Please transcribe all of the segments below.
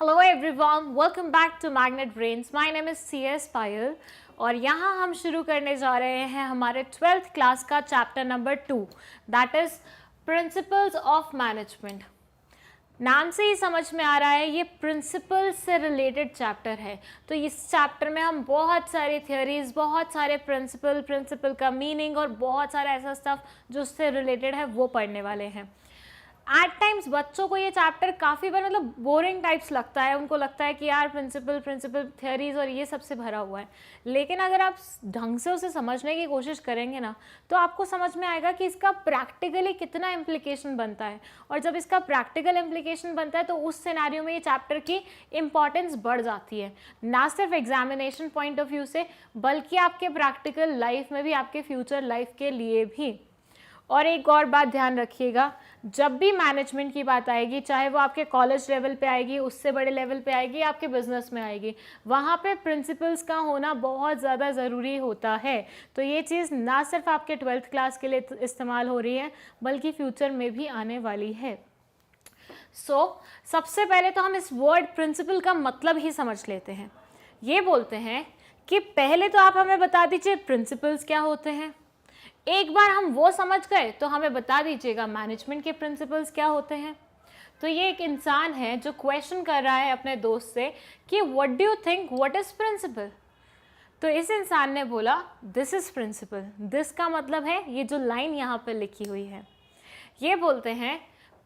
Hello everyone, welcome back to Magnet Brains. My name is CS Payal और यहाँ हम शुरू करने जा रहे हैं हमारे 12th क्लास का chapter number 2, that is principles of management. नाम से ही समझ में आ रहा है ये प्रिंसिपल्स से रिलेटेड चैप्टर है। तो इस चैप्टर में हम बहुत सारी थियोरीज, बहुत सारे प्रिंसिपल का मीनिंग और बहुत सारा ऐसा स्टफ जो उससे रिलेटेड है वो पढ़ने वाले हैं। एट टाइम्स बच्चों को ये चैप्टर काफ़ी बार मतलब बोरिंग टाइप्स लगता है, उनको लगता है कि यार प्रिंसिपल थियोरीज और ये सबसे भरा हुआ है। लेकिन अगर आप ढंग से उसे समझने की कोशिश करेंगे ना तो आपको समझ में आएगा कि इसका प्रैक्टिकली कितना इम्प्लीकेशन बनता है। और जब इसका प्रैक्टिकल इम्प्लीकेशन बनता है तो उस सिनेरियो में ये चैप्टर की इम्पॉर्टेंस बढ़ जाती है, ना सिर्फ एग्जामिनेशन पॉइंट ऑफ व्यू से बल्कि आपके प्रैक्टिकल लाइफ में भी, आपके फ्यूचर लाइफ के लिए भी। और एक और बात ध्यान रखिएगा, जब भी मैनेजमेंट की बात आएगी, चाहे वो आपके कॉलेज लेवल पे आएगी, उससे बड़े लेवल पे आएगी, आपके बिजनेस में आएगी, वहाँ पे प्रिंसिपल्स का होना बहुत ज़्यादा ज़रूरी होता है। तो ये चीज़ ना सिर्फ आपके 12th क्लास के लिए इस्तेमाल हो रही है बल्कि फ्यूचर में भी आने वाली है। सबसे पहले तो हम इस वर्ड प्रिंसिपल का मतलब ही समझ लेते हैं। ये बोलते हैं कि पहले तो आप हमें बता दीजिए प्रिंसिपल्स क्या होते हैं। एक बार हम वो समझ गए तो हमें बता दीजिएगा मैनेजमेंट के प्रिंसिपल्स क्या होते हैं। तो ये एक इंसान है जो क्वेश्चन कर रहा है अपने दोस्त से कि what do you think, what is principle. तो इस इंसान ने बोला दिस इज प्रिंसिपल। दिस का मतलब है ये जो लाइन यहाँ पे लिखी हुई है। ये बोलते हैं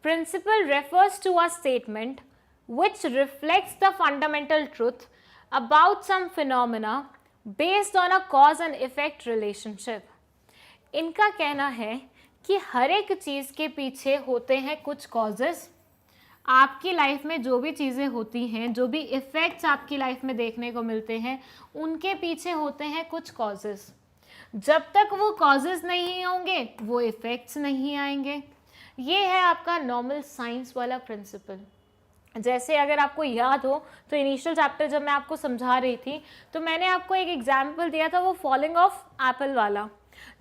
principle refers to a statement which reflects the fundamental truth about some phenomena based on a cause and effect relationship. इनका कहना है कि हर एक चीज़ के पीछे होते हैं कुछ कॉजेस। आपकी लाइफ में जो भी चीज़ें होती हैं, जो भी इफ़ेक्ट्स आपकी लाइफ में देखने को मिलते हैं, उनके पीछे होते हैं कुछ कॉजेस। जब तक वो कॉजेस नहीं होंगे वो इफ़ेक्ट्स नहीं आएंगे। ये है आपका नॉर्मल साइंस वाला प्रिंसिपल। जैसे अगर आपको याद हो तो इनिशियल चैप्टर जब मैं आपको समझा रही थी तो मैंने आपको एक एग्जाम्पल दिया था, वो फॉलिंग ऑफ एप्पल वाला,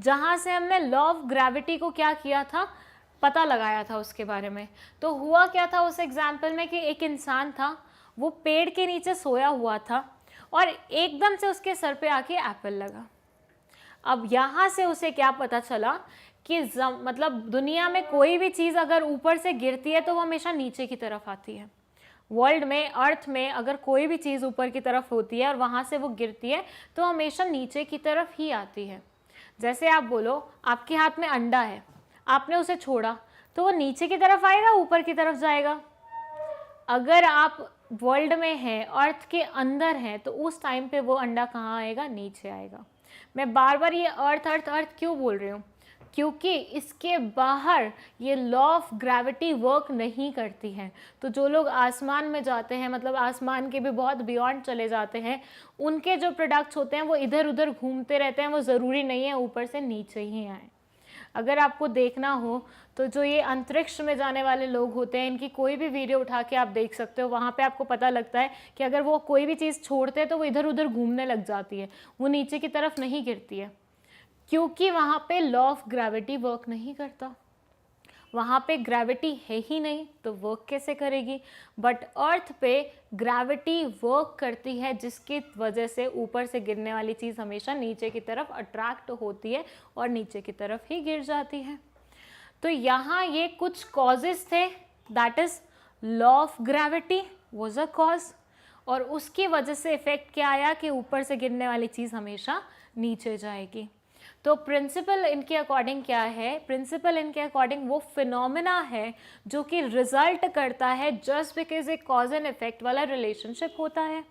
जहाँ से हमने लॉ ऑफ ग्रेविटी को क्या किया था, पता लगाया था उसके बारे में। तो हुआ क्या था उस एग्जाम्पल में कि एक इंसान था, वो पेड़ के नीचे सोया हुआ था और एकदम से उसके सर पे आके एप्पल लगा। अब यहाँ से उसे क्या पता चला कि मतलब दुनिया में कोई भी चीज़ अगर ऊपर से गिरती है तो वो हमेशा नीचे की तरफ आती है। वर्ल्ड में, अर्थ में अगर कोई भी चीज़ ऊपर की तरफ होती है और वहाँ से वो गिरती है तो हमेशा नीचे की तरफ ही आती है। जैसे आप बोलो आपके हाथ में अंडा है, आपने उसे छोड़ा तो वो नीचे की तरफ आएगा, ऊपर की तरफ जाएगा। अगर आप वर्ल्ड में हैं, अर्थ के अंदर हैं, तो उस टाइम पे वो अंडा कहाँ आएगा, नीचे आएगा। मैं बार बार ये अर्थ अर्थ अर्थ क्यों बोल रही हूँ, क्योंकि इसके बाहर ये लॉ ऑफ ग्रेविटी वर्क नहीं करती है। तो जो लोग आसमान में जाते हैं, मतलब आसमान के भी बहुत बियॉन्ड चले जाते हैं, उनके जो प्रोडक्ट्स होते हैं वो इधर उधर घूमते रहते हैं, वो ज़रूरी नहीं है ऊपर से नीचे ही आए। अगर आपको देखना हो तो जो ये अंतरिक्ष में जाने वाले लोग होते हैं, इनकी कोई भी वीडियो उठा के आप देख सकते हो, वहाँ पे आपको पता लगता है कि अगर वो कोई भी चीज़ छोड़ते हैं तो वो इधर उधर घूमने लग जाती है, वो नीचे की तरफ नहीं गिरती है, क्योंकि वहाँ पे लॉ ऑफ ग्रेविटी वर्क नहीं करता। वहाँ पे ग्रेविटी है ही नहीं तो वर्क कैसे करेगी। बट अर्थ पे ग्रेविटी वर्क करती है, जिसकी वजह से ऊपर से गिरने वाली चीज़ हमेशा नीचे की तरफ अट्रैक्ट होती है और नीचे की तरफ ही गिर जाती है। तो यहाँ ये कुछ कॉजेस थे, that is law of gravity was a cause, और उसकी वजह से इफेक्ट क्या आया कि ऊपर से गिरने वाली चीज़ हमेशा नीचे जाएगी। तो प्रिंसिपल इनके अकॉर्डिंग क्या है, प्रिंसिपल इनके अकॉर्डिंग वो फिनोमेना है जो कि रिजल्ट करता है जस्ट बिकॉज एक कॉज एंड इफेक्ट वाला रिलेशनशिप होता है।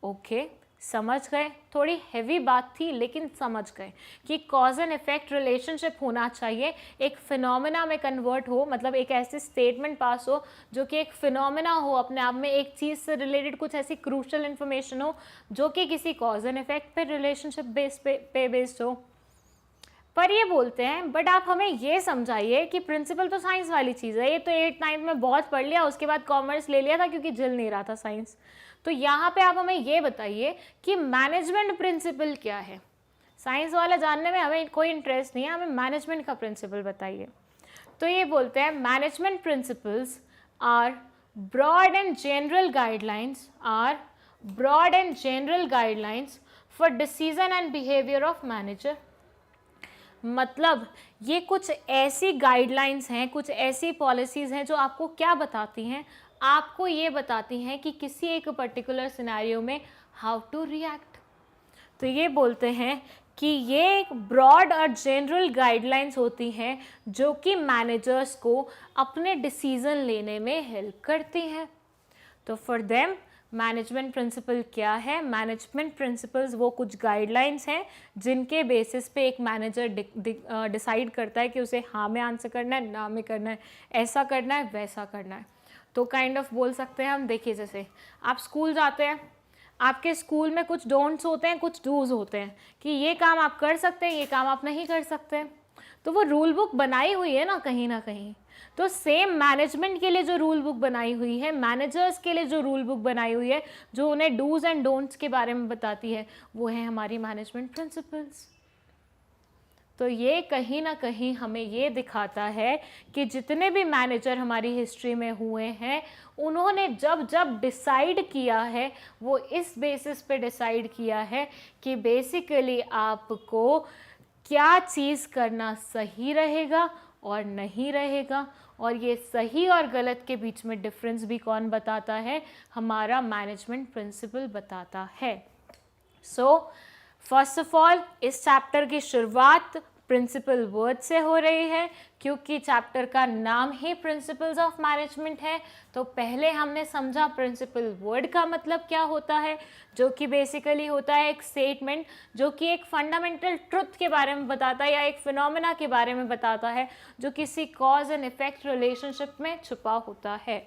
ओके, समझ गए। थोड़ी हैवी बात थी लेकिन समझ गए कि कॉज एंड इफेक्ट रिलेशनशिप होना चाहिए, एक फिनोमेना में कन्वर्ट हो, मतलब एक ऐसी स्टेटमेंट पास हो जो कि एक फिनोमेना हो अपने आप में, एक चीज़ से रिलेटेड कुछ ऐसी क्रूशल इन्फॉर्मेशन हो जो कि किसी कॉज एंड इफेक्ट पे रिलेशनशिप पे बेस्ड हो। पर ये बोलते हैं बट आप हमें ये समझाइए कि प्रिंसिपल तो साइंस वाली चीज़ है, ये तो 8th-9th में बहुत पढ़ लिया, उसके बाद कॉमर्स ले लिया था क्योंकि जल नहीं रहा था साइंस। तो यहाँ पे आप हमें ये बताइए कि मैनेजमेंट प्रिंसिपल क्या है। साइंस वाला जानने में हमें कोई इंटरेस्ट नहीं है, हमें मैनेजमेंट का प्रिंसिपल बताइए। तो ये बोलते हैं management principles are broad and general guidelines are broad and general guidelines for decision and behavior of manager. मतलब ये कुछ ऐसी गाइडलाइंस हैं, कुछ ऐसी पॉलिसीज़ हैं जो आपको क्या बताती हैं, आपको ये बताती हैं कि किसी एक पर्टिकुलर सिनेरियो में हाउ टू रिएक्ट. तो ये बोलते हैं कि ये एक ब्रॉड और जनरल गाइडलाइंस होती हैं जो कि मैनेजर्स को अपने डिसीज़न लेने में हेल्प करती हैं. तो फॉर देम मैनेजमेंट प्रिंसिपल क्या है? मैनेजमेंट प्रिंसिपल्स वो कुछ गाइडलाइंस हैं जिनके बेसिस पे एक मैनेजर डिसाइड करता है कि उसे हाँ में आंसर करना है, ना में करना है, ऐसा करना है, वैसा करना है. तो काइंड ऑफ बोल सकते हैं हम, देखिए जैसे आप स्कूल जाते हैं, आपके स्कूल में कुछ डोंट्स होते हैं, कुछ डूज होते हैं कि ये काम आप कर सकते हैं, ये काम आप नहीं कर सकते. तो वो रूल बुक बनाई हुई है ना कहीं. तो सेम मैनेजमेंट के लिए जो रूल बुक बनाई हुई है, मैनेजर्स के लिए जो रूल बुक बनाई हुई है, जो उन्हें डूज एंड डोंट्स के बारे में बताती है, वो है हमारी मैनेजमेंट प्रिंसिपल्स. तो ये कहीं ना कहीं हमें ये दिखाता है कि जितने भी मैनेजर हमारी हिस्ट्री में हुए हैं, उन्होंने जब जब डिसाइड किया है वो इस बेसिस पे डिसाइड किया है कि बेसिकली आपको क्या चीज़ करना सही रहेगा और नहीं रहेगा. और ये सही और गलत के बीच में डिफरेंस भी कौन बताता है? हमारा मैनेजमेंट प्रिंसिपल बताता है. सो फर्स्ट ऑफ ऑल इस चैप्टर की शुरुआत प्रिंसिपल वर्ड से हो रही है क्योंकि चैप्टर का नाम ही प्रिंसिपल्स ऑफ मैनेजमेंट है. तो पहले हमने समझा प्रिंसिपल वर्ड का मतलब क्या होता है, जो कि बेसिकली होता है एक स्टेटमेंट जो कि एक फंडामेंटल ट्रुथ के बारे में बताता है या एक फिनोमेना के बारे में बताता है जो किसी कॉज एंड इफेक्ट रिलेशनशिप में छुपा होता है.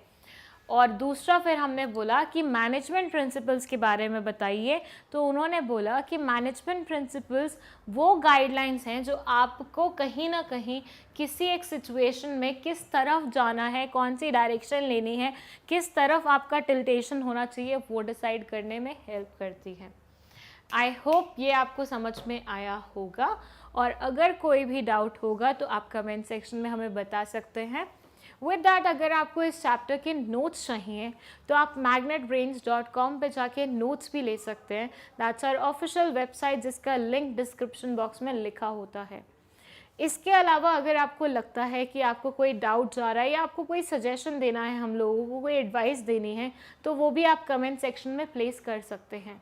और दूसरा फिर हमने बोला कि मैनेजमेंट प्रिंसिपल्स के बारे में बताइए. तो उन्होंने बोला कि मैनेजमेंट प्रिंसिपल्स वो गाइडलाइंस हैं जो आपको कहीं ना कहीं किसी एक सिचुएशन में किस तरफ जाना है, कौन सी डायरेक्शन लेनी है, किस तरफ आपका टिल्टेशन होना चाहिए, वो डिसाइड करने में हेल्प करती है. आई होप ये आपको समझ में आया होगा. और अगर कोई भी डाउट होगा तो आप कमेंट सेक्शन में हमें बता सकते हैं. विद डैट अगर आपको इस चैप्टर के नोट्स चाहिए तो आप magnetbrains.com पे जाके नोट्स भी ले सकते हैं. दैट्स आवर ऑफिशियल वेबसाइट जिसका लिंक डिस्क्रिप्शन बॉक्स में लिखा होता है. इसके अलावा अगर आपको लगता है कि आपको कोई डाउट जा रहा है या आपको कोई सजेशन देना है, हम लोगों को कोई एडवाइस देनी है, तो वो भी आप कमेंट सेक्शन में प्लेस कर सकते हैं.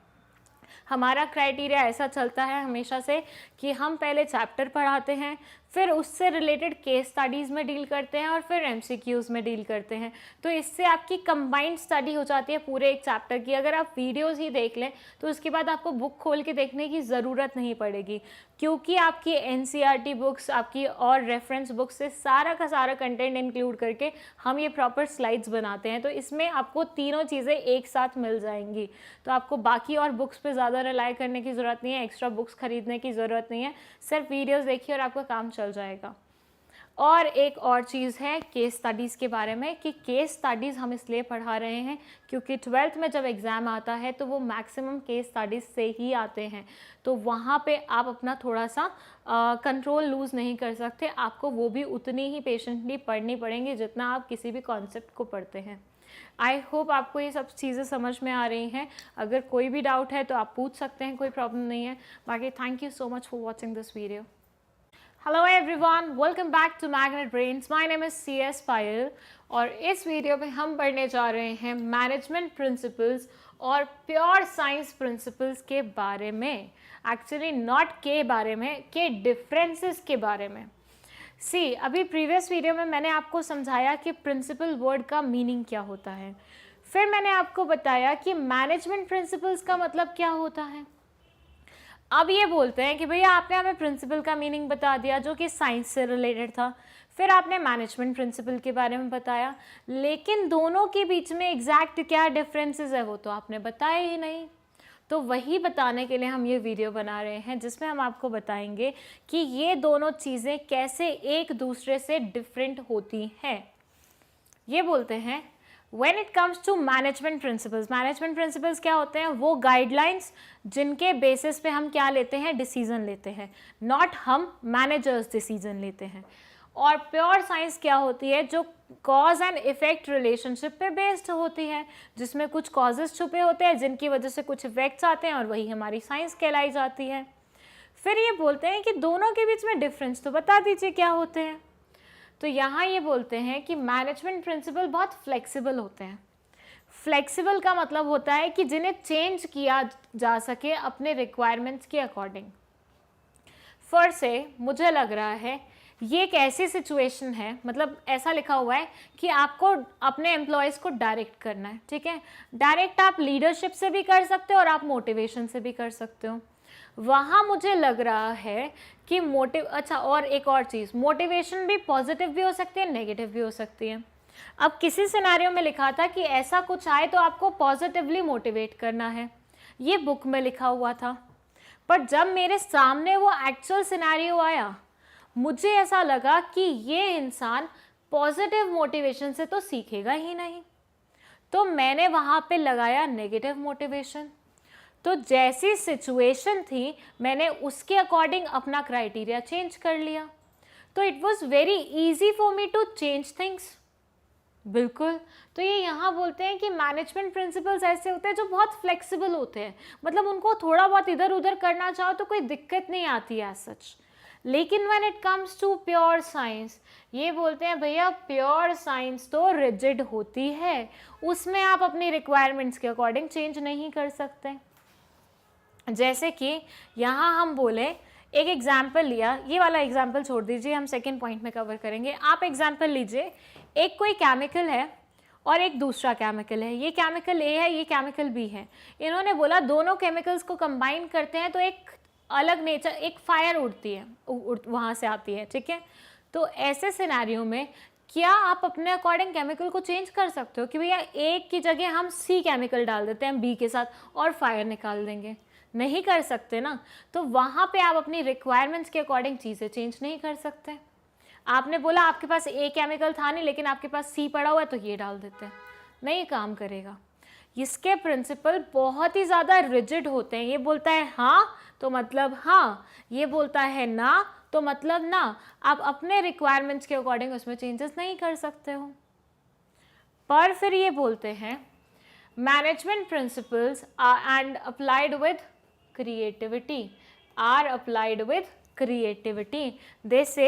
हमारा क्राइटेरिया ऐसा चलता है हमेशा से कि हम पहले चैप्टर पढ़ाते हैं, फिर उससे रिलेटेड केस स्टडीज़ में डील करते हैं और फिर MCQs में डील करते हैं. तो इससे आपकी कंबाइंड स्टडी हो जाती है पूरे एक चैप्टर की. अगर आप वीडियोस ही देख लें तो उसके बाद आपको बुक खोल के देखने की ज़रूरत नहीं पड़ेगी क्योंकि आपकी NCERT बुक्स, आपकी और रेफरेंस बुक्स से सारा का सारा कंटेंट इंक्लूड करके हम ये प्रॉपर स्लाइड्स बनाते हैं. तो इसमें आपको तीनों चीज़ें एक साथ मिल जाएंगी. तो आपको बाकी और बुक्स पे ज़्यादा रिलाई करने की ज़रूरत नहीं है, एक्स्ट्रा बुक्स खरीदने की ज़रूरत नहीं है. सिर्फ वीडियोज़ देखिए और आपका काम चल जाएगा. और एक और चीज़ है केस स्टडीज़ के बारे में कि केस स्टडीज़ हम इसलिए पढ़ा रहे हैं क्योंकि 12th में जब एग्ज़ाम आता है तो वो मैक्सिमम केस स्टडीज़ से ही आते हैं. तो वहाँ पे आप अपना थोड़ा सा कंट्रोल लूज़ नहीं कर सकते. आपको वो भी उतनी ही पेशेंटली पढ़नी पड़ेंगी जितना आप किसी भी कॉन्सेप्ट को पढ़ते हैं. आई होप आपको ये सब चीज़ें समझ में आ रही हैं. अगर कोई भी डाउट है तो आप पूछ सकते हैं, कोई प्रॉब्लम नहीं है. बाकी thank you so much for watching this video. Hello everyone, welcome back to Magnet Brains. My name is CS Payal और इस वीडियो में हम पढ़ने जा रहे हैं मैनेजमेंट प्रिंसिपल्स और प्योर साइंस प्रिंसिपल्स के बारे में. एक्चुअली नॉट के बारे में, के डिफरेंसेस के बारे में. सी अभी प्रीवियस वीडियो में मैंने आपको समझाया कि प्रिंसिपल वर्ड का मीनिंग क्या होता है. फिर मैंने आपको बताया कि मैनेजमेंट प्रिंसिपल्स का मतलब क्या होता है. अब ये बोलते हैं कि भैया आपने हमें प्रिंसिपल का मीनिंग बता दिया जो कि साइंस से रिलेटेड था, फिर आपने मैनेजमेंट प्रिंसिपल के बारे में बताया, लेकिन दोनों के बीच में एग्जैक्ट क्या डिफरेंसेस है वो तो आपने बताया ही नहीं. तो वही बताने के लिए हम ये वीडियो बना रहे हैं जिसमें हम आपको बताएंगे कि ये दोनों चीज़ें कैसे एक दूसरे से डिफरेंट होती हैं. ये बोलते हैं When it comes to management principles क्या होते हैं? वो गाइडलाइंस जिनके बेसिस पे हम क्या लेते हैं, डिसीजन लेते हैं. नॉट हम मैनेजर्स डिसीजन लेते हैं. और प्योर साइंस क्या होती है, जो कॉज एंड इफेक्ट रिलेशनशिप पे बेस्ड होती है, जिसमें कुछ कॉजेस छुपे होते हैं जिनकी वजह से कुछ इफेक्ट्स आते हैं और वही हमारी साइंस कहलाई जाती है। फिर ये बोलते हैं कि दोनों के बीच में डिफरेंस तो बता दीजिए क्या होते हैं। तो यहाँ ये बोलते हैं कि मैनेजमेंट प्रिंसिपल बहुत फ्लेक्सिबल होते हैं। फ्लेक्सिबल का मतलब होता है कि जिन्हें चेंज किया जा सके अपने रिक्वायरमेंट्स के अकॉर्डिंग। फॉर से मुझे लग रहा है ये एक ऐसी सिचुएशन है, मतलब ऐसा लिखा हुआ है कि आपको अपने एम्प्लॉयज़ को डायरेक्ट करना है, ठीक है। डायरेक्ट आप लीडरशिप से भी कर सकते हो और आप मोटिवेशन से भी कर सकते हो। वहाँ मुझे लग रहा है कि अच्छा, और एक और चीज़, मोटिवेशन भी पॉजिटिव भी हो सकती है, नेगेटिव भी हो सकती है। अब किसी सिनेरियो में लिखा था कि ऐसा कुछ आए तो आपको पॉजिटिवली मोटिवेट करना है, ये बुक में लिखा हुआ था। पर जब मेरे सामने वो एक्चुअल सिनेरियो आया, मुझे ऐसा लगा कि ये इंसान पॉजिटिव मोटिवेशन से तो सीखेगा ही नहीं, तो मैंने वहाँ पे लगाया नेगेटिव मोटिवेशन। तो जैसी सिचुएशन थी मैंने उसके अकॉर्डिंग अपना क्राइटेरिया चेंज कर लिया। तो it was very easy for me to change things. बिल्कुल। तो ये यहाँ बोलते हैं कि मैनेजमेंट प्रिंसिपल्स ऐसे होते हैं जो बहुत फ्लेक्सिबल होते हैं, मतलब उनको थोड़ा बहुत इधर उधर करना चाहो तो कोई दिक्कत नहीं आती है एज सच। लेकिन when it comes to pure science, ये बोलते हैं भैया प्योर साइंस तो रिजिड होती है, उसमें आप अपनी रिक्वायरमेंट्स के अकॉर्डिंग चेंज नहीं कर सकते। जैसे कि यहाँ हम बोले, एक एग्जाम्पल लिया, ये वाला एग्जाम्पल छोड़ दीजिए, हम सेकेंड पॉइंट में कवर करेंगे। आप एग्जाम्पल लीजिए, एक कोई केमिकल है और एक दूसरा केमिकल है, ये केमिकल ए है, ये केमिकल बी है। इन्होंने बोला दोनों केमिकल्स को कंबाइन करते हैं तो एक अलग नेचर, एक फायर उड़ती है, वहाँ से आती है, ठीक है। तो ऐसे सिनेरियो में क्या आप अपने अकॉर्डिंग केमिकल को चेंज कर सकते हो कि भैया एक की जगह हम सी केमिकल डाल देते हैं बी के साथ और फायर निकाल देंगे? नहीं कर सकते ना। तो वहाँ पे आप अपनी रिक्वायरमेंट्स के अकॉर्डिंग चीज़ें चेंज नहीं कर सकते। आपने बोला आपके पास ए केमिकल था नहीं लेकिन आपके पास सी पड़ा हुआ है तो ये डाल देते हैं, नहीं काम करेगा। इसके प्रिंसिपल बहुत ही ज़्यादा रिजिड होते हैं। ये बोलता है हाँ तो मतलब हाँ, ये बोलता है ना तो मतलब ना। आप अपने रिक्वायरमेंट्स के अकॉर्डिंग उसमें चेंजेस नहीं कर सकते हो। पर फिर ये बोलते हैं management principles and applied with creativity are applied with creativity। they say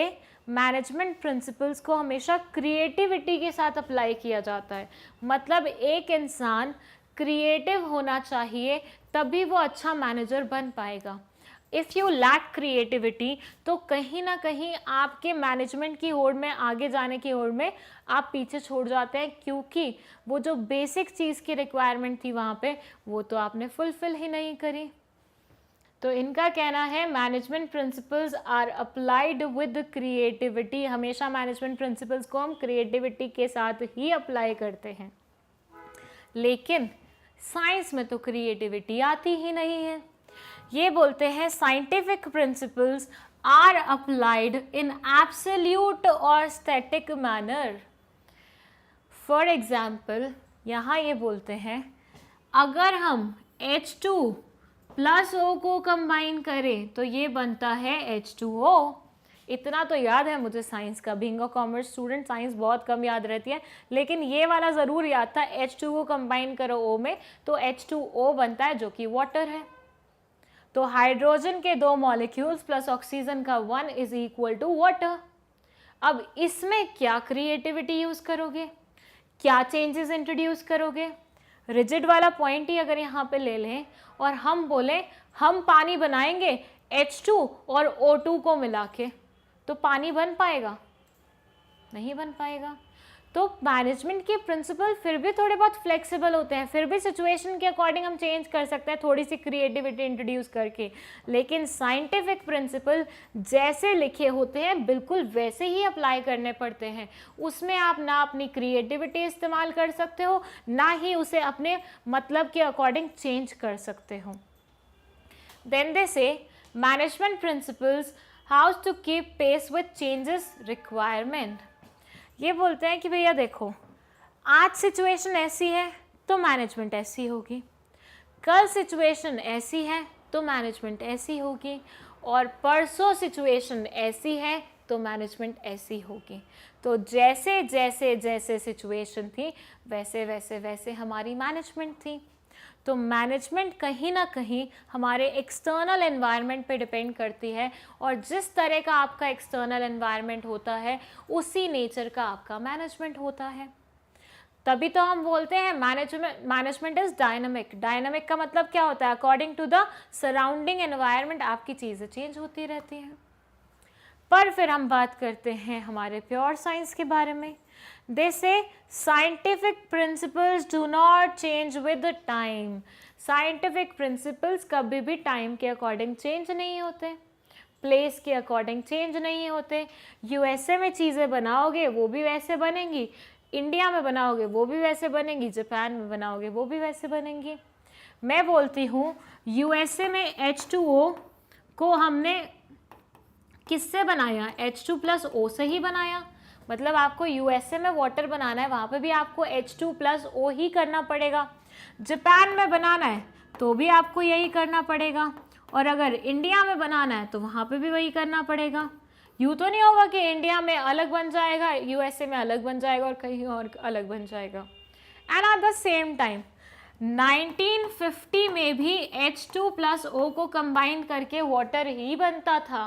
management principles को हमेशा क्रिएटिविटी के साथ अप्लाई किया जाता है। मतलब एक इंसान क्रिएटिव होना चाहिए तभी वो अच्छा मैनेजर बन पाएगा। इफ़ यू लैक क्रिएटिविटी तो कहीं ना कहीं आपके मैनेजमेंट की होड़ में, आगे जाने की होड़ में आप पीछे छोड़ जाते हैं, क्योंकि वो जो बेसिक चीज़ की रिक्वायरमेंट थी वहाँ पे वो तो आपने फुलफिल ही नहीं करी। तो इनका कहना है management principles are applied with creativity. हमेशा मैनेजमेंट प्रिंसिपल्स को हम क्रिएटिविटी के साथ ही अप्लाई करते हैं, लेकिन साइंस में तो क्रिएटिविटी आती ही नहीं है। ये बोलते हैं scientific principles are applied in absolute और स्टैटिक मैनर। फॉर एग्जाम्पल यहाँ ये बोलते हैं अगर हम H2 प्लस O को कंबाइन करें तो ये बनता है H2O। इतना तो याद है मुझे साइंस का, being a commerce student science बहुत कम याद रहती है, लेकिन ये वाला ज़रूर याद था। H2 को कंबाइन करो O में तो H2O बनता है जो कि वाटर है। तो हाइड्रोजन के 2 मॉलिक्यूल्स प्लस ऑक्सीजन का 1 इज इक्वल टू वाटर। अब इसमें क्या क्रिएटिविटी यूज़ करोगे, क्या चेंजेस इंट्रोड्यूस करोगे? रिजिड वाला पॉइंट ही अगर यहाँ पे ले लें और हम बोलें हम पानी बनाएंगे H2 और O2 को मिला के, तो पानी बन पाएगा? नहीं बन पाएगा। तो मैनेजमेंट के प्रिंसिपल फिर भी थोड़े बहुत फ्लेक्सिबल होते हैं, फिर भी सिचुएशन के अकॉर्डिंग हम चेंज कर सकते हैं थोड़ी सी क्रिएटिविटी इंट्रोड्यूस करके। लेकिन साइंटिफिक प्रिंसिपल जैसे लिखे होते हैं बिल्कुल वैसे ही अप्लाई करने पड़ते हैं। उसमें आप ना अपनी क्रिएटिविटी इस्तेमाल कर सकते हो, ना ही उसे अपने मतलब के अकॉर्डिंग चेंज कर सकते हो। Then they say management principles how to keep pace with changes requirement. ये बोलते हैं कि भैया देखो आज सिचुएशन ऐसी है तो मैनेजमेंट ऐसी होगी, कल सिचुएशन ऐसी है तो मैनेजमेंट ऐसी होगी, और परसों सिचुएशन ऐसी है तो मैनेजमेंट ऐसी होगी। तो जैसे जैसे जैसे सिचुएशन थी वैसे वैसे वैसे हमारी मैनेजमेंट थी। तो मैनेजमेंट कहीं ना कहीं हमारे एक्सटर्नल एनवायरनमेंट पे डिपेंड करती है, और जिस तरह का आपका एक्सटर्नल एनवायरनमेंट होता है उसी नेचर का आपका मैनेजमेंट होता है। तभी तो हम बोलते हैं मैनेजमेंट इज डायनामिक। डायनामिक का मतलब क्या होता है? According to the surrounding environment आपकी चीज़ें चेंज होती रहती हैं। पर फिर हम बात करते हैं हमारे प्योर साइंस के बारे में। दे से scientific principles do not change with time. Scientific principles कभी भी टाइम के अकॉर्डिंग चेंज नहीं होते, प्लेस के अकॉर्डिंग चेंज नहीं होते। यूएसए में चीज़ें बनाओगे वो भी वैसे बनेंगी, इंडिया में बनाओगे वो भी वैसे बनेंगी, जापान में बनाओगे वो भी वैसे बनेंगी। मैं बोलती हूँ यूएसए में H2O को हमने किससे बनाया? H2+O से ही बनाया। मतलब आपको यूएसए में वाटर बनाना है, वहाँ पे भी आपको H2+O ही करना पड़ेगा। जापान में बनाना है तो भी आपको यही करना पड़ेगा, और अगर इंडिया में बनाना है तो वहाँ पे भी वही करना पड़ेगा। यूँ तो नहीं होगा कि इंडिया में अलग बन जाएगा, यूएसए में अलग बन जाएगा और कहीं और अलग बन जाएगा। And at the same time 1950 में भी H2+O को कंबाइन करके वाटर ही बनता था।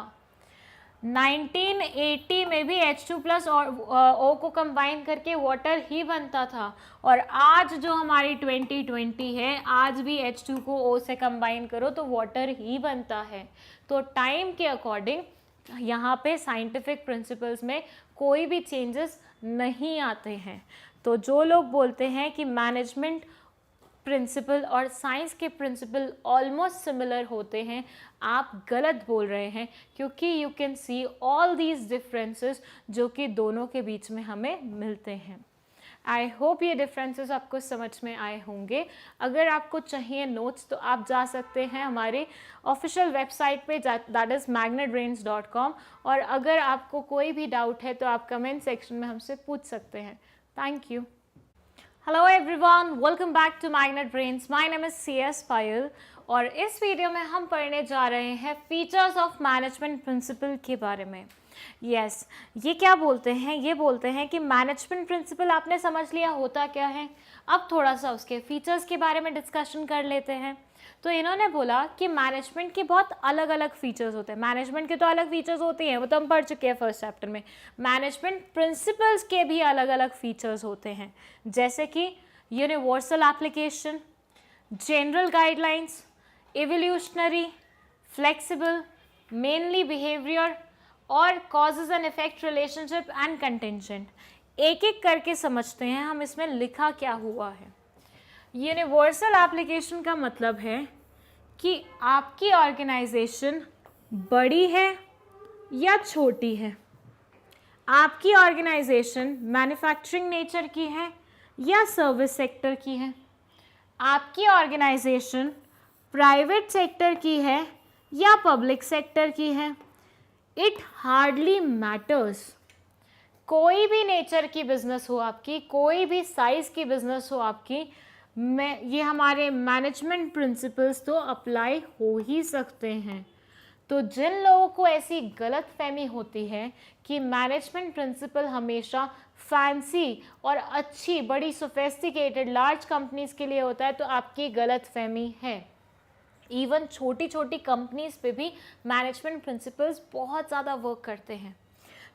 1980 में भी H2+O को कंबाइन करके वाटर ही बनता था। और आज जो हमारी 2020 है, आज भी H2 को O से कंबाइन करो तो वाटर ही बनता है। तो टाइम के अकॉर्डिंग यहाँ पे साइंटिफिक प्रिंसिपल्स में कोई भी चेंजेस नहीं आते हैं। तो जो लोग बोलते हैं कि मैनेजमेंट प्रिंसिपल और साइंस के प्रिंसिपल ऑलमोस्ट सिमिलर होते हैं, आप गलत बोल रहे हैं, क्योंकि you can see all these differences जो कि दोनों के बीच में हमें मिलते हैं। आई होप ये डिफरेंसेस आपको समझ में आए होंगे। अगर आपको चाहिए नोट्स तो आप जा सकते हैं हमारे ऑफिशियल वेबसाइट पे, दैट इज़ magnetbrains.com, और अगर आपको कोई भी डाउट है तो आप कमेंट सेक्शन में हमसे पूछ सकते हैं। Thank you. Hello everyone, welcome back to Magnet Brains. My name is CS Payal, और इस वीडियो में हम पढ़ने जा रहे हैं फीचर्स ऑफ मैनेजमेंट प्रिंसिपल के बारे में। यस, ये क्या बोलते हैं? ये बोलते हैं कि मैनेजमेंट प्रिंसिपल आपने समझ लिया होता क्या है, अब थोड़ा सा उसके फीचर्स के बारे में डिस्कशन कर लेते हैं। तो इन्होंने बोला कि मैनेजमेंट के बहुत अलग अलग फीचर्स होते हैं। मैनेजमेंट के तो अलग फीचर्स होते हैं, वो तो हम पढ़ चुके हैं फर्स्ट चैप्टर में। मैनेजमेंट प्रिंसिपल्स के भी अलग अलग फीचर्स होते हैं, जैसे कि universal application, general guidelines, evolutionary, flexible, mainly behaviour, और causes and effect relationship and contingent. एक एक करके समझते हैं हम इसमें लिखा क्या हुआ है। यूनिवर्सल एप्लीकेशन का मतलब है कि आपकी ऑर्गेनाइजेशन बड़ी है या छोटी है, आपकी ऑर्गेनाइजेशन मैन्युफैक्चरिंग नेचर की है या सर्विस सेक्टर की है, आपकी ऑर्गेनाइजेशन प्राइवेट सेक्टर की है या पब्लिक सेक्टर की है। It hardly matters. कोई भी नेचर की बिजनेस हो आपकी, कोई भी साइज की बिजनेस हो आपकी, ये हमारे मैनेजमेंट प्रिंसिपल्स तो अप्लाई हो ही सकते हैं। तो जिन लोगों को ऐसी गलत फहमी होती है कि मैनेजमेंट प्रिंसिपल हमेशा फैंसी और अच्छी, बड़ी सोफिस्टिकेटेड लार्ज कंपनीज के लिए होता है, तो आपकी गलत फहमी है। इवन छोटी छोटी कंपनीज पे भी मैनेजमेंट प्रिंसिपल्स बहुत ज़्यादा वर्क करते हैं।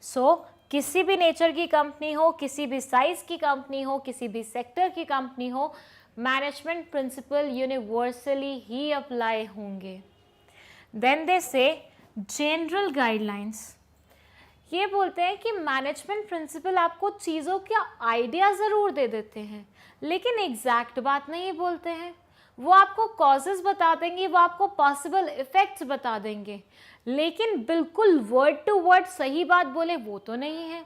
सो किसी भी नेचर की कंपनी हो, किसी भी साइज़ की कंपनी हो, किसी भी सेक्टर की कंपनी हो, मैनेजमेंट प्रिंसिपल यूनिवर्सली ही अप्लाई होंगे। देन दे से जनरल गाइडलाइंस। ये बोलते हैं कि मैनेजमेंट प्रिंसिपल आपको चीज़ों का आइडिया ज़रूर दे देते हैं, लेकिन एग्जैक्ट बात नहीं बोलते हैं। वो आपको कॉजेज़ बता देंगे, वो आपको पॉसिबल इफ़ेक्ट्स बता देंगे, लेकिन बिल्कुल वर्ड टू वर्ड सही बात बोले वो तो नहीं है।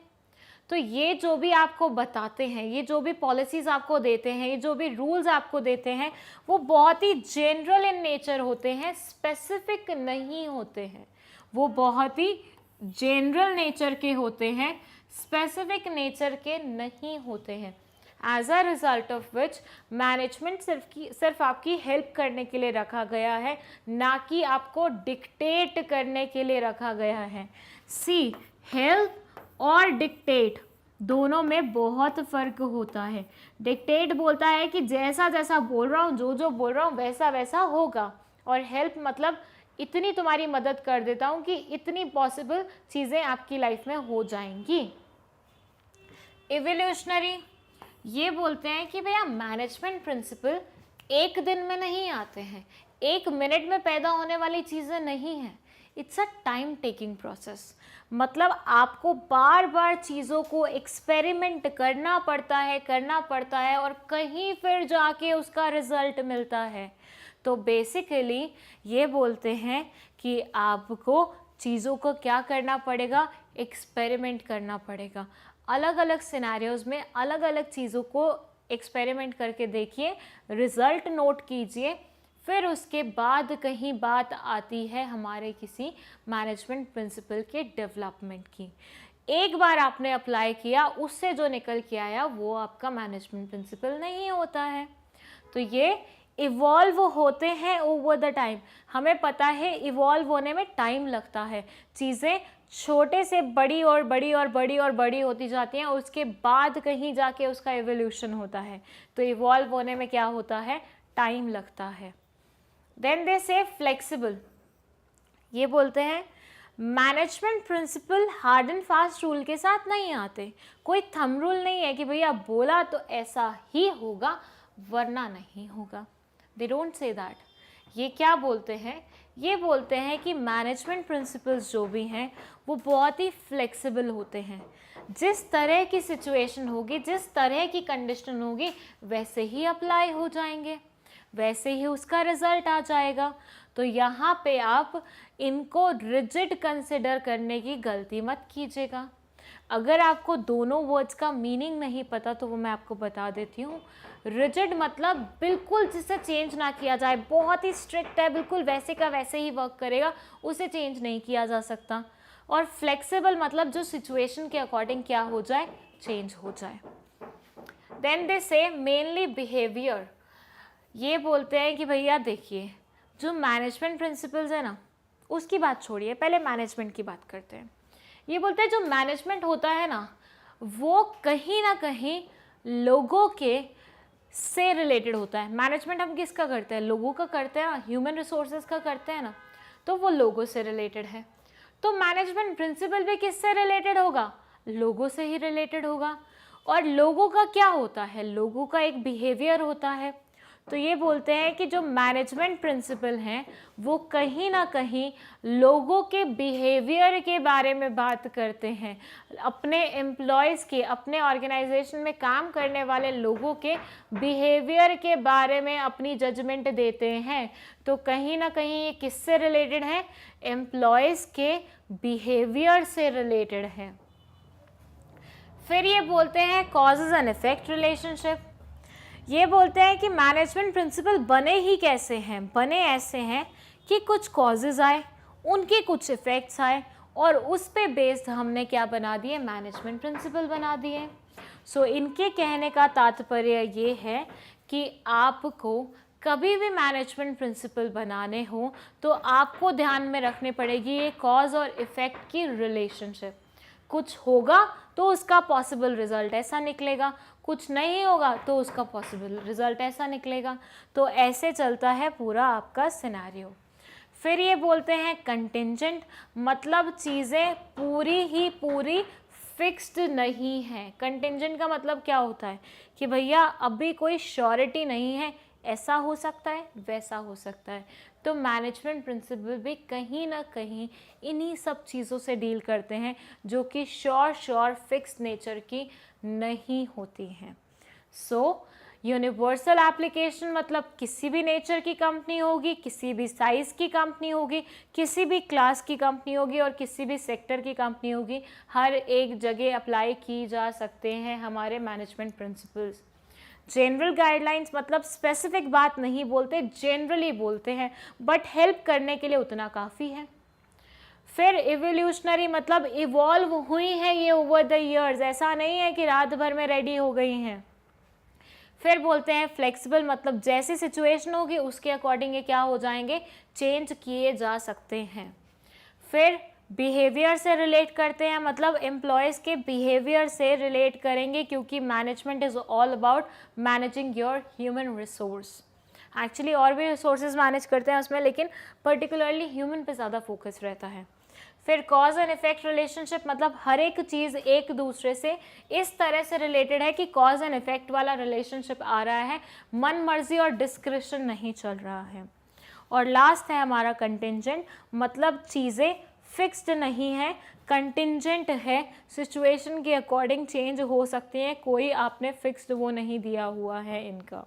तो ये जो भी आपको बताते हैं, ये जो भी पॉलिसीज़ आपको देते हैं, ये जो भी रूल्स आपको देते हैं, वो बहुत ही जनरल इन नेचर होते हैं, स्पेसिफिक नहीं होते हैं। वो बहुत ही जनरल नेचर के होते हैं, स्पेसिफिक नेचर के नहीं होते हैं। As a result of which management सिर्फ आपकी हेल्प करने के लिए रखा गया है, ना कि आपको डिक्टेट करने के लिए रखा गया है। सी, हेल्प और डिक्टेट दोनों में बहुत फ़र्क होता है। डिक्टेट बोलता है कि जैसा जैसा बोल रहा हूँ, जो जो बोल रहा हूँ वैसा वैसा होगा, और हेल्प मतलब इतनी तुम्हारी मदद कर देता हूँ कि इतनी पॉसिबल चीज़ें आपकी लाइफ में हो जाएंगी। इवोल्यूशनरी ये बोलते हैं कि भैया मैनेजमेंट प्रिंसिपल एक दिन में नहीं आते हैं, एक मिनट में पैदा होने वाली चीज़ें नहीं हैं, it's a time taking process. मतलब आपको बार बार चीज़ों को एक्सपेरिमेंट करना पड़ता है और कहीं फिर जाके उसका रिजल्ट मिलता है। तो बेसिकली ये बोलते हैं कि आपको चीज़ों को क्या करना पड़ेगा, एक्सपेरिमेंट करना पड़ेगा। अलग अलग सिनेरियोज़ में अलग अलग चीज़ों को एक्सपेरिमेंट करके देखिए, रिज़ल्ट नोट कीजिए, फिर उसके बाद कहीं बात आती है हमारे किसी मैनेजमेंट प्रिंसिपल के डेवलपमेंट की। एक बार आपने अप्लाई किया, उससे जो निकल के आया वो आपका मैनेजमेंट प्रिंसिपल नहीं होता है। तो ये इवॉल्व होते हैं ओवर द टाइम। हमें पता है इवॉल्व होने में टाइम लगता है, चीज़ें छोटे से बड़ी और बड़ी और बड़ी और बड़ी होती जाती हैं, उसके बाद कहीं जाके उसका एवोल्यूशन होता है। तो इवॉल्व होने में क्या होता है, टाइम लगता है। देन दे से फ्लेक्सिबल, ये बोलते हैं management principle hard and fast rule के साथ नहीं आते। कोई थंब रूल नहीं है कि भैया बोला तो ऐसा ही होगा वरना नहीं होगा। They don't say that. ये क्या बोलते हैं, ये बोलते हैं कि मैनेजमेंट प्रिंसिपल्स जो भी हैं वो बहुत ही फ्लेक्सिबल होते हैं। जिस तरह की सिचुएशन होगी, जिस तरह की कंडीशन होगी, वैसे ही अप्लाई हो जाएंगे, वैसे ही उसका रिजल्ट आ जाएगा। तो यहाँ पे आप इनको रिजिड कंसिडर करने की गलती मत कीजिएगा। अगर आपको दोनों वर्ड्स का मीनिंग नहीं पता तो वो मैं आपको बता देती हूँ। रिजिड मतलब बिल्कुल जिसे चेंज ना किया जाए, बहुत ही स्ट्रिक्ट है, बिल्कुल वैसे का वैसे ही वर्क करेगा, उसे चेंज नहीं किया जा सकता। और फ्लेक्सिबल मतलब जो सिचुएशन के अकॉर्डिंग क्या हो जाए, चेंज हो जाए। देन दे से मेनली बिहेवियर, ये बोलते हैं कि भैया देखिए जो मैनेजमेंट प्रिंसिपल्स है ना, उसकी बात छोड़िए, पहले मैनेजमेंट की बात करते हैं। ये बोलते हैं जो मैनेजमेंट होता है ना, वो कहीं ना कहीं लोगों के से रिलेटेड होता है। मैनेजमेंट हम किसका करते हैं, लोगों का करते हैं, ह्यूमन रिसोर्सेज का करते हैं ना, तो वो लोगों से रिलेटेड है। तो मैनेजमेंट प्रिंसिपल भी किससे रिलेटेड होगा, लोगों से ही रिलेटेड होगा। और लोगों का क्या होता है, लोगों का एक बिहेवियर होता है। तो ये बोलते हैं कि जो मैनेजमेंट प्रिंसिपल हैं वो कहीं ना कहीं लोगों के बिहेवियर के बारे में बात करते हैं, अपने एम्प्लॉयज़ के, अपने ऑर्गेनाइजेशन में काम करने वाले लोगों के बिहेवियर के बारे में अपनी जजमेंट देते हैं। तो कहीं ना कहीं ये किससे रिलेटेड है, एम्प्लॉयज़ के बिहेवियर से रिलेटेड है। फिर ये बोलते हैं कॉजेज एंड इफेक्ट रिलेशनशिप। ये बोलते हैं कि मैनेजमेंट प्रिंसिपल बने ही कैसे हैं, बने ऐसे हैं कि कुछ कॉजेज आए, उनके कुछ इफ़ेक्ट्स आए, और उस पे बेस्ड हमने क्या बना दिए, मैनेजमेंट प्रिंसिपल बना दिए। सो इनके कहने का तात्पर्य ये है कि आपको कभी भी मैनेजमेंट प्रिंसिपल बनाने हो तो आपको ध्यान में रखनी पड़ेगी ये कॉज और इफ़ेक्ट की रिलेशनशिप। कुछ होगा तो उसका पॉसिबल रिजल्ट ऐसा निकलेगा, कुछ नहीं होगा तो उसका पॉसिबल रिजल्ट ऐसा निकलेगा। तो ऐसे चलता है पूरा आपका सिनेरियो। फिर ये बोलते हैं कंटिंजेंट, मतलब चीज़ें पूरी ही पूरी फिक्स्ड नहीं है। कंटिंजेंट का मतलब क्या होता है कि भैया अभी कोई श्योरिटी नहीं है, ऐसा हो सकता है, वैसा हो सकता है। तो मैनेजमेंट प्रिंसिपल भी कहीं ना कहीं इन्हीं सब चीज़ों से डील करते हैं जो कि श्योर फिक्स नेचर की नहीं होती हैं। सो यूनिवर्सल एप्लीकेशन मतलब किसी भी नेचर की कंपनी होगी, किसी भी साइज़ की कंपनी होगी, किसी भी क्लास की कंपनी होगी और किसी भी सेक्टर की कंपनी होगी, हर एक जगह अप्लाई की जा सकते हैं हमारे मैनेजमेंट प्रिंसिपल्स। जनरल गाइडलाइंस मतलब स्पेसिफिक बात नहीं बोलते, जनरली बोलते हैं, बट हेल्प करने के लिए उतना काफ़ी है। फिर इवोल्यूशनरी मतलब इवॉल्व हुई हैं ये ओवर द ईयर्स, ऐसा नहीं है कि रात भर में रेडी हो गई हैं। फिर बोलते हैं फ्लेक्सिबल मतलब जैसी सिचुएशन होगी उसके अकॉर्डिंग ये क्या हो जाएंगे, चेंज किए जा सकते हैं। फिर बिहेवियर से रिलेट करते हैं, मतलब एम्प्लॉयज़ के बिहेवियर से रिलेट करेंगे, क्योंकि management is all about managing your human resource. Actually और भी रिसोर्सेज मैनेज करते हैं उसमें, लेकिन पर्टिकुलरली ह्यूमन पे ज़्यादा फोकस रहता है। फिर कॉज एंड इफेक्ट रिलेशनशिप, मतलब हर एक चीज़ एक दूसरे से इस तरह से रिलेटेड है कि कॉज एंड इफेक्ट वाला रिलेशनशिप आ रहा है, मन मर्जी और डिस्क्रिशन नहीं चल रहा है। और लास्ट है हमारा कंटिंजेंट, मतलब चीज़ें फिक्स्ड नहीं है, कंटिंजेंट है, सिचुएशन के अकॉर्डिंग चेंज हो सकती हैं, कोई आपने फिक्स्ड वो नहीं दिया हुआ है इनका।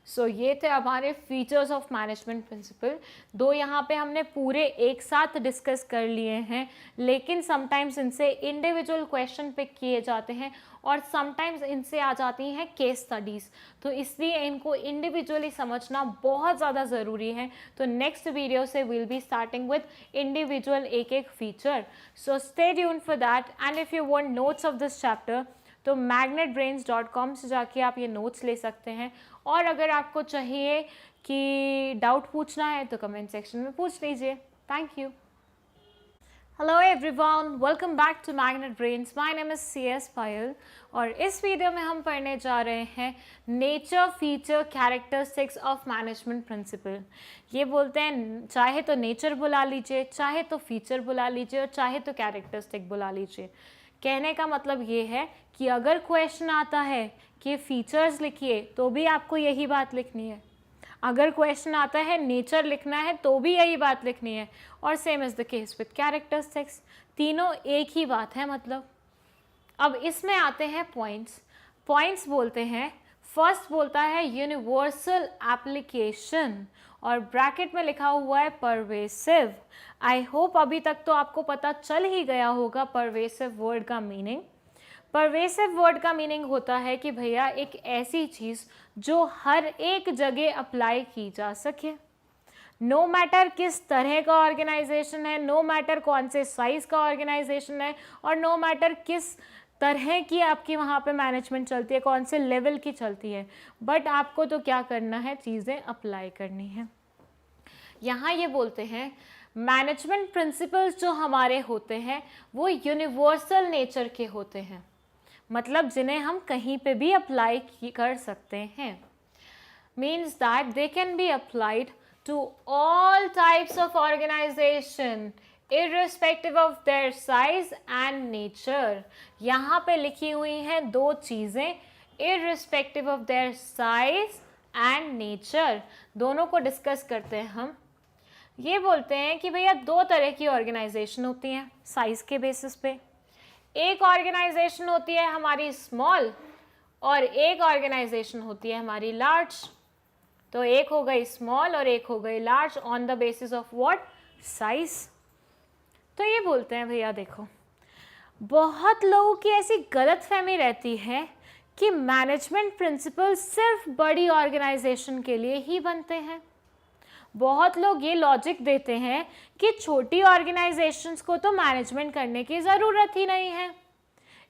सो ये थे हमारे फीचर्स ऑफ मैनेजमेंट प्रिंसिपल। दो यहाँ पे हमने पूरे एक साथ डिस्कस कर लिए हैं, लेकिन समटाइम्स इनसे इंडिविजुअल क्वेश्चन पिक किए जाते हैं और समटाइम्स इनसे आ जाती हैं केस स्टडीज़, तो इसलिए इनको इंडिविजुअली समझना बहुत ज़्यादा ज़रूरी है। तो नेक्स्ट वीडियो से will be starting with individual एक एक feature. So stay tune for that, and if you want notes of this chapter तो magnetbrains.com से जाके आप ये नोट्स ले सकते हैं, और अगर आपको चाहिए कि डाउट पूछना है तो कमेंट सेक्शन में पूछ लीजिए। Thank you. Hello everyone, welcome back to Magnet Brains. My name is CS Payal, और इस वीडियो में हम पढ़ने जा रहे हैं nature, feature, characteristics of management principle. ये बोलते हैं चाहे तो नेचर बुला लीजिए, चाहे तो फीचर बुला लीजिए, और चाहे तो कैरेक्टरिस्टिक बुला लीजिए। कहने का मतलब ये है कि अगर क्वेश्चन आता है कि फीचर्स लिखिए तो भी आपको यही बात लिखनी है, अगर क्वेश्चन आता है नेचर लिखना है तो भी यही बात लिखनी है, और same is the case with characteristics, तीनों एक ही बात है मतलब। अब इसमें आते हैं पॉइंट्स बोलते हैं, फर्स्ट बोलता है यूनिवर्सल एप्लीकेशन, और ब्रैकेट में लिखा हुआ है परवेसिव। आई होप अभी तक तो आपको पता चल ही गया होगा परवेसिव वर्ड का मीनिंग। परवेसिव वर्ड का मीनिंग होता है कि भैया एक ऐसी चीज़ जो हर एक जगह अप्लाई की जा सके, नो मैटर किस तरह का ऑर्गेनाइजेशन है, नो मैटर कौन से साइज़ का ऑर्गेनाइजेशन है, और नो मैटर किस तरह की आपकी वहाँ पे मैनेजमेंट चलती है, कौन से लेवल की चलती है, बट आपको तो क्या करना है, चीज़ें अप्लाई करनी है। यहाँ ये बोलते हैं मैनेजमेंट प्रिंसिपल्स जो हमारे होते हैं वो यूनिवर्सल नेचर के होते हैं, मतलब जिन्हें हम कहीं पे भी अप्लाई कर सकते हैं। Means that they can be applied to all types of organization irrespective of their size and nature। यहाँ पे लिखी हुई हैं दो चीज़ें, irrespective of their size and nature, दोनों को डिस्कस करते हैं हम। ये बोलते हैं कि भैया दो तरह की ऑर्गेनाइजेशन होती हैं साइज़ के बेसिस पे। एक ऑर्गेनाइजेशन होती है हमारी स्मॉल, और एक ऑर्गेनाइजेशन होती है हमारी लार्ज। तो एक हो गई स्मॉल और एक हो गई large on the basis of what, size. तो ये बोलते हैं भैया देखो, बहुत लोगों की ऐसी गलतफहमी रहती है कि मैनेजमेंट प्रिंसिपल सिर्फ बड़ी ऑर्गेनाइजेशन के लिए ही बनते हैं। बहुत लोग ये लॉजिक देते हैं कि छोटी ऑर्गेनाइजेशंस को तो मैनेजमेंट करने की ज़रूरत ही नहीं है।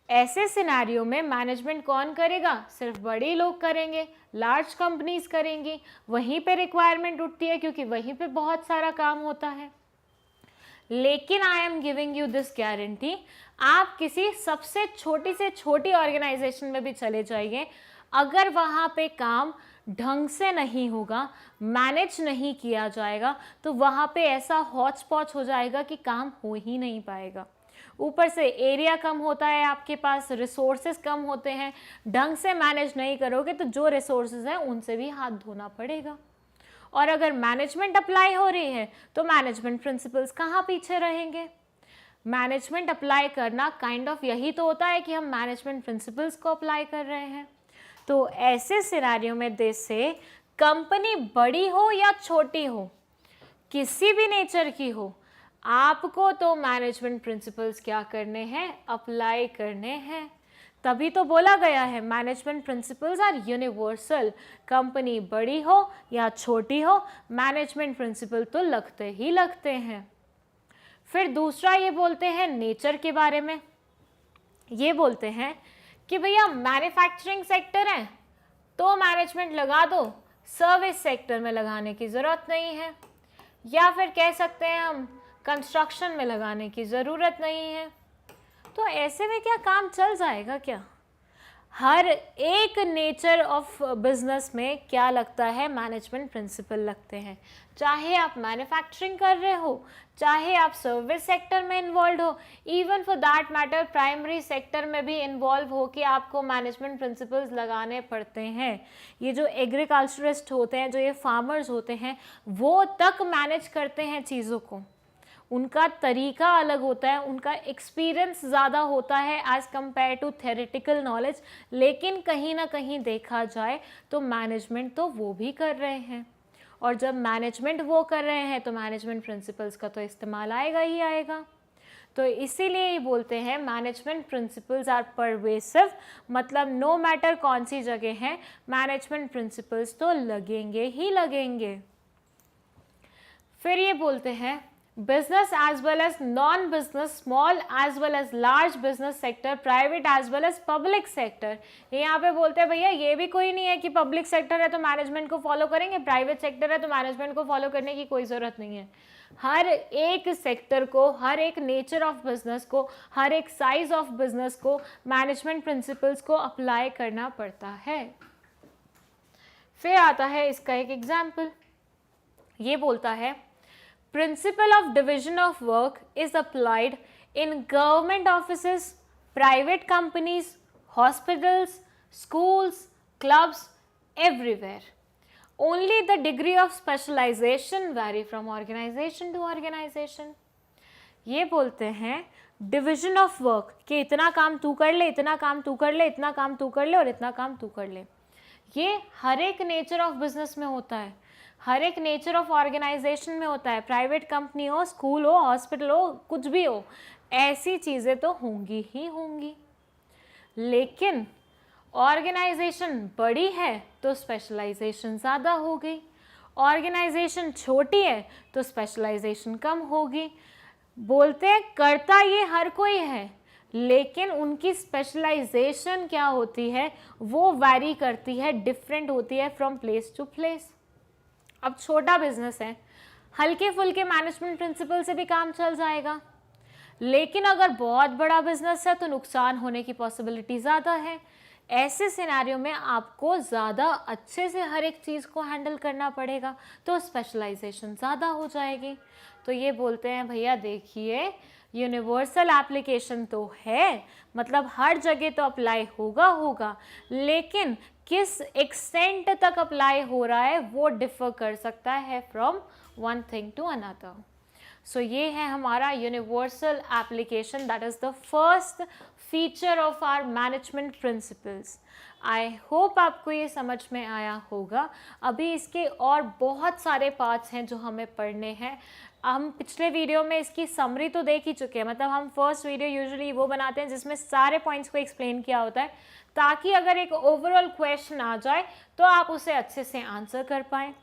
ऐसे सिनेरियो में मैनेजमेंट कौन करेगा, सिर्फ बड़े लोग करेंगे, लार्ज कंपनीज करेंगी, वहीं पे रिक्वायरमेंट उठती है क्योंकि वहीं पे बहुत सारा काम होता है। लेकिन I am giving you this guarantee, आप किसी सबसे छोटी से छोटी ऑर्गेनाइजेशन में भी चले जाइए, अगर वहाँ पे काम ढंग से नहीं होगा, मैनेज नहीं किया जाएगा, तो वहाँ पे ऐसा हौच पौच हो जाएगा कि काम हो ही नहीं पाएगा। ऊपर से एरिया कम होता है आपके पास, रिसोर्सेज कम होते हैं, ढंग से मैनेज नहीं करोगे तो जो रिसोर्सेज हैं उनसे भी हाथ धोना पड़ेगा। और अगर मैनेजमेंट अप्लाई हो रही है तो मैनेजमेंट प्रिंसिपल्स कहाँ पीछे रहेंगे। मैनेजमेंट अप्लाई करना काइंड ऑफ यही तो होता है कि हम मैनेजमेंट प्रिंसिपल्स को अप्लाई कर रहे हैं। तो ऐसे सिनेरियो में देश से कंपनी बड़ी हो या छोटी हो, किसी भी नेचर की हो, आपको तो मैनेजमेंट प्रिंसिपल्स क्या करने हैं, अप्लाई करने हैं। तभी तो बोला गया है management principles are universal. Company बड़ी हो या छोटी हो, मैनेजमेंट प्रिंसिपल तो लगते ही लगते हैं। फिर दूसरा ये बोलते हैं नेचर के बारे में। ये बोलते हैं कि भैया मैन्युफैक्चरिंग सेक्टर है तो मैनेजमेंट लगा दो, सर्विस सेक्टर में लगाने की ज़रूरत नहीं है। या फिर कह सकते हैं हम कंस्ट्रक्शन में लगाने की ज़रूरत नहीं है। तो ऐसे में क्या काम चल जाएगा क्या? हर एक नेचर ऑफ बिजनेस में क्या लगता है? मैनेजमेंट प्रिंसिपल लगते हैं। चाहे आप मैन्युफैक्चरिंग कर रहे हो, चाहे आप सर्विस सेक्टर में इन्वॉल्व हो, even for that matter primary sector में भी इन्वॉल्व हो कि आपको मैनेजमेंट प्रिंसिपल्स लगाने पड़ते हैं। ये जो एग्रीकल्चरिस्ट होते हैं, जो ये फार्मर्स होते हैं, वो तक मैनेज करते हैं चीज़ों को। उनका तरीका अलग होता है, उनका एक्सपीरियंस ज़्यादा होता है as compare to theoretical knowledge, लेकिन कहीं ना कहीं देखा जाए तो मैनेजमेंट तो वो भी कर रहे हैं। और जब मैनेजमेंट वो कर रहे हैं तो मैनेजमेंट प्रिंसिपल्स का तो इस्तेमाल आएगा ही आएगा। तो इसीलिए ये बोलते हैं मैनेजमेंट प्रिंसिपल्स आर परवेसिव, मतलब नो मैटर कौन सी जगह है, मैनेजमेंट प्रिंसिपल्स तो लगेंगे ही लगेंगे। फिर ये बोलते हैं business as well as non-business, small as well as large business sector, private as well as public sector। ये यहाँ पे बोलते हैं भैया ये भी कोई नहीं है कि पब्लिक सेक्टर है तो मैनेजमेंट को फॉलो करेंगे, प्राइवेट सेक्टर है तो मैनेजमेंट को फॉलो करने की कोई ज़रूरत नहीं है। हर एक सेक्टर को, हर एक नेचर ऑफ बिजनेस को, हर एक साइज ऑफ बिजनेस को मैनेजमेंट प्रिंसिपल्स को अप्लाई करना पड़ता है। फिर आता है इसका एक एग्जाम्पल। ये बोलता है Principle of division of work is applied in government offices, private companies, hospitals, schools, clubs, everywhere. Only the degree of specialization vary from organization to organization. ये बोलते हैं डिविजन ऑफ वर्क कि इतना काम तू कर ले, इतना काम तू कर ले, इतना काम तू कर ले और इतना काम तू कर ले। ये हर एक नेचर ऑफ बिजनेस में होता है, हर एक नेचर ऑफ ऑर्गेनाइजेशन में होता है। प्राइवेट कंपनी हो, स्कूल हो, हॉस्पिटल हो, कुछ भी हो, ऐसी चीज़ें तो होंगी ही होंगी। लेकिन ऑर्गेनाइजेशन बड़ी है तो स्पेशलाइजेशन ज़्यादा हो गई, ऑर्गेनाइजेशन छोटी है तो स्पेशलाइजेशन कम होगी। बोलते हैं करता ये हर कोई है, लेकिन उनकी स्पेशलाइजेशन क्या होती है वो वैरी करती है, डिफरेंट होती है फ्रॉम प्लेस टू प्लेस। अब छोटा बिजनेस है, हल्के फुल्के मैनेजमेंट प्रिंसिपल से भी काम चल जाएगा, लेकिन अगर बहुत बड़ा बिजनेस है तो नुकसान होने की पॉसिबिलिटी ज़्यादा है। ऐसे सिनेरियो में आपको ज़्यादा अच्छे से हर एक चीज़ को हैंडल करना पड़ेगा, तो स्पेशलाइजेशन ज़्यादा हो जाएगी। तो ये बोलते हैं भैया देखिए यूनिवर्सल एप्लीकेशन तो है, मतलब हर जगह तो अप्लाई होगा, लेकिन किस एक्सटेंट तक अप्लाई हो रहा है वो डिफर कर सकता है from one thing to another. So ये है हमारा universal application, that is the first feature of our management principles. I hope आपको ये समझ में आया होगा। अभी इसके और बहुत सारे पार्ट्स हैं जो हमें पढ़ने हैं। हम पिछले वीडियो में इसकी समरी तो देख ही चुके हैं, मतलब हम फर्स्ट वीडियो यूजुअली वो बनाते हैं जिसमें सारे पॉइंट्स को एक्सप्लेन किया होता है, ताकि अगर एक ओवरऑल क्वेश्चन आ जाए तो आप उसे अच्छे से आंसर कर पाएँ।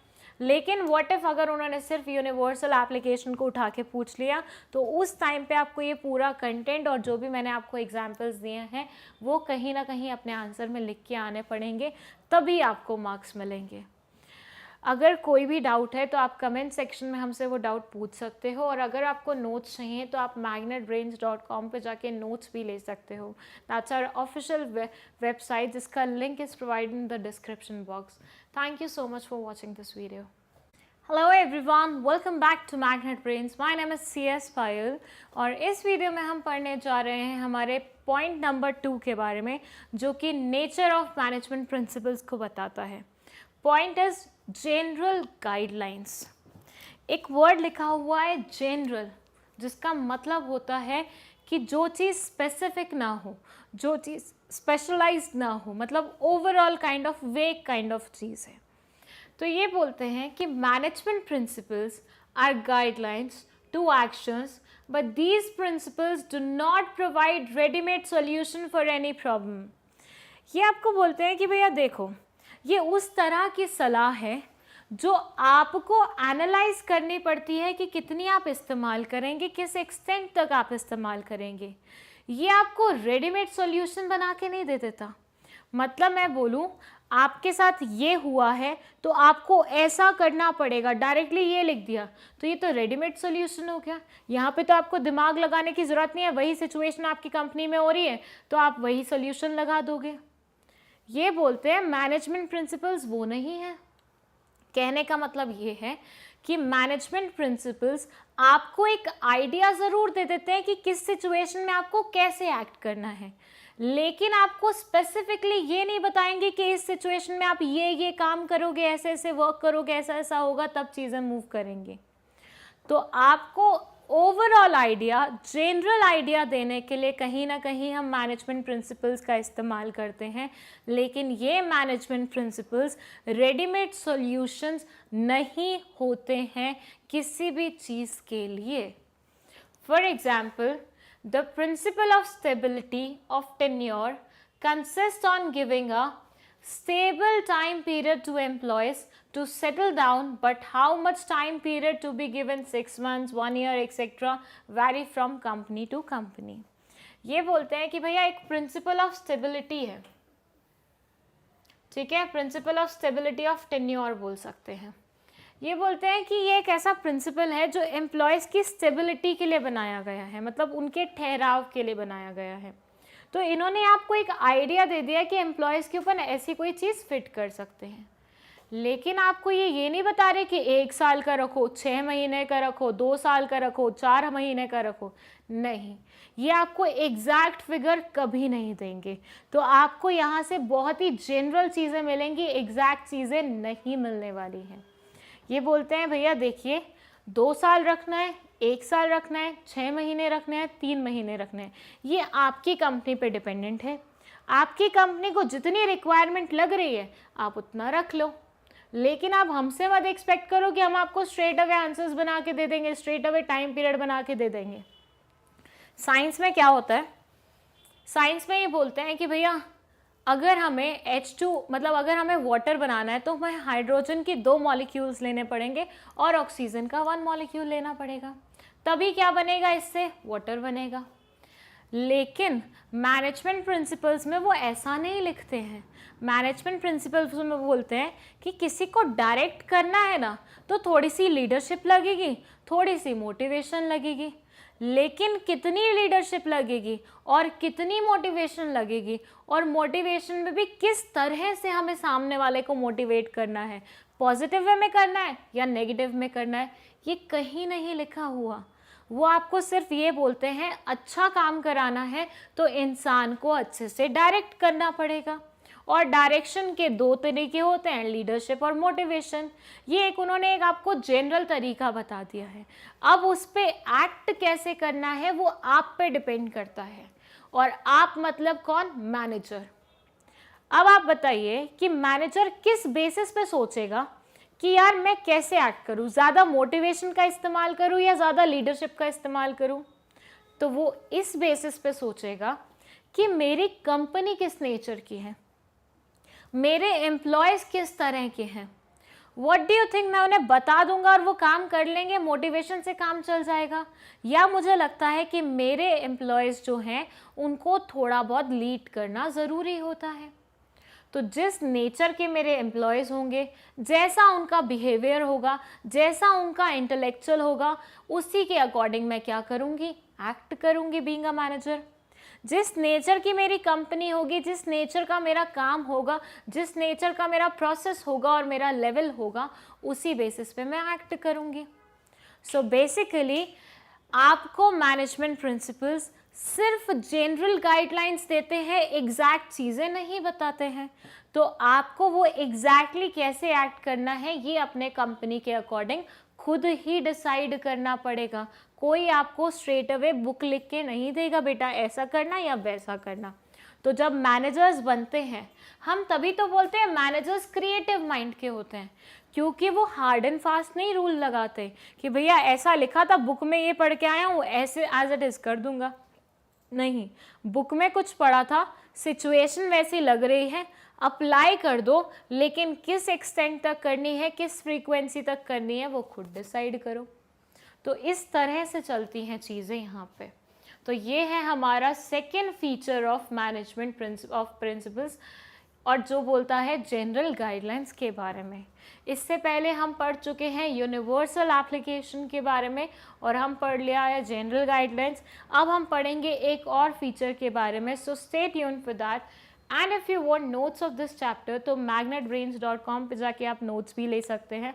लेकिन व्हाट इफ़ अगर उन्होंने सिर्फ यूनिवर्सल एप्लीकेशन को उठा के पूछ लिया, तो उस टाइम पे आपको ये पूरा कंटेंट और जो भी मैंने आपको एग्जांपल्स दिए हैं वो कहीं ना कहीं अपने आंसर में लिख के आने पड़ेंगे, तभी आपको मार्क्स मिलेंगे। अगर कोई भी डाउट है तो आप कमेंट सेक्शन में हमसे वो डाउट पूछ सकते हो, और अगर आपको नोट्स चाहिए तो आप magnetbrains.com पे जाके नोट्स भी ले सकते हो। दैट्स आवर ऑफिशियल वेबसाइट, जिसका link is provided in the description box. Thank you so much for watching this video. Hello everyone, welcome back to Magnet Brains. My name is CS Payal, और इस video में हम पढ़ने जा रहे हैं हमारे पॉइंट नंबर 2 के बारे में, जो कि नेचर ऑफ मैनेजमेंट प्रिंसिपल्स को बताता है। Point is general guidelines. एक वर्ड लिखा हुआ है जनरल, जिसका मतलब होता है कि जो चीज़ स्पेसिफिक ना हो, जो चीज़ स्पेशलाइज्ड ना हो, मतलब overall kind of vague kind of चीज़ है। तो ये बोलते हैं कि management principles are guidelines to actions, but these principles do not provide readymade solution for any problem. ये आपको बोलते हैं कि भैया देखो, ये उस तरह की सलाह है जो आपको एनालाइज करनी पड़ती है कि कितनी आप इस्तेमाल करेंगे, किस एक्सटेंट तक आप इस्तेमाल करेंगे। ये आपको रेडीमेड सॉल्यूशन बना के नहीं दे देता। मतलब मैं बोलूँ, आपके साथ ये हुआ है तो आपको ऐसा करना पड़ेगा, डायरेक्टली ये लिख दिया तो ये तो रेडीमेड सोल्यूशन हो गया। यहाँ पे तो आपको दिमाग लगाने की ज़रूरत नहीं है, वही सिचुएशन आपकी कंपनी में हो रही है तो आप वही सोल्यूशन लगा दोगे। ये बोलते हैं मैनेजमेंट प्रिंसिपल्स वो नहीं है। कहने का मतलब ये है कि मैनेजमेंट प्रिंसिपल्स आपको एक आइडिया ज़रूर दे देते हैं कि किस सिचुएशन में आपको कैसे एक्ट करना है, लेकिन आपको स्पेसिफिकली ये नहीं बताएंगे कि इस सिचुएशन में आप ये काम करोगे, ऐसे ऐसे वर्क करोगे, ऐसा ऐसा होगा तब चीज़ें मूव करेंगे। तो आपको ओवरऑल आइडिया, जनरल आइडिया देने के लिए कहीं ना कहीं हम मैनेजमेंट प्रिंसिपल्स का इस्तेमाल करते हैं, लेकिन ये मैनेजमेंट प्रिंसिपल्स रेडीमेड सॉल्यूशंस नहीं होते हैं किसी भी चीज़ के लिए। For example, the principle of stability of tenure consists on giving a stable time period to employees to settle down, but how much time period to be given, 6 months, 1 year, etc. vary from company to company. ये बोलते हैं कि भैया एक principle of stability है, ठीक है, principle of stability of tenure बोल सकते हैं। ये बोलते हैं कि ये एक ऐसा प्रिंसिपल है जो एम्प्लॉयज़ की स्टेबिलिटी के लिए बनाया गया है, मतलब उनके ठहराव के लिए बनाया गया है। तो इन्होंने आपको एक आइडिया दे दिया कि एम्प्लॉयज़ के ऊपर ऐसी कोई चीज़ फिट कर सकते हैं, लेकिन आपको ये नहीं बता रहे कि 1 साल का रखो, 6 महीने का रखो, 2 साल का रखो, 4 महीने का रखो, नहीं, ये आपको एग्जैक्ट फिगर कभी नहीं देंगे। तो आपको यहाँ से बहुत ही जनरल चीज़ें मिलेंगी, एग्जैक्ट चीज़ें नहीं मिलने वाली हैं। ये बोलते हैं भैया देखिए 2 साल रखना है, 1 साल रखना है, 6 महीने रखना है, 3 महीने रखना है, ये आपकी कंपनी पे डिपेंडेंट है। आपकी कंपनी को जितनी रिक्वायरमेंट लग रही है आप उतना रख लो, लेकिन आप हमसे मत एक्सपेक्ट करो कि हम आपको स्ट्रेट अवे आंसर्स बना के दे देंगे, स्ट्रेट अवे टाइम पीरियड बना के दे देंगे। साइंस में क्या होता है, साइंस में ये बोलते हैं कि भैया अगर हमें H2 मतलब अगर हमें वाटर बनाना है तो हमें हाइड्रोजन की 2 मॉलिक्यूल्स लेने पड़ेंगे और ऑक्सीजन का 1 मॉलिक्यूल लेना पड़ेगा, तभी क्या बनेगा, इससे वाटर बनेगा। लेकिन मैनेजमेंट प्रिंसिपल्स में वो ऐसा नहीं लिखते हैं। मैनेजमेंट प्रिंसिपल्स में बोलते हैं कि किसी को डायरेक्ट करना है ना तो थोड़ी सी लीडरशिप लगेगी, थोड़ी सी मोटिवेशन लगेगी, लेकिन कितनी लीडरशिप लगेगी और कितनी मोटिवेशन लगेगी, और मोटिवेशन में भी किस तरह से हमें सामने वाले को मोटिवेट करना है, पॉजिटिव वे में करना है या नेगेटिव में करना है, ये कहीं नहीं लिखा हुआ। वो आपको सिर्फ ये बोलते हैं अच्छा काम कराना है तो इंसान को अच्छे से डायरेक्ट करना पड़ेगा, और डायरेक्शन के 2 तरीके होते हैं, लीडरशिप और मोटिवेशन। ये एक उन्होंने एक आपको जनरल तरीका बता दिया है। अब उस पर एक्ट कैसे करना है वो आप पे डिपेंड करता है, और आप मतलब कौन, मैनेजर। अब आप बताइए कि मैनेजर किस बेसिस पे सोचेगा कि यार मैं कैसे एक्ट करूँ, ज़्यादा मोटिवेशन का इस्तेमाल करूँ या ज़्यादा लीडरशिप का इस्तेमाल करूँ। तो वो इस बेसिस पे सोचेगा कि मेरी कंपनी किस नेचर की है, मेरे एम्प्लॉयज़ किस तरह के हैं, व्हाट डू यू थिंक मैं उन्हें बता दूंगा और वो काम कर लेंगे, मोटिवेशन से काम चल जाएगा, या मुझे लगता है कि मेरे एम्प्लॉयज़ जो हैं उनको थोड़ा बहुत लीड करना ज़रूरी होता है। तो जिस नेचर के मेरे एम्प्लॉयज़ होंगे, जैसा उनका बिहेवियर होगा, जैसा उनका इंटेलेक्चुअल होगा, उसी के अकॉर्डिंग मैं क्या करूँगी, एक्ट करूँगी बीइंग अ मैनेजर। जिस नेचर की मेरी कंपनी होगी, जिस नेचर का मेरा काम होगा, जिस नेचर का मेरा प्रोसेस होगा और मेरा लेवल होगा, उसी बेसिस पे मैं एक्ट करूँगी। सो बेसिकली आपको मैनेजमेंट प्रिंसिपल्स सिर्फ जनरल गाइडलाइंस देते हैं, एग्जैक्ट चीज़ें नहीं बताते हैं। तो आपको वो एग्जैक्टली कैसे एक्ट करना है ये अपने कंपनी के अकॉर्डिंग खुद ही डिसाइड करना पड़ेगा। कोई आपको स्ट्रेट अवे बुक लिख के नहीं देगा बेटा ऐसा करना या वैसा करना। तो जब मैनेजर्स बनते हैं, हम तभी तो बोलते हैं मैनेजर्स क्रिएटिव माइंड के होते हैं, क्योंकि वो हार्ड एंड फास्ट नहीं रूल लगाते कि भैया ऐसा लिखा था बुक में, ये पढ़ के आया हूँ, ऐसे एज इट इज़ कर दूंगा। नहीं, बुक में कुछ पढ़ा था, सिचुएशन वैसी लग रही है, अप्लाई कर दो, लेकिन किस एक्सटेंट तक करनी है, किस फ्रीक्वेंसी तक करनी है, वो खुद डिसाइड करो। तो इस तरह से चलती हैं चीज़ें यहाँ पे। तो ये है हमारा second feature of management of principles. और जो बोलता है जनरल गाइडलाइंस के बारे में। इससे पहले हम पढ़ चुके हैं यूनिवर्सल एप्लीकेशन के बारे में और हम पढ़ लिया है जनरल गाइडलाइंस। अब हम पढ़ेंगे एक और फीचर के बारे में, so stay tuned for that. And if you want notes of this chapter तो magnetbrains.com पे जाके आप नोट्स भी ले सकते हैं,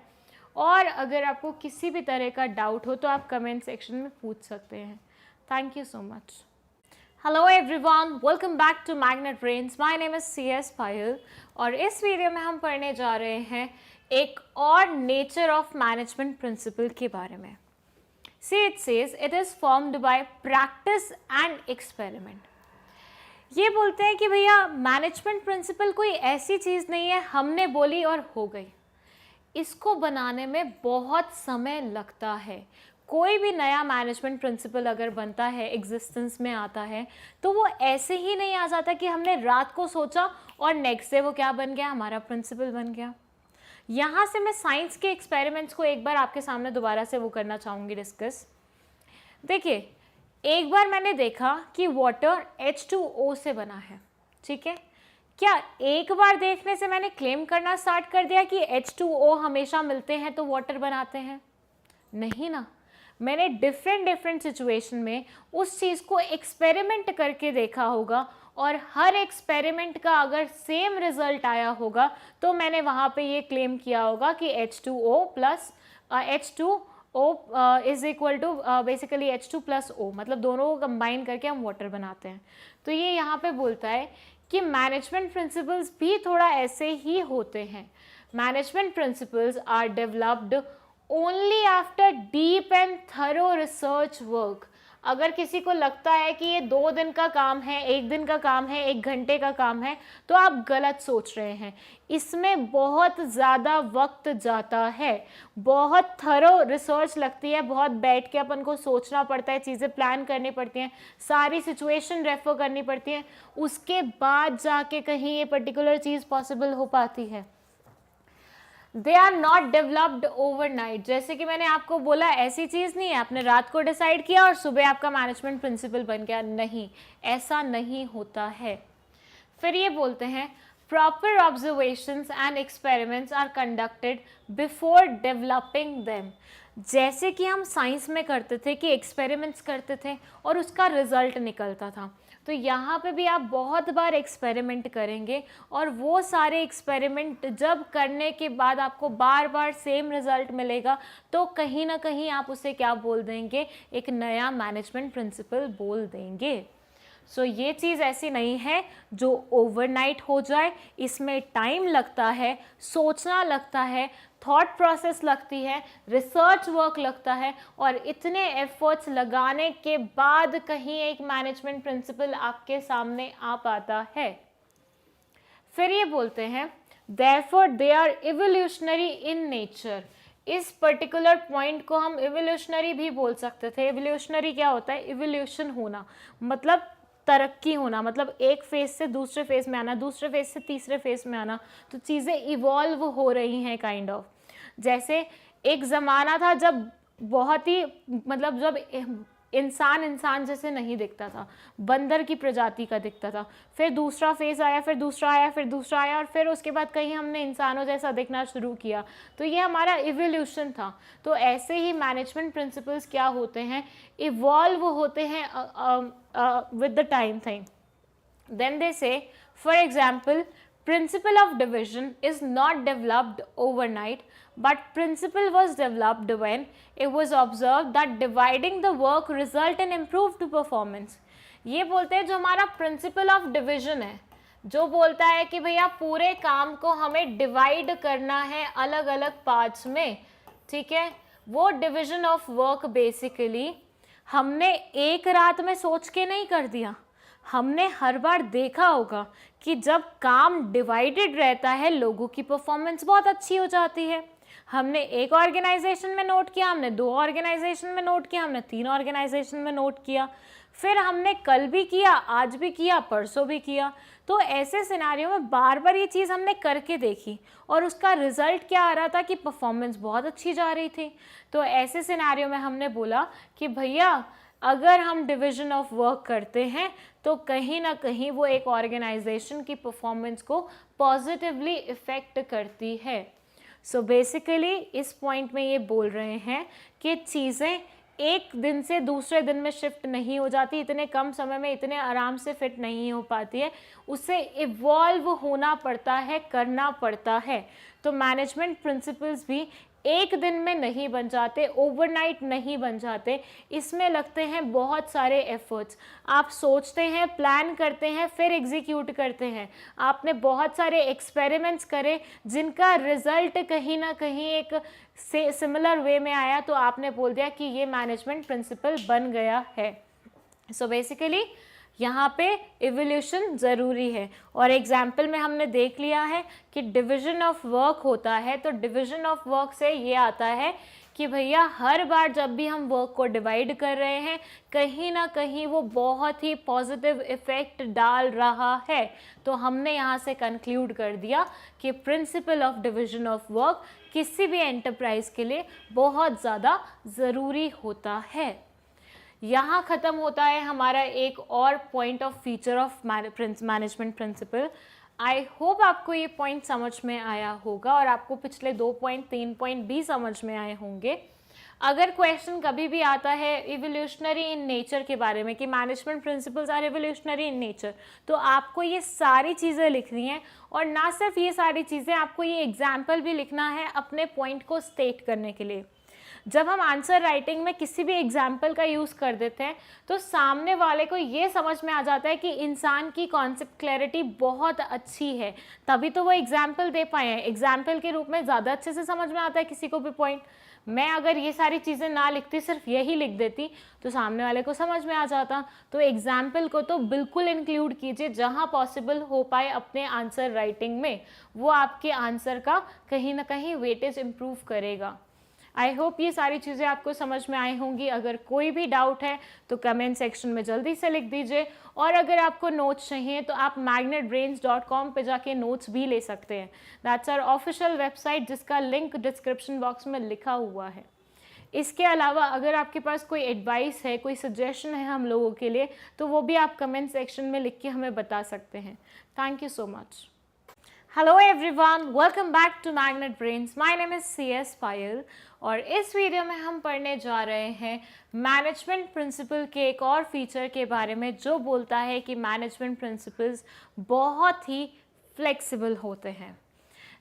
और अगर आपको किसी भी तरह का डाउट हो तो आप कमेंट सेक्शन में पूछ सकते हैं। Thank you so much. Hello everyone, welcome back to Magnet Brains. My name is CS Payal और इस वीडियो में हम पढ़ने जा रहे हैं एक और नेचर ऑफ मैनेजमेंट प्रिंसिपल के बारे में। सी it says it is formed by practice and experiment. ये बोलते हैं कि भैया मैनेजमेंट प्रिंसिपल कोई ऐसी चीज़ नहीं है हमने बोली और हो गई। इसको बनाने में बहुत समय लगता है। कोई भी नया मैनेजमेंट प्रिंसिपल अगर बनता है, एग्जिस्टेंस में आता है, तो वो ऐसे ही नहीं आ जाता कि हमने रात को सोचा और नेक्स्ट डे वो क्या बन गया, हमारा प्रिंसिपल बन गया। यहाँ से मैं साइंस के एक्सपेरिमेंट्स को एक बार आपके सामने दोबारा से वो करना चाहूँगी डिस्कस। देखिए, एक बार मैंने देखा कि वाटर H2O से बना है, ठीक है। क्या एक बार देखने से मैंने क्लेम करना स्टार्ट कर दिया कि H2O हमेशा मिलते हैं तो वाटर बनाते हैं? नहीं ना। मैंने डिफरेंट सिचुएशन में उस चीज़ को एक्सपेरिमेंट करके देखा होगा और हर एक्सपेरिमेंट का अगर सेम रिजल्ट आया होगा तो मैंने वहाँ पे ये क्लेम किया होगा कि H2O plus H2O is equal to basically H2 plus O, मतलब दोनों को कंबाइन करके हम वाटर बनाते हैं। तो ये यहाँ पे बोलता है कि मैनेजमेंट प्रिंसिपल्स भी थोड़ा ऐसे ही होते हैं। Management principles are developed only after deep and thorough research work. अगर किसी को लगता है कि ये 2 दिन का काम है, 1 दिन का काम है, 1 घंटे का काम है, तो आप गलत सोच रहे हैं। इसमें बहुत ज़्यादा वक्त जाता है, बहुत थरो रिसर्च लगती है, बहुत बैठ के अपन को सोचना पड़ता है, चीज़ें प्लान करनी पड़ती हैं, सारी सिचुएशन रेफर करनी पड़ती है, उसके बाद जाके कहीं ये पर्टिकुलर चीज़ पॉसिबल हो पाती है। They are not developed overnight. जैसे कि मैंने आपको बोला, ऐसी चीज़ नहीं है आपने रात को डिसाइड किया और सुबह आपका मैनेजमेंट प्रिंसिपल बन गया। नहीं, ऐसा नहीं होता है। फिर ये बोलते हैं proper observations and experiments are conducted before developing them. जैसे कि हम साइंस में करते थे कि एक्सपेरिमेंट्स करते थे और उसका रिजल्ट निकलता था, तो यहाँ पे भी आप बहुत बार एक्सपेरिमेंट करेंगे और वो सारे एक्सपेरिमेंट जब करने के बाद आपको बार बार सेम रिजल्ट मिलेगा तो कहीं ना कहीं आप उसे क्या बोल देंगे, एक नया मैनेजमेंट प्रिंसिपल बोल देंगे। सो ये चीज़ ऐसी नहीं है जो ओवरनाइट हो जाए, इसमें टाइम लगता है, सोचना लगता है, थॉट प्रोसेस लगती है, रिसर्च वर्क लगता है, और इतने एफर्ट्स लगाने के बाद कहीं एक मैनेजमेंट प्रिंसिपल आपके सामने आ पाता है। फिर ये बोलते हैं therefore they are evolutionary in nature. इस पर्टिकुलर पॉइंट को हम इवोल्यूशनरी भी बोल सकते थे। इवोल्यूशनरी क्या होता है? इवोल्यूशन होना मतलब तरक्की होना, मतलब एक फेज से दूसरे फेज में आना, दूसरे फेज से तीसरे फेज में आना, तो चीज़ें इवॉल्व हो रही हैं काइंड ऑफ। जैसे एक ज़माना था जब बहुत ही मतलब जब इंसान जैसे नहीं दिखता था, बंदर की प्रजाति का दिखता था, फिर दूसरा फेज आया, फिर दूसरा आया, फिर दूसरा आया, और फिर उसके बाद कहीं हमने इंसानों जैसा दिखना शुरू किया, तो ये हमारा इवोल्यूशन था। तो ऐसे ही मैनेजमेंट प्रिंसिपल्स क्या होते हैं, इवॉल्व होते हैं with the time thing. Then they say, for example, principle of division is not developed overnight, but principle was developed when it was observed that dividing the work result in improved performance. ये बोलते हैं जो हमारा principle of division है, जो बोलता है कि भैया पूरे काम को हमें डिवाइड करना है अलग अलग पार्ट्स में, ठीक है। वो डिविजन ऑफ वर्क बेसिकली हमने एक रात में सोच के नहीं कर दिया, हमने हर बार देखा होगा कि जब काम डिवाइडेड रहता है लोगों की परफॉर्मेंस बहुत अच्छी हो जाती है। हमने एक ऑर्गेनाइजेशन में नोट किया, हमने 2 ऑर्गेनाइजेशन में नोट किया, हमने 3 ऑर्गेनाइजेशन में नोट किया, फिर हमने कल भी किया, आज भी किया, परसों भी किया। तो ऐसे सिनारियों में बार बार ये चीज़ हमने करके देखी और उसका रिजल्ट क्या आ रहा था कि परफॉर्मेंस बहुत अच्छी जा रही थी। तो ऐसे सिनारियों में हमने बोला कि भैया अगर हम डिवीजन ऑफ वर्क करते हैं तो कहीं ना कहीं वो एक ऑर्गेनाइजेशन की परफॉर्मेंस को पॉजिटिवली इफेक्ट करती है। सो बेसिकली इस पॉइंट में ये बोल रहे हैं कि चीज़ें एक दिन से दूसरे दिन में शिफ्ट नहीं हो जाती, इतने कम समय में इतने आराम से फिट नहीं हो पाती है, उससे इवॉल्व होना पड़ता है, करना पड़ता है। तो मैनेजमेंट प्रिंसिपल्स भी एक दिन में नहीं बन जाते, ओवरनाइट नहीं बन जाते, इसमें लगते हैं बहुत सारे एफर्ट्स। आप सोचते हैं, प्लान करते हैं, फिर एग्जीक्यूट करते हैं। आपने बहुत सारे एक्सपेरिमेंट्स करे जिनका रिजल्ट कहीं ना कहीं एक सिमिलर वे में आया, तो आपने बोल दिया कि ये मैनेजमेंट प्रिंसिपल बन गया है। सो बेसिकली यहाँ पे इवोल्यूशन ज़रूरी है। और एग्जाम्पल में हमने देख लिया है कि डिवीजन ऑफ वर्क होता है, तो डिवीजन ऑफ वर्क से ये आता है कि भैया हर बार जब भी हम वर्क को डिवाइड कर रहे हैं कहीं ना कहीं वो बहुत ही पॉजिटिव इफ़ेक्ट डाल रहा है। तो हमने यहाँ से कंक्लूड कर दिया कि principle of division of work किसी भी एंटरप्राइज के लिए बहुत ज़्यादा ज़रूरी होता है। यहाँ ख़त्म होता है हमारा एक और point of feature of management principle. I hope आपको ये पॉइंट समझ में आया होगा और आपको पिछले 2 पॉइंट 3 पॉइंट भी समझ में आए होंगे। अगर क्वेश्चन कभी भी आता है इवोल्यूशनरी इन नेचर के बारे में कि management principles are evolutionary in nature, तो आपको ये सारी चीज़ें लिखनी है। और ना सिर्फ ये सारी चीज़ें, आपको ये एग्जाम्पल भी लिखना है अपने पॉइंट को स्टेट करने के लिए। जब हम आंसर राइटिंग में किसी भी एग्जाम्पल का यूज़ कर देते हैं तो सामने वाले को ये समझ में आ जाता है कि इंसान की कॉन्सेप्ट क्लैरिटी बहुत अच्छी है, तभी तो वो एग्जाम्पल दे पाए हैं। एग्जाम्पल के रूप में ज़्यादा अच्छे से समझ में आता है किसी को भी पॉइंट। मैं अगर ये सारी चीज़ें ना लिखती, सिर्फ यही लिख देती, तो सामने वाले को समझ में आ जाता। तो एग्जाम्पल को तो बिल्कुल इंक्लूड कीजिए जहाँ पॉसिबल हो पाए अपने आंसर राइटिंग में, वो आपके आंसर का कहीं ना कहीं वेटेज इम्प्रूव करेगा। आई होप ये सारी चीज़ें आपको समझ में आई होंगी। अगर कोई भी डाउट है तो कमेंट सेक्शन में जल्दी से लिख दीजिए। और अगर आपको नोट्स चाहिए तो आप magnetbrains.com पे जाके नोट्स भी ले सकते हैं। दैट्स आवर ऑफिशियल वेबसाइट जिसका लिंक डिस्क्रिप्शन बॉक्स में लिखा हुआ है। इसके अलावा अगर आपके पास कोई एडवाइस है, कोई सजेशन है हम लोगों के लिए, तो वो भी आप कमेंट सेक्शन में लिख के हमें बता सकते हैं। Thank you so much. Hello everyone, welcome back to Magnet Brains. My name is CS Payal और इस वीडियो में हम पढ़ने जा रहे हैं मैनेजमेंट प्रिंसिपल के एक और फीचर के बारे में जो बोलता है कि मैनेजमेंट प्रिंसिपल्स बहुत ही फ्लेक्सिबल होते हैं।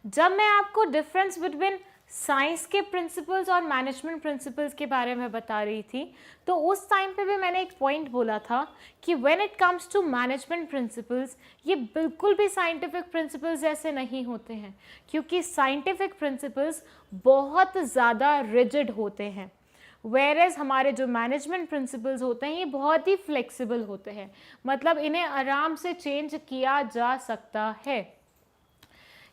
जब मैं आपको डिफरेंस बिटवीन साइंस के प्रिंसिपल्स और मैनेजमेंट प्रिंसिपल्स के बारे में बता रही थी, तो उस टाइम पे भी मैंने एक पॉइंट बोला था कि when it comes to management principles, ये बिल्कुल भी साइंटिफिक प्रिंसिपल्स जैसे नहीं होते हैं, क्योंकि साइंटिफिक प्रिंसिपल्स बहुत ज़्यादा रिजिड होते हैं, वेयरएज हमारे जो मैनेजमेंट प्रिंसिपल्स होते हैं ये बहुत ही फ्लेक्सिबल होते हैं। मतलब इन्हें आराम से चेंज किया जा सकता है।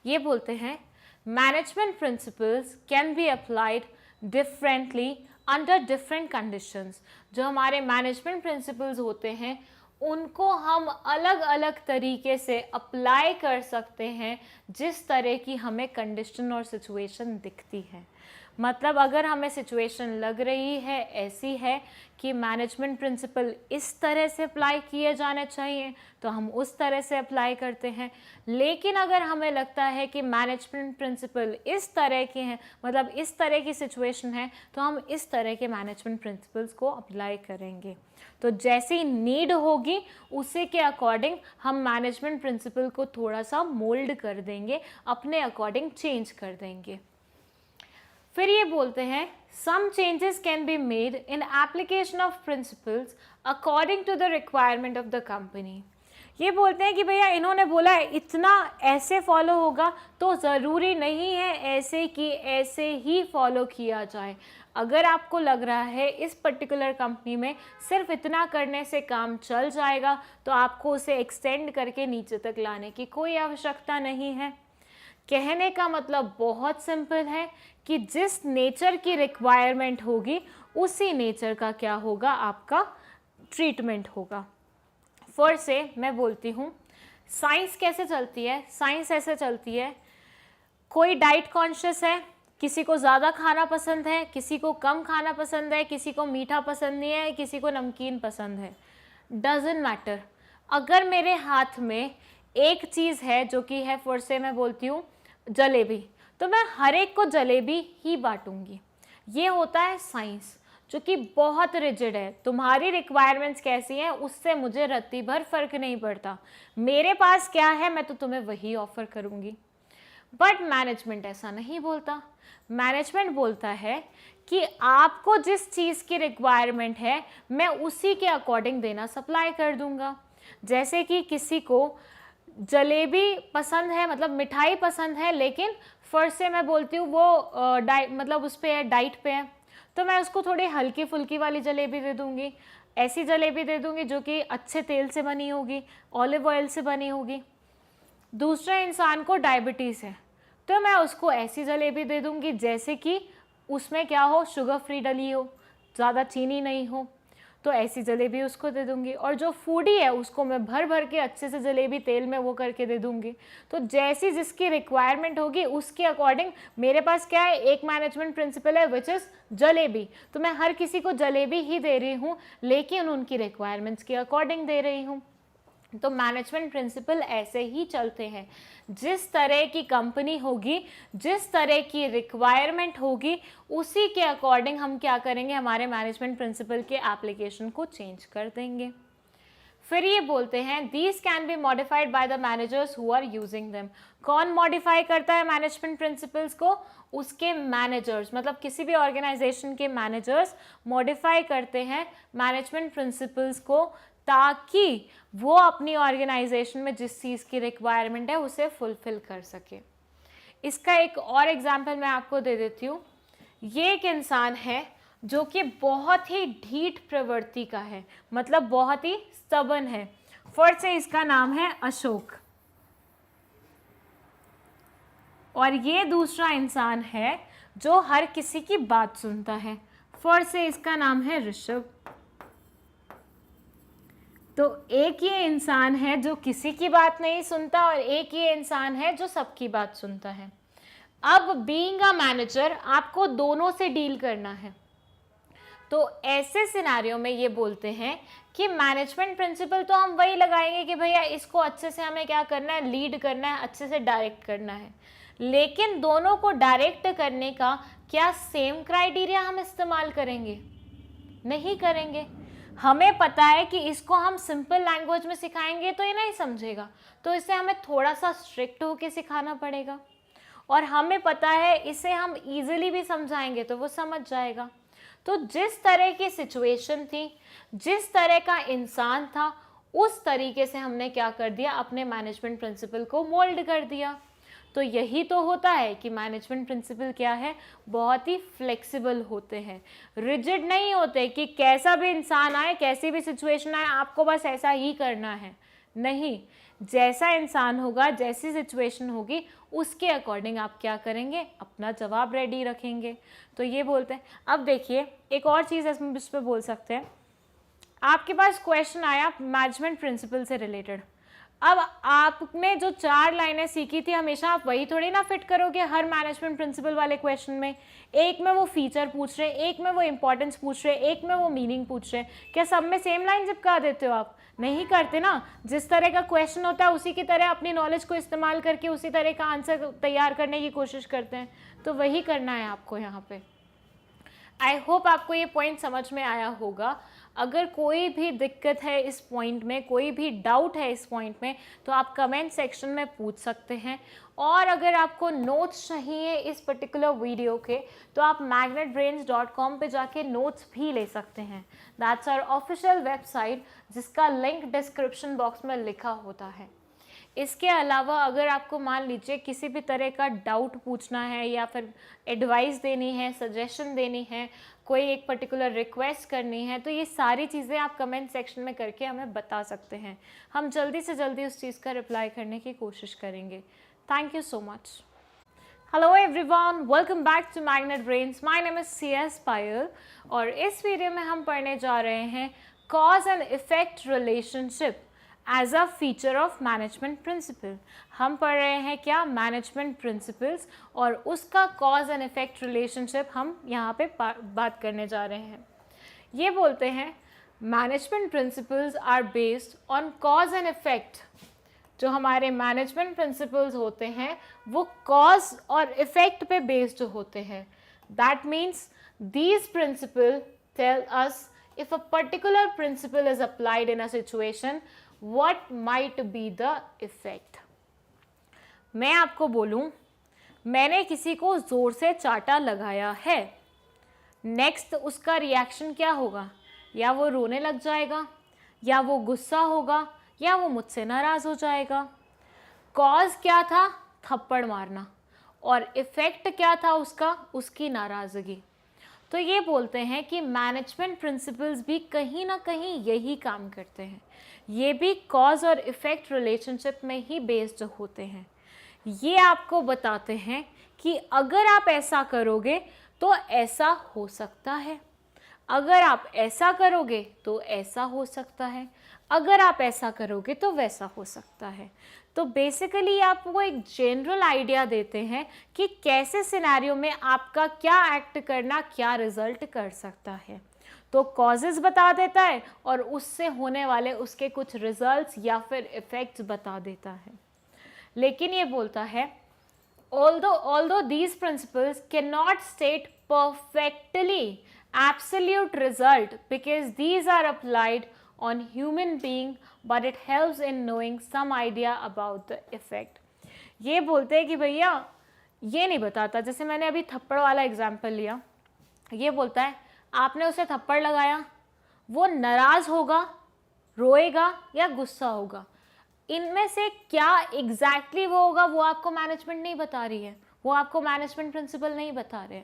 ये बोलते हैं management principles can be applied differently under different conditions। जो हमारे मैनेजमेंट प्रिंसिपल्स होते हैं उनको हम अलग अलग तरीके से अप्लाई कर सकते हैं जिस तरह की हमें कंडीशन और सिचुएशन दिखती है। मतलब अगर हमें सिचुएशन लग रही है ऐसी है कि मैनेजमेंट प्रिंसिपल इस तरह से अप्लाई किए जाने चाहिए तो हम उस तरह से अप्लाई करते हैं। लेकिन अगर हमें लगता है कि मैनेजमेंट प्रिंसिपल इस तरह के हैं, मतलब इस तरह की सिचुएशन है, तो हम इस तरह के मैनेजमेंट प्रिंसिपल्स को अप्लाई करेंगे। तो जैसी नीड होगी उसी के अकॉर्डिंग हम मैनेजमेंट प्रिंसिपल को थोड़ा सा मोल्ड कर देंगे, अपने अकॉर्डिंग चेंज कर देंगे। फिर ये बोलते हैं some changes can be made in application of principles according to the requirement of the company। ये बोलते हैं कि भैया इन्होंने बोला है इतना ऐसे फॉलो होगा, तो ज़रूरी नहीं है ऐसे कि ऐसे ही फॉलो किया जाए। अगर आपको लग रहा है इस पर्टिकुलर कंपनी में सिर्फ इतना करने से काम चल जाएगा, तो आपको उसे एक्सटेंड करके नीचे तक लाने की कोई आवश्यकता नहीं है। कहने का मतलब बहुत सिंपल है कि जिस नेचर की रिक्वायरमेंट होगी उसी नेचर का क्या होगा, आपका ट्रीटमेंट होगा। फिर से मैं बोलती हूँ, साइंस कैसे चलती है? साइंस ऐसे चलती है, कोई डाइट कॉन्शियस है किसी को ज़्यादा खाना पसंद है, किसी को कम खाना पसंद है, किसी को मीठा पसंद नहीं है, किसी को नमकीन पसंद है, डजेंट मैटर। अगर मेरे हाथ में एक चीज़ है जो कि है, फॉर से मैं बोलती हूँ जलेबी, तो मैं हर एक को जलेबी ही बांटूंगी। ये होता है साइंस, जो कि बहुत रिजिड है। तुम्हारी रिक्वायरमेंट्स कैसी हैं उससे मुझे रत्ती भर फर्क नहीं पड़ता, मेरे पास क्या है मैं तो तुम्हें वही ऑफर करूँगी। बट मैनेजमेंट ऐसा नहीं बोलता। मैनेजमेंट बोलता है कि आपको जिस चीज़ की रिक्वायरमेंट है मैं उसी के अकॉर्डिंग देना सप्लाई कर दूंगा। जैसे कि किसी को जलेबी पसंद है, मतलब मिठाई पसंद है, लेकिन फर्स्ट से मैं बोलती हूँ वो मतलब उस पर है, डाइट पे है, तो मैं उसको थोड़ी हल्की फुल्की वाली जलेबी दे दूँगी। ऐसी जलेबी दे दूँगी जो कि अच्छे तेल से बनी होगी, ऑलिव ऑयल से बनी होगी। दूसरे इंसान को डायबिटीज़ है तो मैं उसको ऐसी जलेबी दे दूँगी जैसे कि उसमें क्या हो, शुगर फ्री डली हो, ज़्यादा चीनी नहीं हो, तो ऐसी जलेबी उसको दे दूँगी। और जो फूडी है उसको मैं भर भर के अच्छे से जलेबी तेल में वो करके दे दूँगी। तो जैसी जिसकी रिक्वायरमेंट होगी उसके अकॉर्डिंग मेरे पास क्या है, एक मैनेजमेंट प्रिंसिपल है विच इज़ जलेबी। तो मैं हर किसी को जलेबी ही दे रही हूँ, लेकिन उनकी रिक्वायरमेंट्स के अकॉर्डिंग दे रही हूँ। तो मैनेजमेंट प्रिंसिपल ऐसे ही चलते हैं। जिस तरह की कंपनी होगी, जिस तरह की रिक्वायरमेंट होगी, उसी के अकॉर्डिंग हम क्या करेंगे, हमारे मैनेजमेंट प्रिंसिपल के एप्लीकेशन को चेंज कर देंगे। फिर ये बोलते हैं these can be modified by the managers who are using them. कौन मॉडिफाई करता है मैनेजमेंट प्रिंसिपल्स को? उसके मैनेजर्स, मतलब किसी भी ऑर्गेनाइजेशन के मैनेजर्स मॉडिफाई करते हैं मैनेजमेंट प्रिंसिपल्स को, ताकि वो अपनी ऑर्गेनाइजेशन में जिस चीज़ की रिक्वायरमेंट है उसे फुलफिल कर सके। इसका एक और एग्जांपल मैं आपको दे देती हूँ। ये एक इंसान है जो कि बहुत ही ढीठ प्रवृत्ति का है, मतलब बहुत ही स्टबर्न है। फर्स्ट से इसका नाम है अशोक, और ये दूसरा इंसान है जो हर किसी की बात सुनता है। फर्स्ट से इसका नाम है ऋषभ। तो एक ये इंसान है जो किसी की बात नहीं सुनता, और एक ये इंसान है जो सबकी बात सुनता है। अब बीइंग अ मैनेजर आपको दोनों से डील करना है। तो ऐसे सिनेरियो में ये बोलते हैं कि मैनेजमेंट प्रिंसिपल तो हम वही लगाएंगे कि भैया इसको अच्छे से हमें क्या करना है, लीड करना है, अच्छे से डायरेक्ट करना है। लेकिन दोनों को डायरेक्ट करने का क्या सेम क्राइटेरिया हम इस्तेमाल करेंगे? नहीं करेंगे। हमें पता है कि इसको हम सिंपल लैंग्वेज में सिखाएंगे तो ये नहीं समझेगा, तो इसे हमें थोड़ा सा स्ट्रिक्ट होके सिखाना पड़ेगा। और हमें पता है इसे हम इजीली भी समझाएंगे तो वो समझ जाएगा। तो जिस तरह की सिचुएशन थी, जिस तरह का इंसान था, उस तरीके से हमने क्या कर दिया, अपने मैनेजमेंट प्रिंसिपल को मोल्ड कर दिया। तो यही तो होता है कि मैनेजमेंट प्रिंसिपल क्या है, बहुत ही फ्लेक्सिबल होते हैं, रिजिड नहीं होते कि कैसा भी इंसान आए, कैसी भी सिचुएशन आए आपको बस ऐसा ही करना है। नहीं, जैसा इंसान होगा, जैसी सिचुएशन होगी, उसके अकॉर्डिंग आप क्या करेंगे, अपना जवाब रेडी रखेंगे। तो ये बोलते हैं। अब देखिए एक और चीज़ इसमें इस पर बोल सकते हैं, आपके पास क्वेश्चन आया मैनेजमेंट प्रिंसिपल से रिलेटेड। अब आपने जो 4 लाइनें सीखी थी, हमेशा आप वही थोड़ी ना फिट करोगे हर मैनेजमेंट प्रिंसिपल वाले क्वेश्चन में। एक में वो फीचर पूछ रहे, एक में वो इंपॉर्टेंस पूछ रहे, एक में वो मीनिंग पूछ रहे, क्या सब में सेम लाइन चिपका देते हो आप? नहीं करते ना। जिस तरह का क्वेश्चन होता है उसी की तरह अपनी नॉलेज को इस्तेमाल करके उसी तरह का आंसर तैयार करने की कोशिश करते हैं। तो वही करना है आपको यहाँ पे। आई होप आपको ये पॉइंट समझ में आया होगा। अगर कोई भी दिक्कत है इस पॉइंट में, कोई भी डाउट है इस पॉइंट में, तो आप कमेंट सेक्शन में पूछ सकते हैं। और अगर आपको नोट्स चाहिए इस पर्टिकुलर वीडियो के, तो आप magnetbrains.com पे जाके नोट्स भी ले सकते हैं। दैट्स आवर ऑफिशियल वेबसाइट, जिसका लिंक डिस्क्रिप्शन बॉक्स में लिखा होता है। इसके अलावा अगर आपको मान लीजिए किसी भी तरह का डाउट पूछना है, या फिर एडवाइस देनी है, सजेशन देनी है, कोई एक पर्टिकुलर रिक्वेस्ट करनी है, तो ये सारी चीज़ें आप कमेंट सेक्शन में करके हमें बता सकते हैं। हम जल्दी से जल्दी उस चीज़ का रिप्लाई करने की कोशिश करेंगे। Thank you so much. Hello everyone, welcome back to Magnet Brains. My name is CS Payal, और इस वीडियो में हम पढ़ने जा रहे हैं cause and effect relationship as a feature of management principle. हम पढ़ रहे हैं क्या, मैनेजमेंट प्रिंसिपल्स, और उसका कॉज एंड इफेक्ट रिलेशनशिप हम यहाँ पे बात करने जा रहे हैं। ये बोलते हैं management principles are based on cause and effect. जो हमारे मैनेजमेंट प्रिंसिपल्स होते हैं वो कॉज और इफेक्ट पे बेस्ड होते हैं। That means these principles tell us if a particular principle is applied in a situation, what might be the effect. मैं आपको बोलूं, मैंने किसी को ज़ोर से चाटा लगाया है, नेक्स्ट उसका रिएक्शन क्या होगा? या वो रोने लग जाएगा, या वो गुस्सा होगा, या वो मुझसे नाराज़ हो जाएगा। कॉज क्या था? थप्पड़ मारना, और इफ़ेक्ट क्या था उसका? उसकी नाराज़गी। तो ये बोलते हैं कि मैनेजमेंट प्रिंसिपल्स भी कहीं ना कहीं यही काम करते हैं, ये भी कॉज और इफ़ेक्ट रिलेशनशिप में ही बेस्ड होते हैं। ये आपको बताते हैं कि अगर आप ऐसा करोगे तो ऐसा हो सकता है, अगर आप ऐसा करोगे तो ऐसा हो सकता है, अगर आप ऐसा करोगे तो वैसा हो सकता है। तो बेसिकली आपको एक जनरल आइडिया देते हैं कि कैसे सिनेरियो में आपका क्या एक्ट करना क्या रिजल्ट कर सकता है। तो कॉजेज बता देता है और उससे होने वाले उसके कुछ रिजल्ट्स या फिर इफेक्ट्स बता देता है। लेकिन ये बोलता है although these principles cannot state perfectly absolute result because these are applied on human being, but it helps in knowing some idea about the effect. ये बोलते हैं कि भैया ये नहीं बताता, जैसे मैंने अभी थप्पड़ वाला एग्जाम्पल लिया, ये बोलता है आपने उसे थप्पड़ लगाया, वो नाराज़ होगा, रोएगा या गुस्सा होगा, इनमें से क्या एग्जैक्टली वो होगा वो आपको मैनेजमेंट नहीं बता रही है, वो आपको मैनेजमेंट प्रिंसिपल नहीं बता रहे,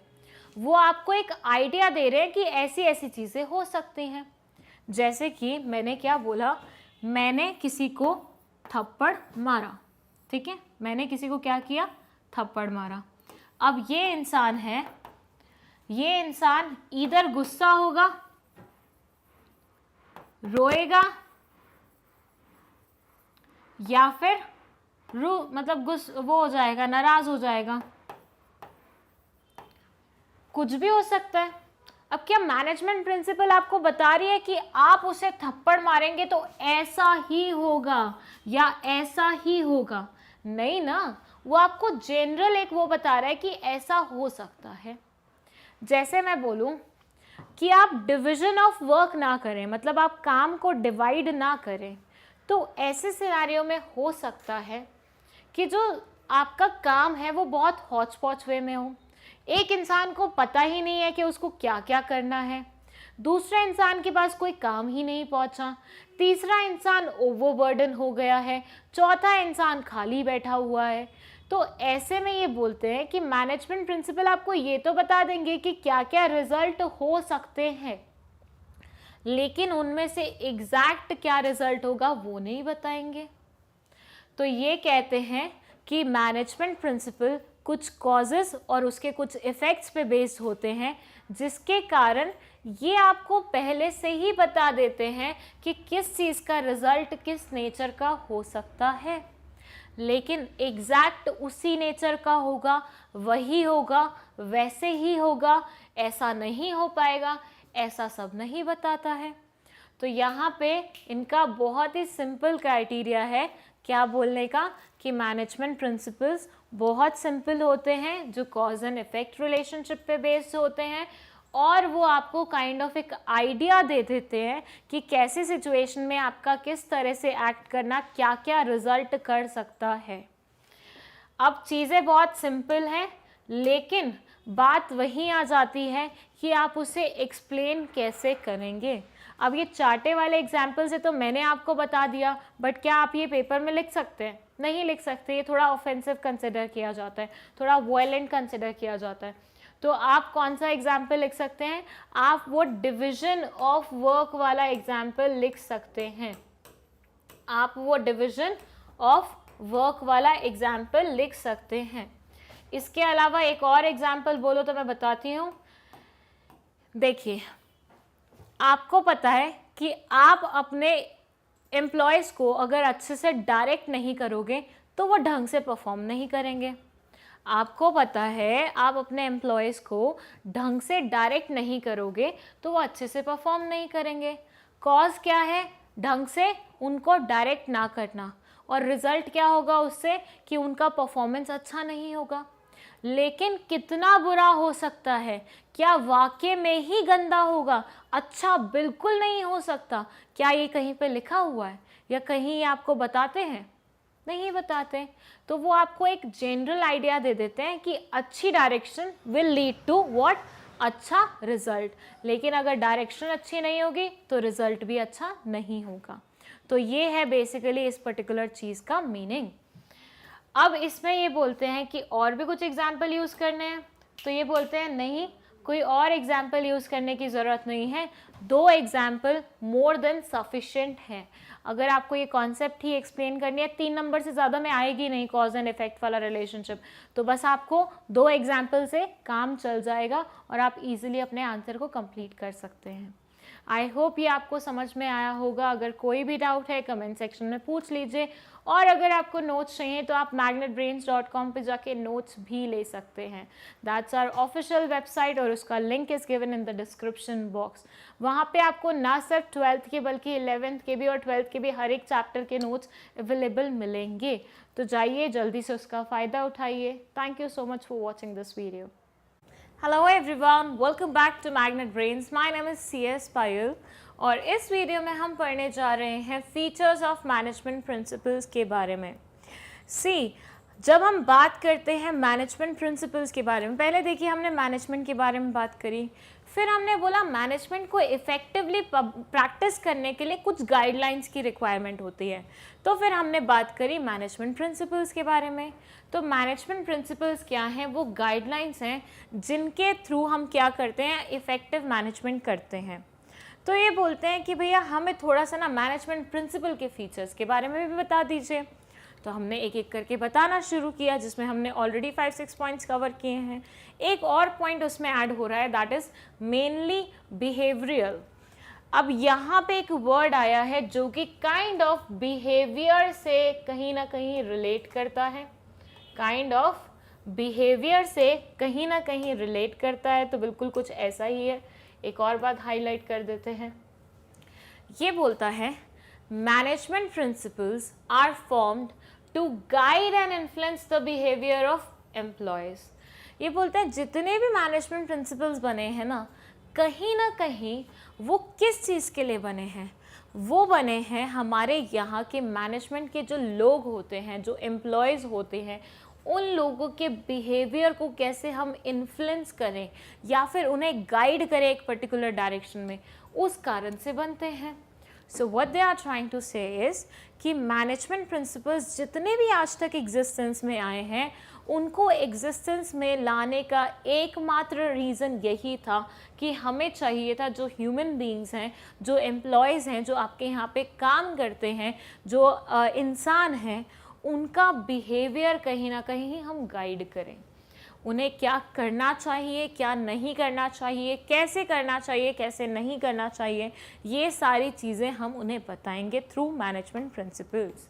वो आपको एक आइडिया दे रहे हैं कि ऐसी ऐसी चीज़ें हो सकती हैं। जैसे कि मैंने क्या बोला, मैंने किसी को थप्पड़ मारा, ठीक है, मैंने किसी को क्या किया, थप्पड़ मारा। अब ये इंसान है, ये इंसान इधर गुस्सा होगा, रोएगा, या फिर मतलब वो हो जाएगा, नाराज हो जाएगा, कुछ भी हो सकता है। अब क्या मैनेजमेंट प्रिंसिपल आपको बता रही है कि आप उसे थप्पड़ मारेंगे तो ऐसा ही होगा या ऐसा ही होगा? नहीं ना, वो आपको जनरल एक वो बता रहा है कि ऐसा हो सकता है। जैसे मैं बोलूं कि आप डिवीजन ऑफ वर्क ना करें, मतलब आप काम को डिवाइड ना करें, तो ऐसे सिनेरियो में हो सकता है कि जो आपका काम है वो बहुत हौच पौच वे में हो। एक इंसान को पता ही नहीं है कि उसको क्या क्या करना है, दूसरे इंसान के पास कोई काम ही नहीं पहुंचा, तीसरा इंसान ओवरबर्डन हो गया है, चौथा इंसान खाली बैठा हुआ है। तो ऐसे में ये बोलते हैं कि मैनेजमेंट प्रिंसिपल आपको ये तो बता देंगे कि क्या क्या रिजल्ट हो सकते हैं, लेकिन उनमें से एग्जैक्ट क्या रिजल्ट होगा वो नहीं बताएंगे। तो ये कहते हैं कि मैनेजमेंट प्रिंसिपल कुछ कॉजेस और उसके कुछ इफ़ेक्ट्स पे बेस्ड होते हैं, जिसके कारण ये आपको पहले से ही बता देते हैं कि किस चीज़ का रिज़ल्ट किस नेचर का हो सकता है, लेकिन एग्जैक्ट उसी नेचर का होगा, वही होगा, वैसे ही होगा, ऐसा नहीं हो पाएगा, ऐसा सब नहीं बताता है। तो यहाँ पे इनका बहुत ही सिंपल क्राइटेरिया है क्या बोलने का, कि मैनेजमेंट प्रिंसिपल्स बहुत सिंपल होते हैं, जो कॉज एंड इफेक्ट रिलेशनशिप पे बेस्ड होते हैं, और वो आपको काइंड ऑफ एक आइडिया दे देते हैं कि कैसे सिचुएशन में आपका किस तरह से एक्ट करना क्या क्या रिजल्ट कर सकता है। अब चीज़ें बहुत सिंपल हैं, लेकिन बात वहीं आ जाती है कि आप उसे एक्सप्लेन कैसे करेंगे। अब ये चाटे वाले एग्जाम्पल से तो मैंने आपको बता दिया, बट क्या आप ये पेपर में लिख सकते हैं? नहीं लिख सकते, ये थोड़ा ऑफेंसिव कंसिडर किया जाता है, थोड़ा वायलेंट कंसिडर किया जाता है। तो आप कौन सा एग्जाम्पल लिख सकते हैं? आप वो डिविजन ऑफ वर्क वाला एग्जाम्पल लिख सकते हैं, आप वो डिविजन ऑफ वर्क वाला एग्जाम्पल लिख सकते हैं। इसके अलावा एक और एग्जाम्पल बोलो तो मैं बताती हूँ। देखिए, आपको पता है कि आप अपने एम्प्लॉयज़ को अगर अच्छे से डायरेक्ट नहीं करोगे तो वो ढंग से परफॉर्म नहीं करेंगे। आपको पता है आप अपने एम्प्लॉयज़ को ढंग से डायरेक्ट नहीं करोगे तो वो अच्छे से परफॉर्म नहीं करेंगे। कॉज क्या है? ढंग से उनको डायरेक्ट ना करना, और रिज़ल्ट क्या होगा उससे कि उनका परफॉर्मेंस अच्छा नहीं होगा। लेकिन कितना बुरा हो सकता है? क्या वाकई में ही गंदा होगा? अच्छा बिल्कुल नहीं हो सकता। क्या ये कहीं पे लिखा हुआ है या कहीं ये आपको बताते हैं? नहीं बताते। तो वो आपको एक जनरल आइडिया दे देते हैं कि अच्छी direction will lead to what? अच्छा रिजल्ट। लेकिन अगर डायरेक्शन अच्छी नहीं होगी तो रिजल्ट भी अच्छा नहीं होगा। तो ये है बेसिकली इस पर्टिकुलर चीज़ का मीनिंग। अब इसमें ये बोलते हैं कि और भी कुछ एग्जाम्पल यूज़ करने हैं, तो ये बोलते हैं नहीं, कोई और एग्जाम्पल यूज़ करने की ज़रूरत नहीं है, 2 एग्जाम्पल मोर देन सफिशेंट हैं। अगर आपको ये कॉन्सेप्ट ही एक्सप्लेन करनी है, 3 नंबर से ज़्यादा में आएगी नहीं कॉज एंड इफेक्ट वाला रिलेशनशिप, तो बस आपको 2 एग्जाम्पल से काम चल जाएगा और आप इजीली अपने आंसर को कंप्लीट कर सकते हैं। आई होप ये आपको समझ में आया होगा। अगर कोई भी डाउट है कमेंट सेक्शन में पूछ लीजिए, और अगर आपको नोट्स चाहिए तो आप magnetbrains.com पे जाके नोट्स भी ले सकते हैं। दैट्स आवर ऑफिशियल वेबसाइट और उसका link is given in the description box. वहाँ पे आपको ना सिर्फ 12th के बल्कि 11th के भी और 12th के भी हर एक चैप्टर के नोट्स अवेलेबल मिलेंगे। तो जाइए जल्दी से उसका फ़ायदा उठाइए। Thank you so much for watching this video. Hello everyone, welcome back to Magnet Brains. My name is CS Payal और इस वीडियो में हम पढ़ने जा रहे हैं फीचर्स ऑफ मैनेजमेंट प्रिंसिपल्स के बारे में। जब हम बात करते हैं मैनेजमेंट प्रिंसिपल्स के बारे में, पहले देखिए हमने मैनेजमेंट के बारे में बात करी, फिर हमने बोला मैनेजमेंट को इफ़ेक्टिवली प्रैक्टिस करने के लिए कुछ गाइडलाइंस की रिक्वायरमेंट होती है, तो फिर हमने बात करी मैनेजमेंट प्रिंसिपल्स के बारे में। तो मैनेजमेंट प्रिंसिपल्स क्या हैं? वो गाइडलाइंस हैं जिनके थ्रू हम क्या करते हैं, इफ़ेक्टिव मैनेजमेंट करते हैं। तो ये बोलते हैं कि भैया हमें थोड़ा सा ना मैनेजमेंट प्रिंसिपल के फीचर्स के बारे में भी बता दीजिए। तो हमने एक एक करके बताना शुरू किया, जिसमें हमने ऑलरेडी 5-6 पॉइंट्स कवर किए हैं। एक और पॉइंट उसमें ऐड हो रहा है, दैट इज़ मेनली बिहेवियरल। अब यहाँ पे एक वर्ड आया है जो कि काइंड ऑफ बिहेवियर से कहीं ना कहीं रिलेट करता है, काइंड ऑफ बिहेवियर से कहीं ना कहीं रिलेट करता है, तो बिल्कुल कुछ ऐसा ही है। एक और बात हाईलाइट कर देते हैं, ये बोलता है management principles are formed to guide and influence the behaviour of employees. ये बोलते हैं जितने भी मैनेजमेंट प्रिंसिपल्स बने हैं ना कहीं वो किस चीज़ के लिए बने हैं? वो बने हैं हमारे यहाँ के मैनेजमेंट के जो लोग होते हैं, जो एम्प्लॉयज़ होते हैं, उन लोगों के बिहेवियर को कैसे हम इन्फ्लुएंस करें या फिर उन्हें गाइड करें एक पर्टिकुलर डायरेक्शन में, उस कारण से बनते हैं। So what they are trying to say is कि मैनेजमेंट प्रिंसिपल्स जितने भी आज तक एग्जिस्टेंस में आए हैं, उनको एग्जिस्टेंस में लाने का एकमात्र रीज़न यही था कि हमें चाहिए था जो ह्यूमन बीइंग्स हैं, जो एम्प्लॉयज़ हैं, जो आपके यहाँ पे काम करते हैं, जो इंसान हैं, उनका बिहेवियर कहीं ना कहीं हम गाइड करें। उन्हें क्या करना चाहिए, क्या नहीं करना चाहिए, कैसे करना चाहिए, कैसे नहीं करना चाहिए, ये सारी चीज़ें हम उन्हें बताएंगे through management principles.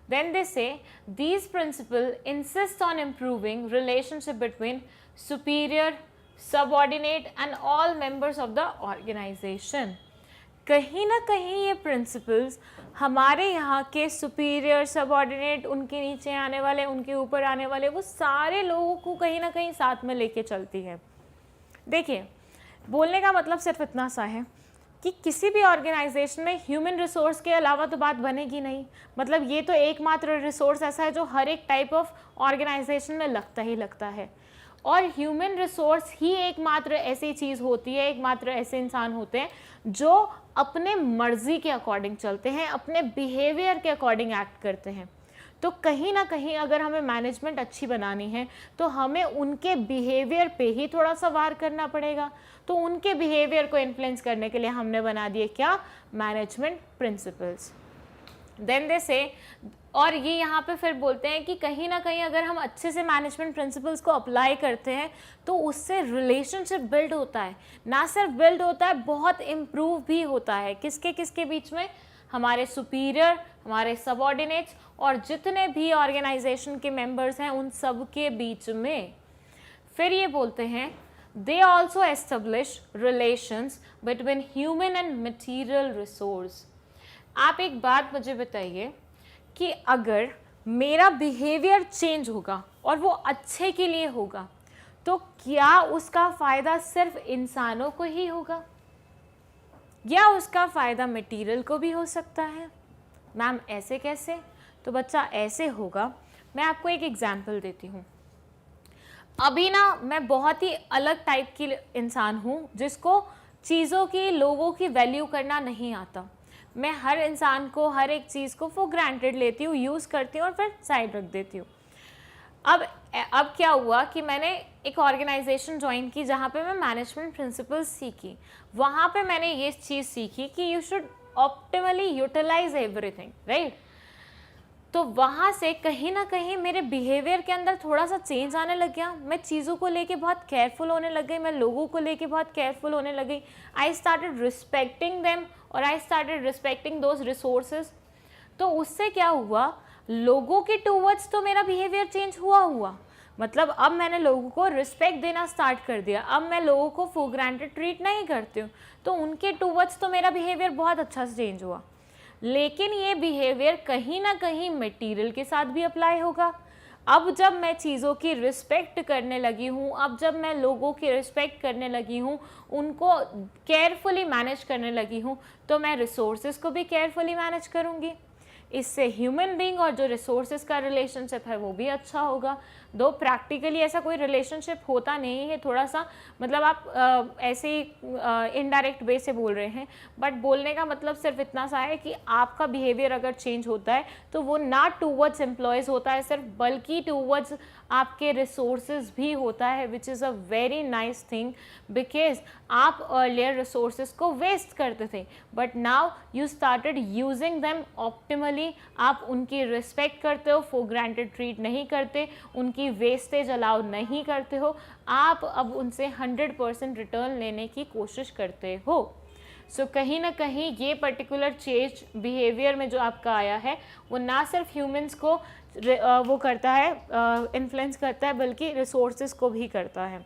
Then they say these principles insist on improving relationship between superior, subordinate and all members of the organization. कहीं ना कहीं ये प्रिंसिपल्स हमारे यहाँ के सुपीरियर, सबऑर्डिनेट, उनके नीचे आने वाले, उनके ऊपर आने वाले, वो सारे लोगों को कहीं ना कहीं साथ में लेके चलती है। देखिए, बोलने का मतलब सिर्फ इतना सा है कि किसी भी ऑर्गेनाइजेशन में ह्यूमन रिसोर्स के अलावा तो बात बनेगी नहीं। मतलब ये तो एकमात्र रिसोर्स ऐसा है जो हर एक टाइप ऑफ ऑर्गेनाइजेशन में लगता ही लगता है, और ह्यूमन रिसोर्स ही एकमात्र ऐसी चीज़ होती है, एकमात्र ऐसे इंसान होते हैं जो अपने मर्जी के अकॉर्डिंग चलते हैं, अपने बिहेवियर के अकॉर्डिंग एक्ट करते हैं। तो कहीं ना कहीं अगर हमें मैनेजमेंट अच्छी बनानी है तो हमें उनके बिहेवियर पे ही थोड़ा सा वार करना पड़ेगा। तो उनके बिहेवियर को इन्फ्लुएंस करने के लिए हमने बना दिए क्या, मैनेजमेंट प्रिंसिपल्स। देन दे से, और ये यहाँ पे फिर बोलते हैं कि कहीं ना कहीं अगर हम अच्छे से मैनेजमेंट प्रिंसिपल्स को अप्लाई करते हैं तो उससे रिलेशनशिप बिल्ड होता है, ना सिर्फ बिल्ड होता है, बहुत इम्प्रूव भी होता है। किसके किसके बीच में? हमारे सुपीरियर, हमारे सबऑर्डिनेट्स और जितने भी ऑर्गेनाइजेशन के मेंबर्स हैं उन सब के बीच में। फिर ये बोलते हैं they also establish relations between human and material resource. आप एक बात मुझे बताइए कि अगर मेरा बिहेवियर चेंज होगा और वो अच्छे के लिए होगा तो क्या उसका फ़ायदा सिर्फ इंसानों को ही होगा या उसका फ़ायदा मटेरियल को भी हो सकता है? मैम ऐसे कैसे? तो बच्चा ऐसे होगा, मैं आपको एक एग्जाम्पल देती हूँ। अभी ना मैं बहुत ही अलग टाइप की इंसान हूँ जिसको चीज़ों की, लोगों की वैल्यू करना नहीं आता। मैं हर इंसान को, हर एक चीज़ को फॉर ग्रांटेड लेती हूँ, यूज़ करती हूँ और फिर साइड रख देती हूँ। अब क्या हुआ कि मैंने एक ऑर्गेनाइजेशन ज्वाइन की जहाँ पे मैं मैनेजमेंट प्रिंसिपल्स सीखी। वहाँ पे मैंने ये चीज़ सीखी कि you should optimally utilise everything, right. तो वहाँ से कहीं ना कहीं मेरे बिहेवियर के अंदर थोड़ा सा चेंज आने लग गया। मैं चीज़ों को लेके बहुत केयरफुल होने लग गई, मैं लोगों को लेके बहुत केयरफुल होने लग गई। आई स्टार्टेड रिस्पेक्टिंग देम और I started respecting those resources. तो उससे क्या हुआ, लोगों के टूवर्ड्स तो मेरा बिहेवियर चेंज हुआ, मतलब अब मैंने लोगों को रिस्पेक्ट देना स्टार्ट कर दिया। अब मैं लोगों को फॉर ग्रांटेड ट्रीट नहीं करती हूँ, तो उनके टूवर्ड्स तो मेरा बिहेवियर बहुत अच्छा से चेंज हुआ। लेकिन ये बिहेवियर कहीं ना कहीं मटेरियल के साथ भी अप्लाई होगा। अब जब मैं चीज़ों की रिस्पेक्ट करने लगी हूँ, अब जब मैं लोगों की रिस्पेक्ट करने लगी हूँ, उनको केयरफुली मैनेज करने लगी हूँ, तो मैं रिसोर्सेज को भी केयरफुली मैनेज करूँगी। इससे ह्यूमन बीइंग और जो रिसोर्सेज का रिलेशनशिप है वो भी अच्छा होगा। दो प्रैक्टिकली ऐसा कोई रिलेशनशिप होता नहीं है, थोड़ा सा मतलब आप ऐसे ही इनडायरेक्ट वे से बोल रहे हैं, बट बोलने का मतलब सिर्फ इतना सा है कि आपका बिहेवियर अगर चेंज होता है तो वो ना टूवर्ड्स एम्प्लॉयज़ होता है सिर्फ, बल्कि टूवर्ड्स आपके रिसोर्सेज भी होता है, which is a very nice thing. Because आप अर्लियर रिसोर्सेज को वेस्ट करते थे, but now you started using them optimally. आप उनकी रिस्पेक्ट करते हो, फॉर ग्रांटेड ट्रीट नहीं करते, उनकी वेस्टेज अलाउ नहीं करते हो, आप अब उनसे 100% रिटर्न लेने की कोशिश करते हो। सो कहीं ना कहीं ये पर्टिकुलर चेंज बिहेवियर में जो आपका आया है वो ना सिर्फ ह्यूमंस को वो करता है, इन्फ्लुएंस करता है, बल्कि रिसोर्सेज को भी करता है।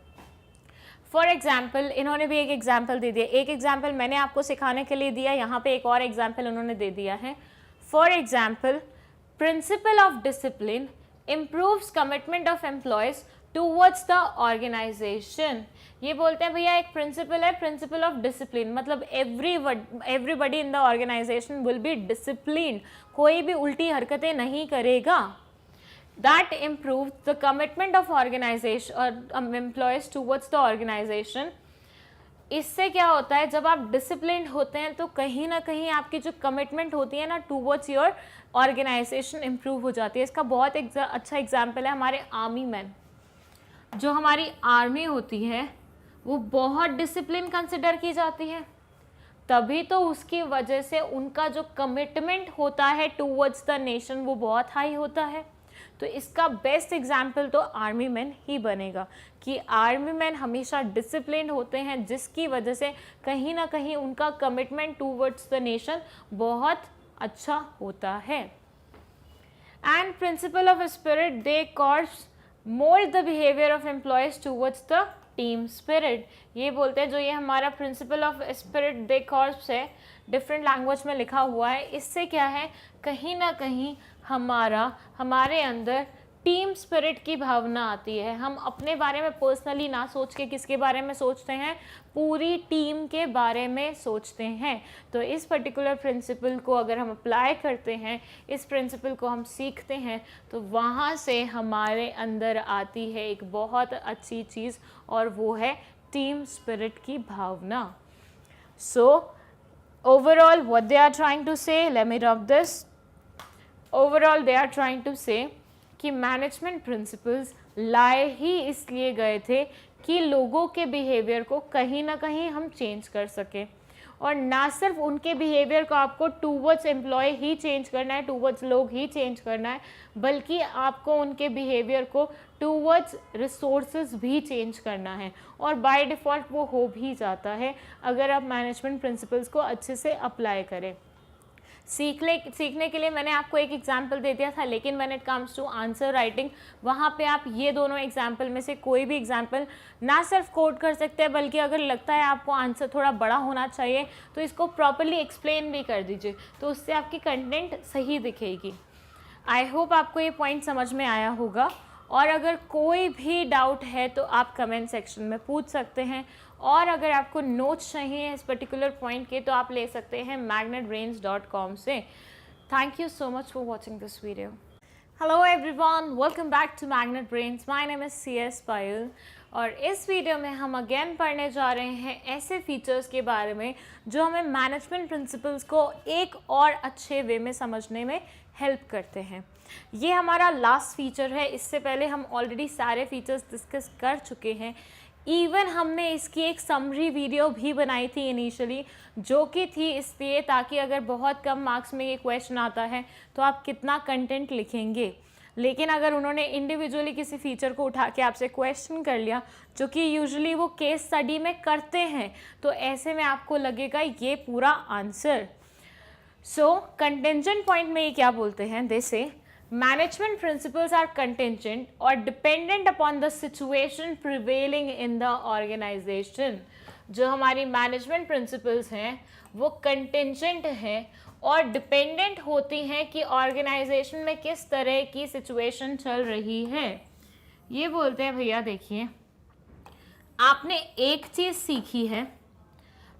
फॉर एग्जाम्पल, इन्होंने भी एक एग्जाम्पल दे दिया, एक एग्जाम्पल मैंने आपको सिखाने के लिए दिया, यहाँ पे एक और एग्जाम्पल उन्होंने दे दिया है। For example, principal of discipline improves commitment of employees towards the organization। ये बोलते हैं भैया एक प्रिंसिपल है, प्रिंसिपल ऑफ डिसिप्लिन, मतलब everybody in the organisation will be discipline, कोई भी उल्टी हरकतें नहीं करेगा। That improves the commitment of organization और employees towards the organization। इससे क्या होता है, जब आप डिसिप्लिन्ड होते हैं तो कहीं ना कहीं आपकी जो कमिटमेंट होती है ना टूवर्ड्स योर ऑर्गेनाइजेशन इम्प्रूव हो जाती है। इसका बहुत अच्छा एग्जाम्पल है हमारे आर्मी मैन। जो हमारी आर्मी होती है वो बहुत डिसिप्लिन कंसिडर की जाती है, तभी तो उसकी वजह से उनका जो कमिटमेंट होता है टूवर्ड्स द नेशन वो बहुत हाई होता है। तो इसका बेस्ट एग्जाम्पल तो आर्मी मैन ही बनेगा कि आर्मी मैन हमेशा डिसिप्लिन होते हैं, जिसकी वजह से कहीं ना कहीं उनका कमिटमेंट टूवर्ड्स द नेशन बहुत अच्छा होता है। And principle of esprit de corps mould the behaviour of employees towards the team spirit. ये बोलते हैं जो ये हमारा principle of esprit de corps है, डिफरेंट लैंग्वेज में लिखा हुआ है, इससे क्या है कहीं ना कहीं हमारे अंदर टीम स्पिरिट की भावना आती है। हम अपने बारे में पर्सनली ना सोच के किसके बारे में सोचते हैं, पूरी टीम के बारे में सोचते हैं। तो इस पर्टिकुलर प्रिंसिपल को अगर हम अप्लाई करते हैं, इस प्रिंसिपल को हम सीखते हैं, तो वहाँ से हमारे अंदर आती है एक बहुत अच्छी चीज़, और वो है टीम स्पिरिट की भावना। So overall what they are trying to say, let me rub this. Overall they are trying to say कि मैनेजमेंट प्रिंसिपल्स लाए ही इसलिए गए थे कि लोगों के बिहेवियर को कहीं ना कहीं हम चेंज कर सकें, और ना सिर्फ उनके बिहेवियर को आपको टूवर्ड्स एम्प्लॉय ही चेंज करना है, टूवर्ड्स लोग ही चेंज करना है, बल्कि आपको उनके बिहेवियर को टूवर्ड्स रिसोर्सेज भी चेंज करना है। और बाय डिफ़ॉल्ट वो हो भी जाता है अगर आप मैनेजमेंट प्रिंसिपल्स को अच्छे से अप्लाई करें। सीखने के लिए मैंने आपको एक एग्जाम्पल दे दिया था, लेकिन when it comes to answer writing, वहाँ पे आप ये दोनों एग्जाम्पल में से कोई भी एग्जाम्पल ना सिर्फ कोड कर सकते हैं, बल्कि अगर लगता है आपको आंसर थोड़ा बड़ा होना चाहिए तो इसको प्रॉपरली एक्सप्लेन भी कर दीजिए, तो उससे आपकी कंटेंट सही दिखेगी। आई होप आपको ये पॉइंट समझ में आया होगा, और अगर कोई भी डाउट है तो आप कमेंट सेक्शन में पूछ सकते हैं, और अगर आपको नोट्स चाहिए इस पर्टिकुलर पॉइंट के तो आप ले सकते हैं magnetbrains.com से। Thank you so much for watching this video. Hello everyone, welcome back to Magnet Brains. My name is CS Payal, और इस वीडियो में हम अगेन पढ़ने जा रहे हैं ऐसे फीचर्स के बारे में जो हमें मैनेजमेंट प्रिंसिपल्स को एक और अच्छे वे में समझने में हेल्प करते हैं। ये हमारा लास्ट फीचर है, इससे पहले हम ऑलरेडी सारे फीचर्स डिस्कस कर चुके हैं। इवन हमने इसकी एक समरी वीडियो भी बनाई थी इनिशियली, जो कि थी इसलिए ताकि अगर बहुत कम मार्क्स में ये क्वेश्चन आता है तो आप कितना कंटेंट लिखेंगे। लेकिन अगर उन्होंने इंडिविजुअली किसी फीचर को उठा के आपसे क्वेश्चन कर लिया, जो कि यूजुअली वो केस स्टडी में करते हैं, तो ऐसे में आपको लगेगा ये पूरा आंसर। सो कंटेंजेंट पॉइंट में ये क्या बोलते हैं, दे से management principles are contingent or dependent upon the situation prevailing in the organization। जो हमारी मैनेजमेंट प्रिंसिपल्स हैं वो कंटिजेंट हैं और डिपेंडेंट होती हैं कि ऑर्गेनाइजेशन में किस तरह की सिचुएशन चल रही है। ये बोलते हैं भैया देखिए, आपने एक चीज़ सीखी है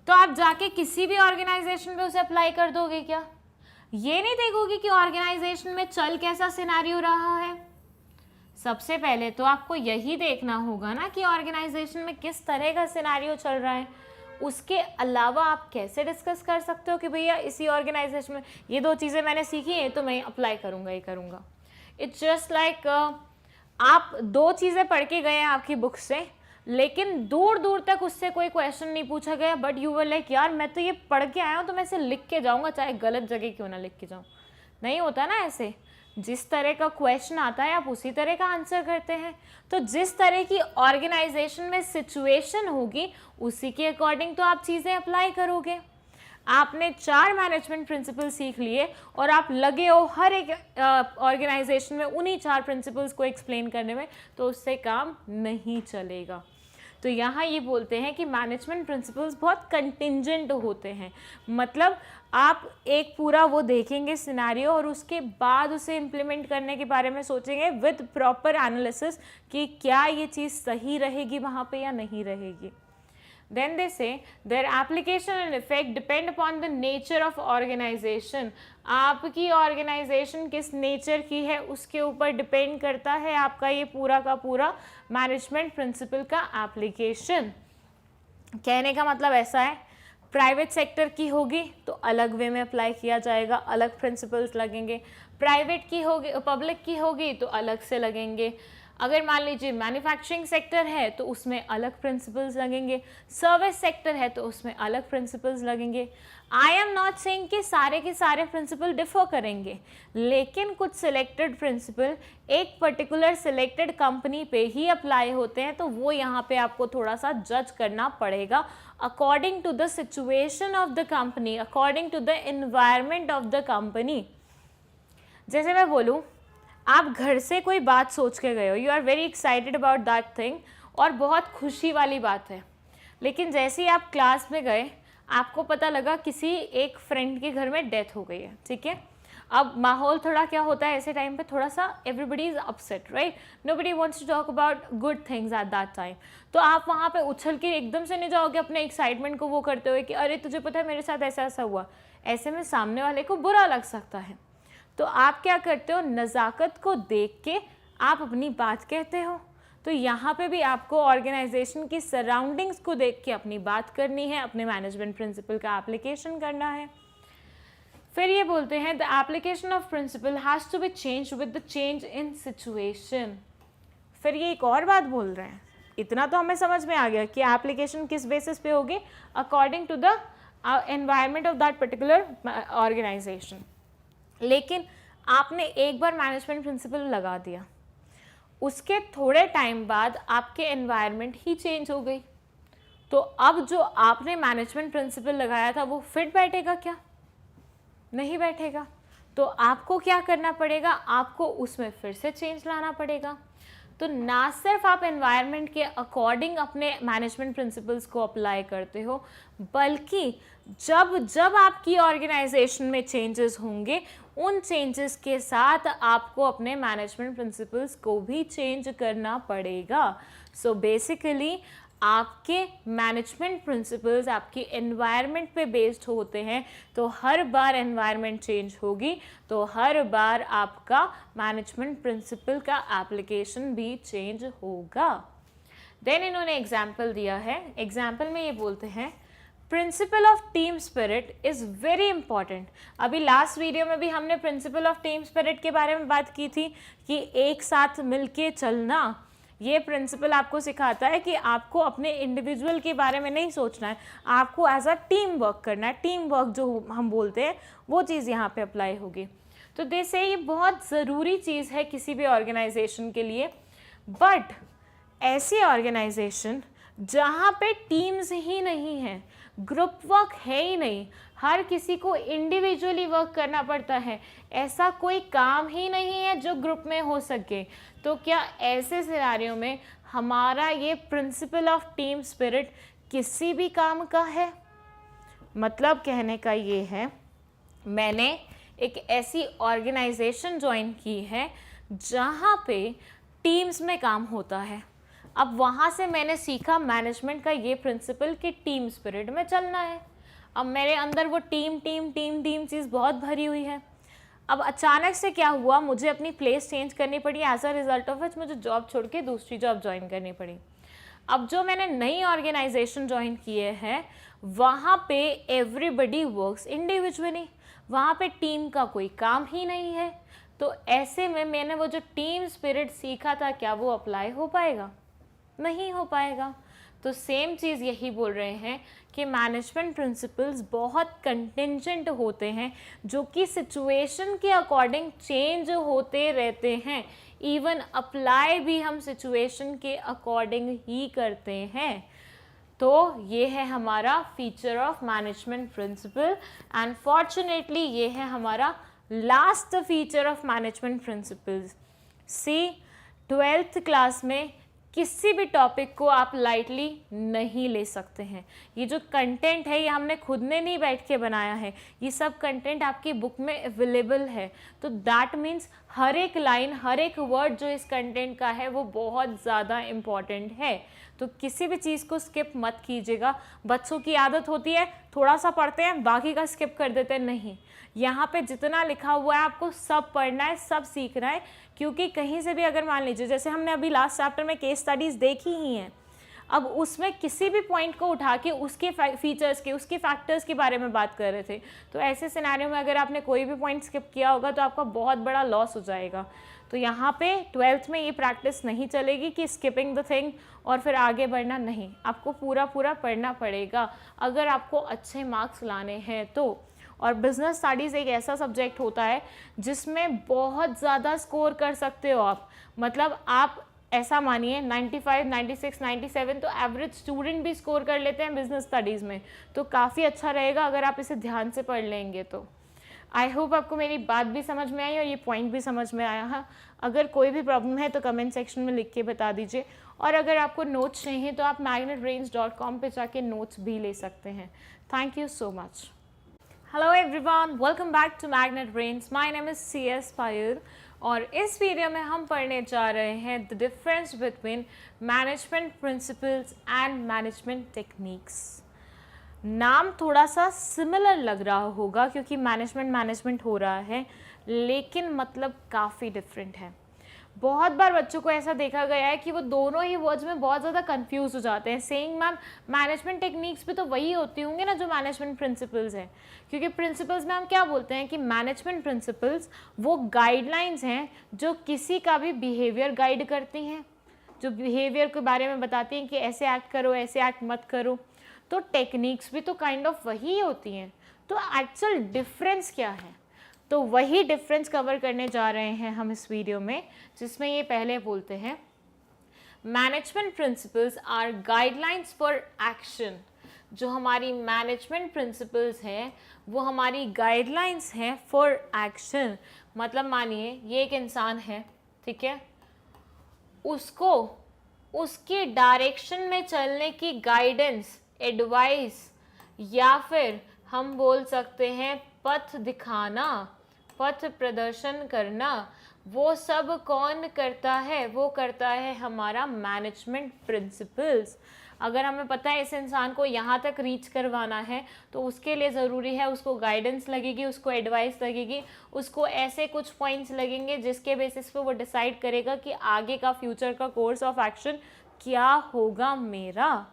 तो आप जाके किसी भी ऑर्गेनाइजेशन में उसे अप्लाई कर दोगे क्या? ये नहीं देखोगे कि ऑर्गेनाइजेशन में चल कैसा सिनेरियो रहा है। सबसे पहले तो आपको यही देखना होगा ना कि ऑर्गेनाइजेशन में किस तरह का सिनेरियो चल रहा है। उसके अलावा आप कैसे डिस्कस कर सकते हो कि भैया इसी ऑर्गेनाइजेशन में ये दो चीज़ें मैंने सीखी हैं तो मैं अप्लाई करूँगा, ये करूँगा। इट्स जस्ट लाइक आप दो चीज़ें पढ़ के गए हैं आपकी बुक से, लेकिन दूर दूर तक उससे कोई क्वेश्चन नहीं पूछा गया, बट यू वर लाइक यार मैं तो ये पढ़ के आया हूँ तो मैं इसे लिख के जाऊँगा, चाहे गलत जगह क्यों ना लिख के जाऊँ। नहीं होता ना ऐसे। जिस तरह का क्वेश्चन आता है आप उसी तरह का आंसर करते हैं। तो जिस तरह की ऑर्गेनाइजेशन में सिचुएशन होगी उसी के अकॉर्डिंग तो आप चीज़ें अप्लाई करोगे। आपने 4 मैनेजमेंट प्रिंसिपल सीख लिए और आप लगे हो हर एक ऑर्गेनाइजेशन में उन्हीं 4 प्रिंसिपल्स को एक्सप्लेन करने में, तो उससे काम नहीं चलेगा। तो यहाँ ये बोलते हैं कि मैनेजमेंट प्रिंसिपल्स बहुत कंटिजेंट होते हैं, मतलब आप एक पूरा वो देखेंगे सिनेरियो और उसके बाद उसे इम्प्लीमेंट करने के बारे में सोचेंगे विद प्रॉपर एनालिसिस कि क्या ये चीज़ सही रहेगी वहाँ पे या नहीं रहेगी। Then they say their application and effect depend upon the nature of organization। आपकी ऑर्गेनाइजेशन किस नेचर की है उसके ऊपर डिपेंड करता है आपका ये पूरा का पूरा मैनेजमेंट प्रिंसिपल का एप्लीकेशन। कहने का मतलब ऐसा है, प्राइवेट सेक्टर की होगी तो अलग वे में अप्लाई किया जाएगा, अलग प्रिंसिपल्स लगेंगे। प्राइवेट की होगी, पब्लिक की होगी तो अलग से लगेंगे। अगर मान लीजिए मैन्युफैक्चरिंग सेक्टर है तो उसमें अलग प्रिंसिपल्स लगेंगे, सर्विस सेक्टर है तो उसमें अलग प्रिंसिपल्स लगेंगे। आई एम नॉट सेइंग कि सारे के सारे प्रिंसिपल डिफर करेंगे, लेकिन कुछ सिलेक्टेड प्रिंसिपल एक पर्टिकुलर सिलेक्टेड कंपनी पे ही अप्लाई होते हैं, तो वो यहाँ पे आपको थोड़ा सा जज करना पड़ेगा according to the situation of the company, according to the environment of the company. जैसे मैं बोलूँ, आप घर से कोई बात सोच के गए हो, you are very excited about that thing और बहुत खुशी वाली बात है, लेकिन जैसे ही आप क्लास में गए आपको पता लगा किसी एक फ्रेंड के घर में डेथ हो गई है, ठीक है। अब माहौल थोड़ा क्या होता है ऐसे टाइम पे, थोड़ा सा everybody is upset, right, nobody wants to talk about good things at that time. तो आप वहाँ पे उछल के एकदम से नहीं जाओगे अपने एक्साइटमेंट को वो करते हुए कि अरे तुझे पता है मेरे साथ ऐसा ऐसा हुआ। ऐसे में सामने वाले को बुरा लग सकता है, तो आप क्या करते हो, नज़ाकत को देख के आप अपनी बात कहते हो। तो यहाँ पे भी आपको ऑर्गेनाइजेशन की सराउंडिंग्स को देख के अपनी बात करनी है, अपने मैनेजमेंट प्रिंसिपल का एप्लीकेशन करना है। फिर ये बोलते हैं the application of principle has to be change with the change in situation. फिर ये एक और बात बोल रहे हैं, इतना तो हमें समझ में आ गया कि एप्लीकेशन किस बेसिस पे होगी, according to the environment of that particular organisation. लेकिन आपने एक बार मैनेजमेंट प्रिंसिपल लगा दिया, उसके थोड़े टाइम बाद आपके एनवायरनमेंट ही चेंज हो गई, तो अब जो आपने मैनेजमेंट प्रिंसिपल लगाया था वो फिट बैठेगा क्या? नहीं बैठेगा। तो आपको क्या करना पड़ेगा, आपको उसमें फिर से चेंज लाना पड़ेगा। तो ना सिर्फ आप एनवायरनमेंट के अकॉर्डिंग अपने मैनेजमेंट प्रिंसिपल्स को अप्लाई करते हो, बल्कि जब जब आपकी ऑर्गेनाइजेशन में चेंजेस होंगे, उन चेंजेस के साथ आपको अपने मैनेजमेंट प्रिंसिपल्स को भी चेंज करना पड़ेगा। सो बेसिकली आपके मैनेजमेंट प्रिंसिपल्स आपकी एनवायरनमेंट पे बेस्ड होते हैं, तो हर बार एनवायरनमेंट चेंज होगी तो हर बार आपका मैनेजमेंट प्रिंसिपल का एप्लीकेशन भी चेंज होगा। देन इन्होंने एग्जाम्पल दिया है। एग्जाम्पल में ये बोलते हैं principal of team spirit is very important. अभी लास्ट वीडियो में भी हमने प्रिंसिपल ऑफ टीम स्पिरिट के बारे में बात की थी कि एक साथ मिलके चलना। ये प्रिंसिपल आपको सिखाता है कि आपको अपने इंडिविजुअल के बारे में नहीं सोचना है, आपको एज अ टीम वर्क करना है। टीम वर्क जो हम बोलते हैं वो चीज़ यहाँ पे अप्लाई होगी। तो जैसे ये बहुत ज़रूरी चीज़ है किसी भी ऑर्गेनाइजेशन के लिए। बट ऐसी ऑर्गेनाइजेशन जहाँ पे टीम्स ही नहीं हैं, ग्रुप वर्क है ही नहीं, हर किसी को इंडिविजुअली वर्क करना पड़ता है, ऐसा कोई काम ही नहीं है जो ग्रुप में हो सके, तो क्या ऐसे सिनारियों में हमारा ये प्रिंसिपल ऑफ टीम स्पिरिट किसी भी काम का है? मतलब कहने का ये है, मैंने एक ऐसी ऑर्गेनाइजेशन ज्वाइन की है जहाँ पे टीम्स में काम होता है। अब वहाँ से मैंने सीखा मैनेजमेंट का ये प्रिंसिपल कि टीम स्पिरिट में चलना है। अब मेरे अंदर वो टीम टीम टीम टीम चीज़ बहुत भरी हुई है। अब अचानक से क्या हुआ, मुझे अपनी प्लेस चेंज करनी पड़ी, as a result of which मुझे जॉब छोड़ के दूसरी जॉब ज्वाइन करनी पड़ी। अब जो मैंने नई ऑर्गेनाइजेशन ज्वाइन किए हैं वहाँ पे एवरीबडी वर्क्स इंडिविजुअली, वहाँ पे टीम का कोई काम ही नहीं है। तो ऐसे में मैंने वो जो टीम स्पिरिट सीखा था, क्या वो अप्लाई हो पाएगा? नहीं हो पाएगा। तो सेम चीज़ यही बोल रहे हैं कि मैनेजमेंट प्रिंसिपल्स बहुत कंटिंजेंट होते हैं, जो कि सिचुएशन के अकॉर्डिंग चेंज होते रहते हैं। इवन अप्लाई भी हम सिचुएशन के अकॉर्डिंग ही करते हैं। तो ये है हमारा feature of management principle, and fortunately ये है हमारा last feature of management principles. See 12th class में किसी भी टॉपिक को आप लाइटली नहीं ले सकते हैं। ये जो कंटेंट है ये हमने खुद ने नहीं बैठ के बनाया है, ये सब कंटेंट आपकी बुक में अवेलेबल है। तो दैट मीन्स हर एक लाइन, हर एक वर्ड जो इस कंटेंट का है वो बहुत ज़्यादा इम्पॉर्टेंट है। तो किसी भी चीज़ को स्किप मत कीजिएगा। बच्चों की आदत होती है थोड़ा सा पढ़ते हैं बाकी का स्किप कर देते हैं, नहीं, यहाँ पे जितना लिखा हुआ है आपको सब पढ़ना है, सब सीखना है। क्योंकि कहीं से भी अगर मान लीजिए, जैसे हमने अभी लास्ट चैप्टर में केस स्टडीज़ देखी ही हैं, अब उसमें किसी भी पॉइंट को उठा के उसके फीचर्स के, उसके फैक्टर्स के बारे में बात कर रहे थे, तो ऐसे सिनेरियो में अगर आपने कोई भी पॉइंट स्किप किया होगा तो आपका बहुत बड़ा लॉस हो जाएगा। तो यहाँ पे 12th में ये प्रैक्टिस नहीं चलेगी कि स्किपिंग द थिंग और फिर आगे बढ़ना, नहीं, आपको पूरा पूरा पढ़ना पड़ेगा अगर आपको अच्छे मार्क्स लाने हैं तो। और बिजनेस स्टडीज़ एक ऐसा सब्जेक्ट होता है जिसमें बहुत ज़्यादा स्कोर कर सकते हो आप। मतलब आप ऐसा मानिए 95, 96, 97 तो एवरेज स्टूडेंट भी स्कोर कर लेते हैं बिजनेस स्टडीज़ में। तो काफ़ी अच्छा रहेगा अगर आप इसे ध्यान से पढ़ लेंगे तो। आई होप आपको मेरी बात भी समझ में आई और ये पॉइंट भी समझ में आया है। अगर कोई भी प्रॉब्लम है तो कमेंट सेक्शन में लिख के बता दीजिए, और अगर आपको नोट्स चाहिए तो आप magnetbrains.com पे जाके नोट्स भी ले सकते हैं। Thank you so much. Hello everyone, welcome back to Magnet Brains. My name is CS Payur और इस वीडियो में हम पढ़ने जा रहे हैं the difference between management principles and management techniques. नाम थोड़ा सा सिमिलर लग रहा होगा क्योंकि मैनेजमेंट हो रहा है, लेकिन मतलब काफ़ी डिफरेंट है। बहुत बार बच्चों को ऐसा देखा गया है कि वो दोनों ही वर्ड्स में बहुत ज़्यादा कंफ्यूज हो जाते हैं, सेइंग मैम मैनेजमेंट टेक्निक्स भी तो वही होती होंगी ना जो मैनेजमेंट प्रिंसिपल्स हैं। क्योंकि प्रिंसिपल्स में हम क्या बोलते हैं कि मैनेजमेंट प्रिंसिपल्स वो गाइडलाइंस हैं जो किसी का भी बिहेवियर गाइड करती हैं, जो बिहेवियर के बारे में बताती हैं कि ऐसे एक्ट करो, ऐसे एक्ट मत करो। तो टेक्निक्स भी तो काइंड ऑफ वही होती हैं। तो एक्चुअल डिफरेंस क्या है, तो वही डिफरेंस कवर करने जा रहे हैं हम इस वीडियो में, जिसमें ये पहले बोलते हैं management principles are guidelines for action जो हमारी मैनेजमेंट प्रिंसिपल्स हैं वो हमारी गाइडलाइंस हैं फॉर एक्शन। मतलब मानिए ये एक इंसान है, ठीक है, उसको उसकी डायरेक्शन में चलने की गाइडेंस, एडवाइस या फिर हम बोल सकते हैं पथ दिखाना, पथ प्रदर्शन करना, वो सब कौन करता है? वो करता है हमारा मैनेजमेंट प्रिंसिपल्स। अगर हमें पता है इस इंसान को यहाँ तक रीच करवाना है तो उसके लिए ज़रूरी है उसको गाइडेंस लगेगी, उसको एडवाइस लगेगी, उसको ऐसे कुछ पॉइंट्स लगेंगे जिसके बेसिस पे वो डिसाइड करेगा कि आगे का फ्यूचर का कोर्स ऑफ एक्शन क्या होगा मेरा।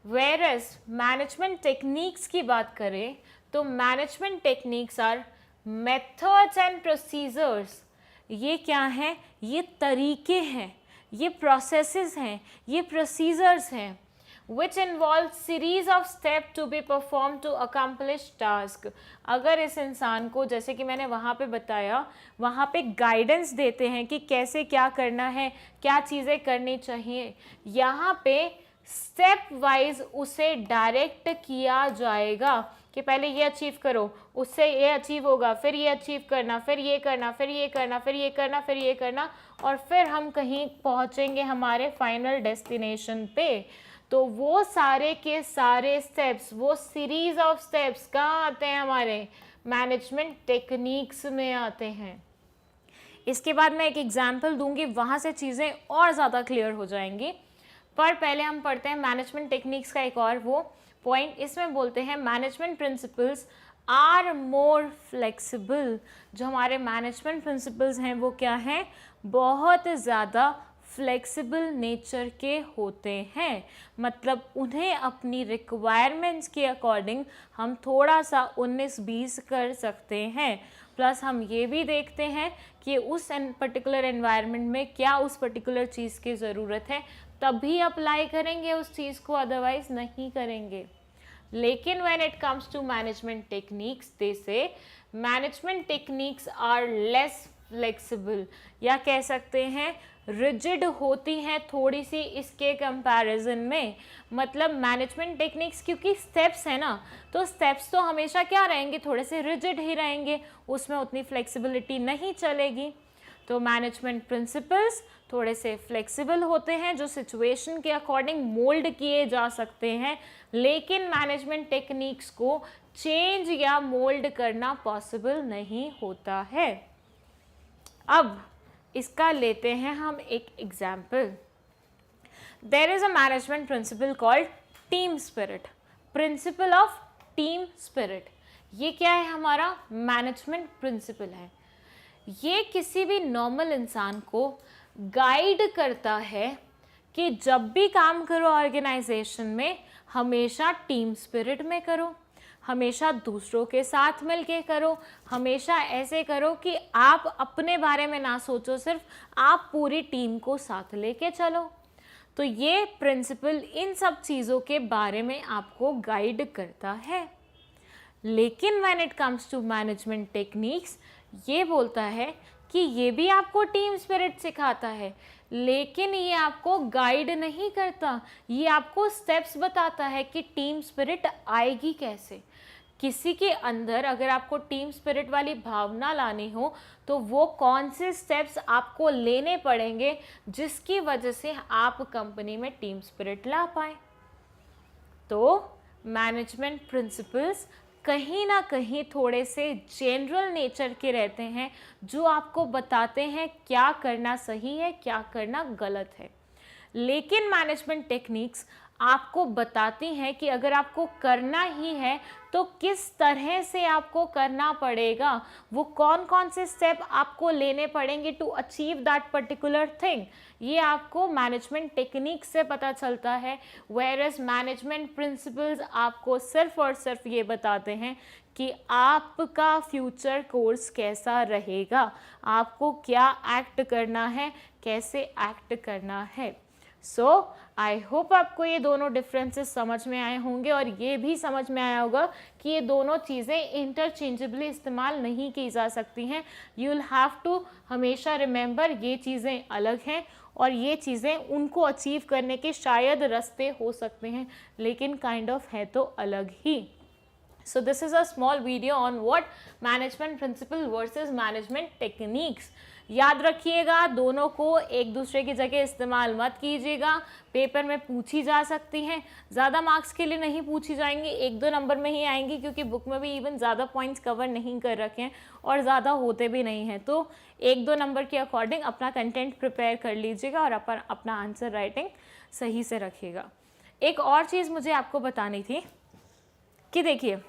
वेयरएज मैनेजमेंट टेक्निक्स की बात करें तो management techniques are methods and procedures. ये क्या है? ये तरीके हैं, ये प्रोसेसेस हैं, ये प्रोसीजर्स हैं which involve series of steps to be performed to accomplish task। अगर इस इंसान को, जैसे कि मैंने वहाँ पे बताया, वहाँ पे गाइडेंस देते हैं कि कैसे क्या करना है, क्या चीज़ें करनी चाहिए, यहाँ पे स्टेप वाइज उसे डायरेक्ट किया जाएगा कि पहले ये अचीव करो, उससे ये अचीव होगा, फिर ये अचीव करना, फिर ये करना, फिर ये करना, फिर ये करना, फिर ये करना, और फिर हम कहीं पहुँचेंगे हमारे फाइनल डेस्टिनेशन पे। तो वो सारे के सारे स्टेप्स, वो सीरीज ऑफ स्टेप्स कहाँ आते हैं? हमारे मैनेजमेंट टेक्निक्स में आते हैं। इसके बाद मैं एक एग्जाम्पल दूंगी, वहाँ से चीज़ें और ज़्यादा क्लियर हो जाएंगी। पर पहले हम पढ़ते हैं मैनेजमेंट टेक्निक्स का एक और वो पॉइंट। इसमें बोलते हैं management principles are more flexible. जो हमारे मैनेजमेंट प्रिंसिपल्स हैं वो क्या हैं? बहुत ज़्यादा फ्लेक्सिबल नेचर के होते हैं। मतलब उन्हें अपनी रिक्वायरमेंट्स के अकॉर्डिंग हम थोड़ा सा 19-20 कर सकते हैं। प्लस हम ये भी देखते हैं कि उस पर्टिकुलर एनवायरनमेंट में क्या उस पर्टिकुलर चीज़ की ज़रूरत है, तभी अप्लाई करेंगे उस चीज़ को, अदरवाइज नहीं करेंगे। लेकिन when it comes to management techniques, they say management techniques are less flexible, या कह सकते हैं रिजिड होती हैं थोड़ी सी इसके कंपैरिजन में। मतलब मैनेजमेंट टेक्निक्स क्योंकि स्टेप्स है ना, तो स्टेप्स तो हमेशा क्या रहेंगे? थोड़े से रिजिड ही रहेंगे, उसमें उतनी फ्लेक्सिबिलिटी नहीं चलेगी। तो मैनेजमेंट प्रिंसिपल्स थोड़े से फ्लेक्सिबल होते हैं, जो सिचुएशन के अकॉर्डिंग मोल्ड किए जा सकते हैं, लेकिन मैनेजमेंट टेक्निक्स को चेंज या मोल्ड करना पॉसिबल नहीं होता है। अब इसका लेते हैं हम एक example. There is a management principle called team spirit, principle of team spirit. ये क्या है? हमारा मैनेजमेंट प्रिंसिपल है। ये किसी भी नॉर्मल इंसान को गाइड करता है कि जब भी काम करो ऑर्गेनाइजेशन में, हमेशा टीम स्पिरिट में करो, हमेशा दूसरों के साथ मिलके करो, हमेशा ऐसे करो कि आप अपने बारे में ना सोचो, सिर्फ आप पूरी टीम को साथ लेके चलो। तो ये प्रिंसिपल इन सब चीज़ों के बारे में आपको गाइड करता है। लेकिन when it comes to management techniques, ये बोलता है कि ये भी आपको टीम स्पिरिट सिखाता है, लेकिन ये आपको गाइड नहीं करता, ये आपको स्टेप्स बताता है कि टीम स्पिरिट आएगी कैसे। किसी के अंदर अगर आपको टीम स्पिरिट वाली भावना लानी हो तो वो कौन से स्टेप्स आपको लेने पड़ेंगे जिसकी वजह से आप कंपनी में टीम स्पिरिट ला पाए। तो मैनेजमेंट प्रिंसिपल्स कहीं ना कहीं थोड़े से जनरल नेचर के रहते हैं, जो आपको बताते हैं क्या करना सही है, क्या करना गलत है। लेकिन मैनेजमेंट टेक्निक्स आपको बताती हैं कि अगर आपको करना ही है तो किस तरह से आपको करना पड़ेगा, वो कौन कौन से स्टेप आपको लेने पड़ेंगे to achieve that particular thing. ये आपको मैनेजमेंट टेक्निक से पता चलता है। वेयरएज मैनेजमेंट प्रिंसिपल्स आपको सिर्फ और सिर्फ ये बताते हैं कि आपका फ्यूचर कोर्स कैसा रहेगा, आपको क्या एक्ट करना है, कैसे एक्ट करना है। सो आई होप आपको ये दोनों डिफरेंसेस समझ में आए होंगे और ये भी समझ में आया होगा कि ये दोनों चीज़ें इंटरचेंजेबली इस्तेमाल नहीं की जा सकती हैं. यू विल हैव टू हमेशा रिमेंबर ये चीज़ें अलग हैं और ये चीज़ें उनको अचीव करने के शायद रास्ते हो सकते हैं, लेकिन काइंड ऑफ है तो अलग ही. So this is a small video on what management principle versus management techniques. याद रखिएगा, दोनों को एक दूसरे की जगह इस्तेमाल मत कीजिएगा. पेपर में पूछी जा सकती हैं, ज़्यादा मार्क्स के लिए नहीं पूछी जाएंगी, 1-2 नंबर में ही आएंगी, क्योंकि बुक में भी इवन ज़्यादा पॉइंट्स कवर नहीं कर रखे हैं और ज़्यादा होते भी नहीं हैं. तो 1-2 नंबर के अकॉर्डिंग अपना कंटेंट प्रिपेयर कर लीजिएगा और अपना आंसर राइटिंग सही से रखिएगा. एक और चीज़ मुझे आपको बतानी थी कि देखिए,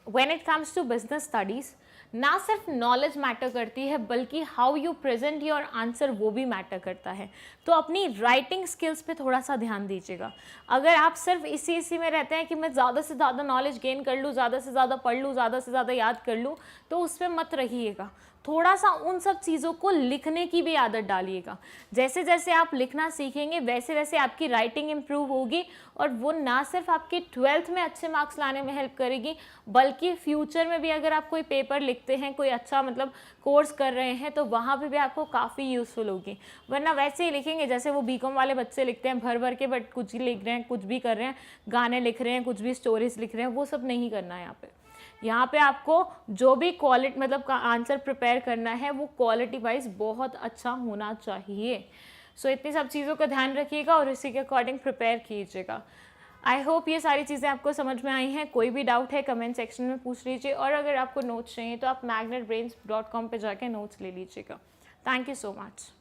when it comes to business studies, ना सिर्फ नॉलेज मैटर करती है बल्कि how you present your answer वो भी मैटर करता है. तो अपनी राइटिंग स्किल्स पे थोड़ा सा ध्यान दीजिएगा. अगर आप सिर्फ इसी में रहते हैं कि मैं ज़्यादा से ज़्यादा नॉलेज गेन कर लूँ, ज़्यादा से ज़्यादा पढ़ लूँ, ज़्यादा से ज़्यादा याद कर लूँ, तो उस पर मत रहिएगा. थोड़ा सा उन सब चीज़ों को लिखने की भी आदत डालिएगा. जैसे जैसे आप लिखना सीखेंगे वैसे वैसे आपकी राइटिंग इम्प्रूव होगी और वो ना सिर्फ आपके 12th में अच्छे मार्क्स लाने में हेल्प करेगी, बल्कि फ्यूचर में भी अगर आप कोई पेपर लिखते हैं, कोई अच्छा मतलब कोर्स कर रहे हैं, तो वहाँ पे भी आपको काफ़ी यूज़फुल होगी. वरना वैसे ही लिखेंगे जैसे वो बीकॉम वाले बच्चे लिखते हैं भर भर के, बट कुछ ही लिख रहे हैं, कुछ भी कर रहे हैं, गाने लिख रहे हैं, कुछ भी स्टोरीज लिख रहे हैं. वो सब नहीं करना है यहाँ पे. यहाँ पे आपको जो भी क्वालिटी मतलब का आंसर प्रिपेयर करना है वो क्वालिटी वाइज बहुत अच्छा होना चाहिए. सो इतनी सब चीज़ों का ध्यान रखिएगा और इसी के अकॉर्डिंग प्रिपेयर कीजिएगा. आई होप ये सारी चीज़ें आपको समझ में आई हैं. कोई भी डाउट है कमेंट सेक्शन में पूछ लीजिए और अगर आपको नोट्स चाहिए तो आप magnetbrains.com पे जाके नोट्स ले लीजिएगा. Thank you so much.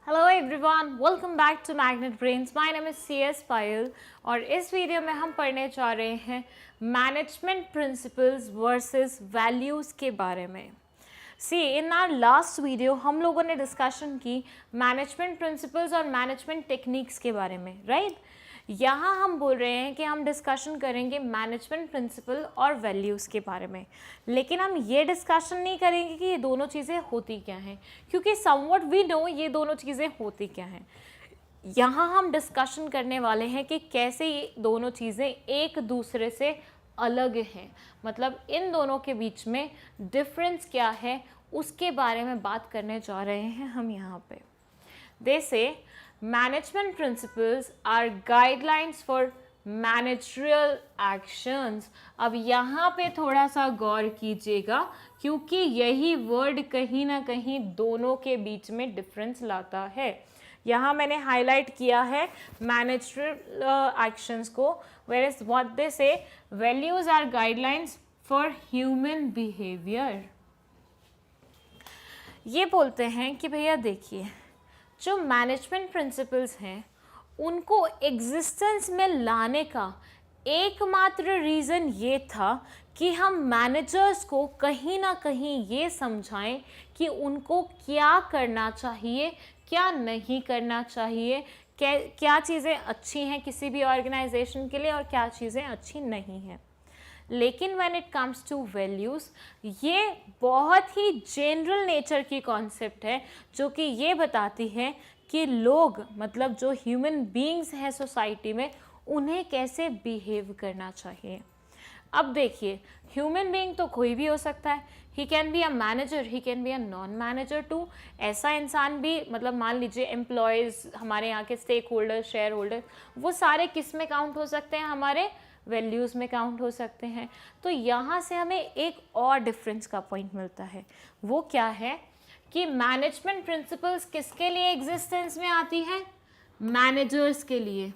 Hello everyone, welcome back to Magnet Brains. My name is CS Payal और इस वीडियो में हम पढ़ने जा रहे हैं मैनेजमेंट प्रिंसिपल्स वर्सेस वैल्यूज़ के बारे में. सी इन आवर लास्ट वीडियो हम लोगों ने डिस्कशन की मैनेजमेंट प्रिंसिपल्स और मैनेजमेंट टेक्निक्स के बारे में, राइट? यहाँ हम बोल रहे हैं कि हम डिस्कशन करेंगे मैनेजमेंट प्रिंसिपल और वैल्यूज़ के बारे में, लेकिन हम ये डिस्कशन नहीं करेंगे कि ये दोनों चीज़ें होती क्या हैं, क्योंकि समवट वी नो ये दोनों चीज़ें होती क्या हैं. यहाँ हम डिस्कशन करने वाले हैं कि कैसे ये दोनों चीज़ें एक दूसरे से अलग हैं, मतलब इन दोनों के बीच में डिफरेंस क्या है उसके बारे में बात करने जा रहे हैं हम यहाँ पे. दे से management principles are guidelines for managerial actions. अब यहाँ पे थोड़ा सा गौर कीजिएगा क्योंकि यही वर्ड कहीं ना कहीं दोनों के बीच में डिफरेंस लाता है. यहाँ मैंने हाईलाइट किया है मैनेजरियल एक्शंस को, whereas what they say values are guidelines for human behavior. ये बोलते हैं कि भैया देखिए, जो मैनेजमेंट प्रिंसिपल्स हैं उनको एग्जिस्टेंस में लाने का एकमात्र रीज़न ये था कि हम मैनेजर्स को कहीं ना कहीं ये समझाएं कि उनको क्या करना चाहिए, क्या नहीं करना चाहिए, क्या चीज़ें अच्छी हैं किसी भी ऑर्गेनाइजेशन के लिए और क्या चीज़ें अच्छी नहीं हैं. लेकिन when it comes two values, ये बहुत ही जनरल नेचर की कॉन्सेप्ट है जो कि ये बताती है कि लोग मतलब जो ह्यूमन बीइंग्स हैं सोसाइटी में उन्हें कैसे बिहेव करना चाहिए. अब देखिए, ह्यूमन बीइंग तो कोई भी हो सकता है. He can be a manager, he can be a non manager too. ऐसा इंसान भी मतलब मान लीजिए एम्प्लॉयज़, हमारे यहाँ के स्टेक होल्डर, शेयर होल्डर, वो सारे किस में काउंट हो सकते हैं, हमारे वैल्यूज़ में काउंट हो सकते हैं. तो यहाँ से हमें एक और डिफरेंस का पॉइंट मिलता है. वो क्या है कि मैनेजमेंट प्रिंसिपल्स किसके लिए एग्जिस्टेंस में आती है, मैनेजर्स के लिए.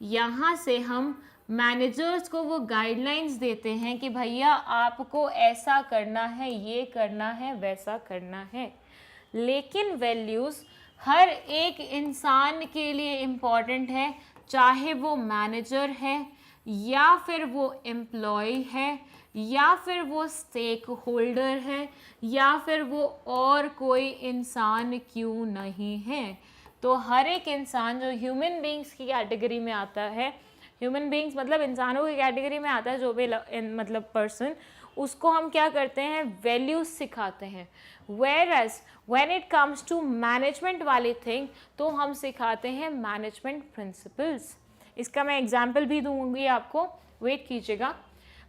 यहाँ से हम मैनेजर्स को वो गाइडलाइंस देते हैं कि भैया आपको ऐसा करना है, ये करना है, वैसा करना है. लेकिन वैल्यूज़ हर एक इंसान के लिए इम्पॉर्टेंट है, चाहे वो मैनेजर है या फिर वो एम्प्लॉय है या फिर वो स्टेक होल्डर है या फिर वो और कोई इंसान क्यों नहीं है. तो हर एक इंसान जो ह्यूमन बीइंग्स की कैटेगरी में आता है, ह्यूमन बींग्स मतलब इंसानों की कैटेगरी में आता है जो भी मतलब पर्सन, उसको हम क्या करते हैं, वैल्यूज सिखाते हैं। Whereas when it comes to management वाली थिंग तो हम सिखाते हैं मैनेजमेंट प्रिंसिपल्स। इसका मैं एग्जाम्पल भी दूंगी आपको, वेट कीजिएगा।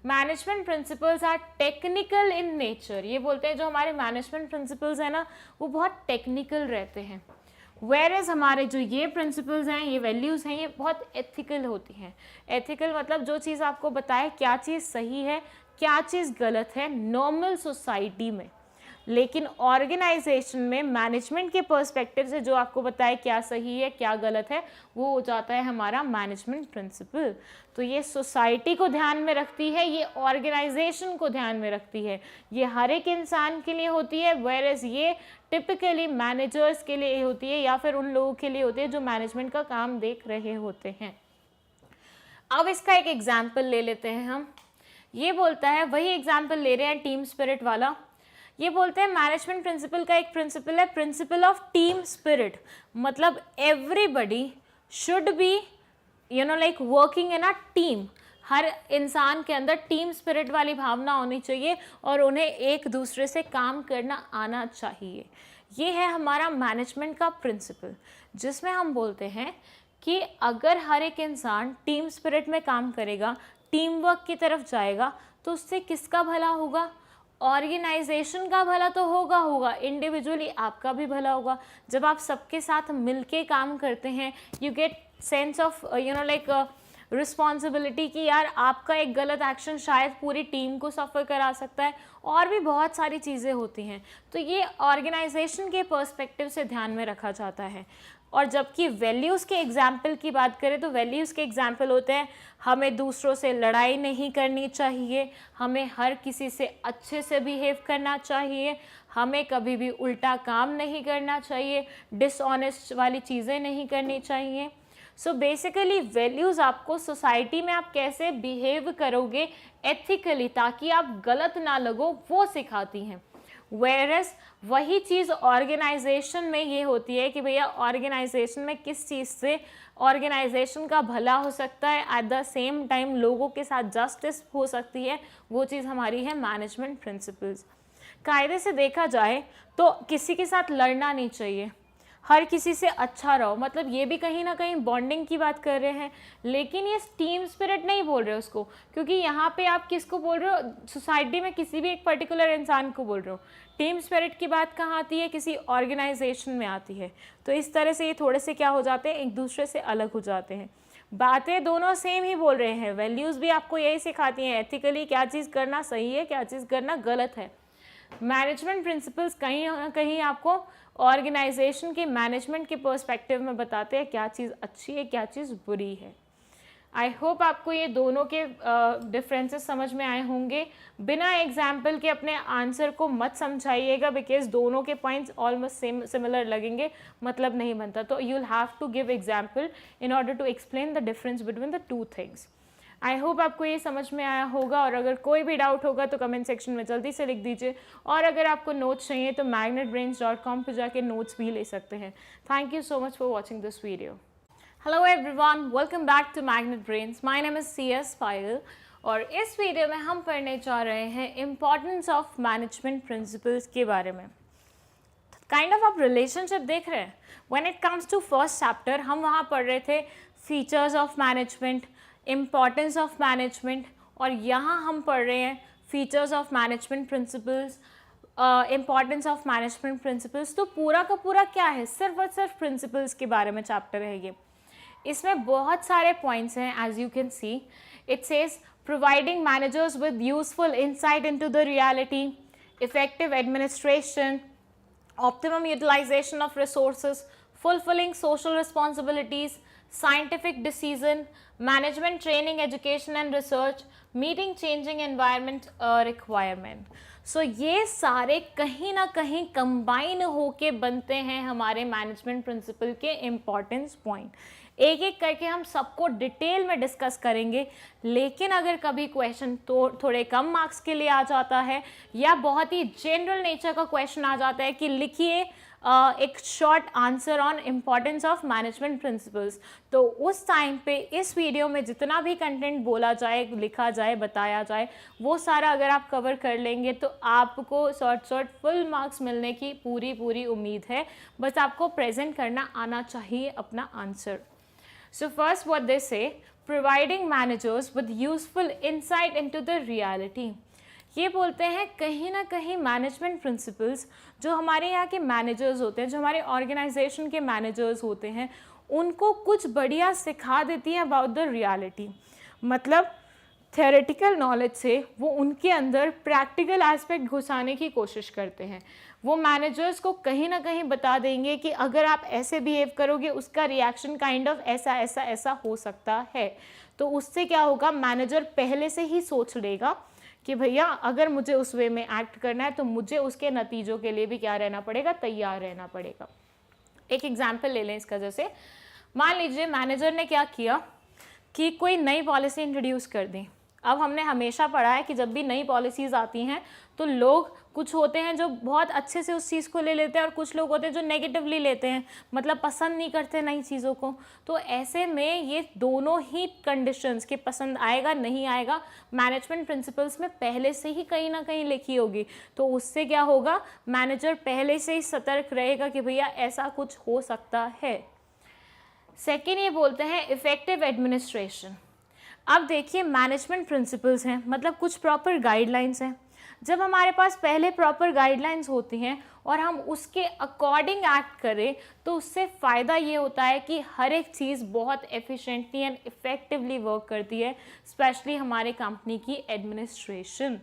Management principles are technical in nature. ये बोलते हैं जो हमारे मैनेजमेंट प्रिंसिपल्स हैं ना वो बहुत टेक्निकल रहते हैं। वेयर एज हमारे जो ये प्रिंसिपल्स हैं, ये वैल्यूज़ हैं, ये बहुत एथिकल होती हैं। एथिकल मतलब जो चीज़ आपको बताए क्या चीज़ सही है क्या चीज़ गलत है नॉर्मल सोसाइटी में, लेकिन ऑर्गेनाइजेशन में मैनेजमेंट के पर्सपेक्टिव से जो आपको बताए क्या सही है क्या गलत है वो हो जाता है हमारा मैनेजमेंट प्रिंसिपल। तो ये सोसाइटी को ध्यान में रखती है, ये ऑर्गेनाइजेशन को ध्यान में रखती है, ये हर एक इंसान के लिए होती है। वेयर एज ये टिपिकली मैनेजर्स के लिए होती है या फिर उन लोगों के लिए होती है जो मैनेजमेंट का काम देख रहे होते हैं। अब इसका एक एग्जाम्पल ले लेते हैं हम। ये बोलता है, वही एग्जाम्पल ले रहे हैं टीम स्पिरिट वाला। ये बोलते हैं मैनेजमेंट प्रिंसिपल का एक प्रिंसिपल है प्रिंसिपल ऑफ टीम स्पिरिट, मतलब everybody should be like working in a team. हर इंसान के अंदर टीम स्पिरिट वाली भावना होनी चाहिए और उन्हें एक दूसरे से काम करना आना चाहिए। ये है हमारा मैनेजमेंट का प्रिंसिपल, जिसमें हम बोलते हैं कि अगर हर एक इंसान टीम स्पिरिट में काम करेगा, टीम वर्क की तरफ जाएगा, तो उससे किसका भला होगा? ऑर्गेनाइजेशन का भला तो होगा, इंडिविजुअली आपका भी भला होगा। जब आप सबके साथ मिलके काम करते हैं you get sense of like responsibility कि यार आपका एक गलत एक्शन शायद पूरी टीम को सफ़र करा सकता है, और भी बहुत सारी चीज़ें होती हैं। तो ये ऑर्गेनाइजेशन के पर्सपेक्टिव से ध्यान में रखा जाता है। और जबकि वैल्यूज़ के एग्जाम्पल की बात करें तो वैल्यूज़ के एग्जाम्पल होते हैं हमें दूसरों से लड़ाई नहीं करनी चाहिए, हमें हर किसी से अच्छे से बिहेव करना चाहिए, हमें कभी भी उल्टा काम नहीं करना चाहिए, डिसऑनेस्ट वाली चीज़ें नहीं करनी चाहिए। सो बेसिकली वैल्यूज़ आपको सोसाइटी में आप कैसे बिहेव करोगे एथिकली ताकि आप गलत ना लगो वो सिखाती हैं। वेयरएज वही चीज़ ऑर्गेनाइजेशन में ये होती है कि भैया ऑर्गेनाइजेशन में किस चीज़ से ऑर्गेनाइजेशन का भला हो सकता है, एट द सेम टाइम लोगों के साथ जस्टिस हो सकती है, वो चीज़ हमारी है मैनेजमेंट प्रिंसिपल्स। कायदे से देखा जाए तो किसी के साथ लड़ना नहीं चाहिए, हर किसी से अच्छा रहो, मतलब ये भी कहीं ना कहीं बॉन्डिंग की बात कर रहे हैं, लेकिन ये टीम स्पिरिट नहीं बोल रहे उसको, क्योंकि यहाँ पे आप किसको बोल रहे हो? सोसाइटी में किसी भी एक पर्टिकुलर इंसान को बोल रहे हो। टीम स्पिरिट की बात कहाँ आती है? किसी ऑर्गेनाइजेशन में आती है। तो इस तरह से ये थोड़े से क्या हो जाते हैं, एक दूसरे से अलग हो जाते हैं। बातें दोनों सेम ही बोल रहे हैं, वैल्यूज़ भी आपको यही सिखाती हैं एथिकली क्या चीज़ करना सही है क्या चीज़ करना गलत है। मैनेजमेंट प्रिंसिपल्स कहीं ना कहीं आपको ऑर्गेनाइजेशन के मैनेजमेंट के पर्सपेक्टिव में बताते हैं क्या चीज़ अच्छी है क्या चीज़ बुरी है। आई होप आपको ये दोनों के डिफरेंसेस समझ में आए होंगे। बिना एग्जाम्पल के अपने आंसर को मत समझाइएगा, बिकॉज दोनों के पॉइंट्स ऑलमोस्ट सेम सिमिलर लगेंगे, मतलब नहीं बनता। तो you will have to give example in order to explain the difference between the two things. I hope आपको ये समझ में आया होगा, और अगर कोई भी डाउट होगा तो कमेंट सेक्शन में जल्दी से लिख दीजिए, और अगर आपको नोट्स चाहिए तो magnetbrains.com पे जाके नोट्स भी ले सकते हैं। Thank you so much for watching this video. Hello everyone, welcome back to Magnet Brains. My name is CS Payal, और इस वीडियो में हम पढ़ने जा रहे हैं इम्पॉर्टेंस ऑफ मैनेजमेंट प्रिंसिपल्स के बारे में। काइंड ऑफ आप रिलेशनशिप देख रहे हैं। When it comes to first chapter हम वहाँ पढ़ रहे थे features of management, importance of management, और यहाँ हम पढ़ रहे हैं features of management principles, importance of management principles. तो पूरा का पूरा क्या है, सिर्फ और सिर्फ प्रिंसिपल्स के बारे में चैप्टर है ये। इसमें बहुत सारे पॉइंट्स हैं, as you can see it says providing managers with useful insight into the reality, effective administration, optimum utilisation of resources, fulfilling social responsibilities, scientific decision, management training, education and research, meeting changing environment requirement. So ये सारे कहीं ना कहीं combine होके बनते हैं हमारे management principle के इम्पॉर्टेंस पॉइंट। एक एक करके हम सबको डिटेल में डिस्कस करेंगे, लेकिन अगर कभी क्वेश्चन तो थोड़े कम मार्क्स के लिए आ जाता है, या बहुत ही जनरल नेचर का क्वेश्चन आ जाता है कि लिखिए एक short answer on importance of management principles. तो उस टाइम पे इस वीडियो में जितना भी कंटेंट बोला जाए, लिखा जाए, बताया जाए, वो सारा अगर आप कवर कर लेंगे तो आपको शॉर्ट फुल मार्क्स मिलने की पूरी उम्मीद है। बस आपको प्रेजेंट करना आना चाहिए अपना answer. So first what they say, providing managers with useful insight into the reality. ये बोलते हैं कहीं ना कहीं मैनेजमेंट प्रिंसिपल्स जो हमारे यहाँ के मैनेजर्स होते हैं, जो हमारे ऑर्गेनाइजेशन के मैनेजर्स होते हैं, उनको कुछ बढ़िया सिखा देती हैं अबाउट द रियलिटी। मतलब थ्योरेटिकल नॉलेज से वो उनके अंदर प्रैक्टिकल एस्पेक्ट घुसाने की कोशिश करते हैं। वो मैनेजर्स को कहीं ना कहीं बता देंगे कि अगर आप ऐसे बिहेव करोगे उसका रिएक्शन काइंड ऑफ ऐसा ऐसा ऐसा हो सकता है। तो उससे क्या होगा, मैनेजर पहले से ही सोच लेगा कि भैया अगर मुझे उस वे में एक्ट करना है तो मुझे उसके नतीजों के लिए भी क्या रहना पड़ेगा, तैयार रहना पड़ेगा। एक एग्जाम्पल ले लें इसका। जैसे मान लीजिए मैनेजर ने क्या किया कि कोई नई पॉलिसी इंट्रोड्यूस कर दी। अब हमने हमेशा पढ़ा है कि जब भी नई पॉलिसीज़ आती हैं तो लोग कुछ होते हैं जो बहुत अच्छे से उस चीज़ को ले लेते हैं और कुछ लोग होते हैं जो नेगेटिवली लेते हैं, मतलब पसंद नहीं करते नई चीज़ों को। तो ऐसे में ये दोनों ही कंडीशंस कि पसंद आएगा नहीं आएगा मैनेजमेंट प्रिंसिपल्स में पहले से ही कहीं ना कहीं लिखी होगी। तो उससे क्या होगा, मैनेजर पहले से ही सतर्क रहेगा कि भैया ऐसा कुछ हो सकता है। सेकेंड ये बोलते हैं इफेक्टिव एडमिनिस्ट्रेशन। अब देखिए मैनेजमेंट प्रिंसिपल्स हैं, मतलब कुछ प्रॉपर गाइडलाइंस हैं। जब हमारे पास पहले प्रॉपर गाइडलाइंस होती हैं और हम उसके अकॉर्डिंग एक्ट करें तो उससे फ़ायदा ये होता है कि हर एक चीज़ बहुत एफिशिएंटली एंड इफ़ेक्टिवली वर्क करती है, स्पेशली हमारे कंपनी की administration.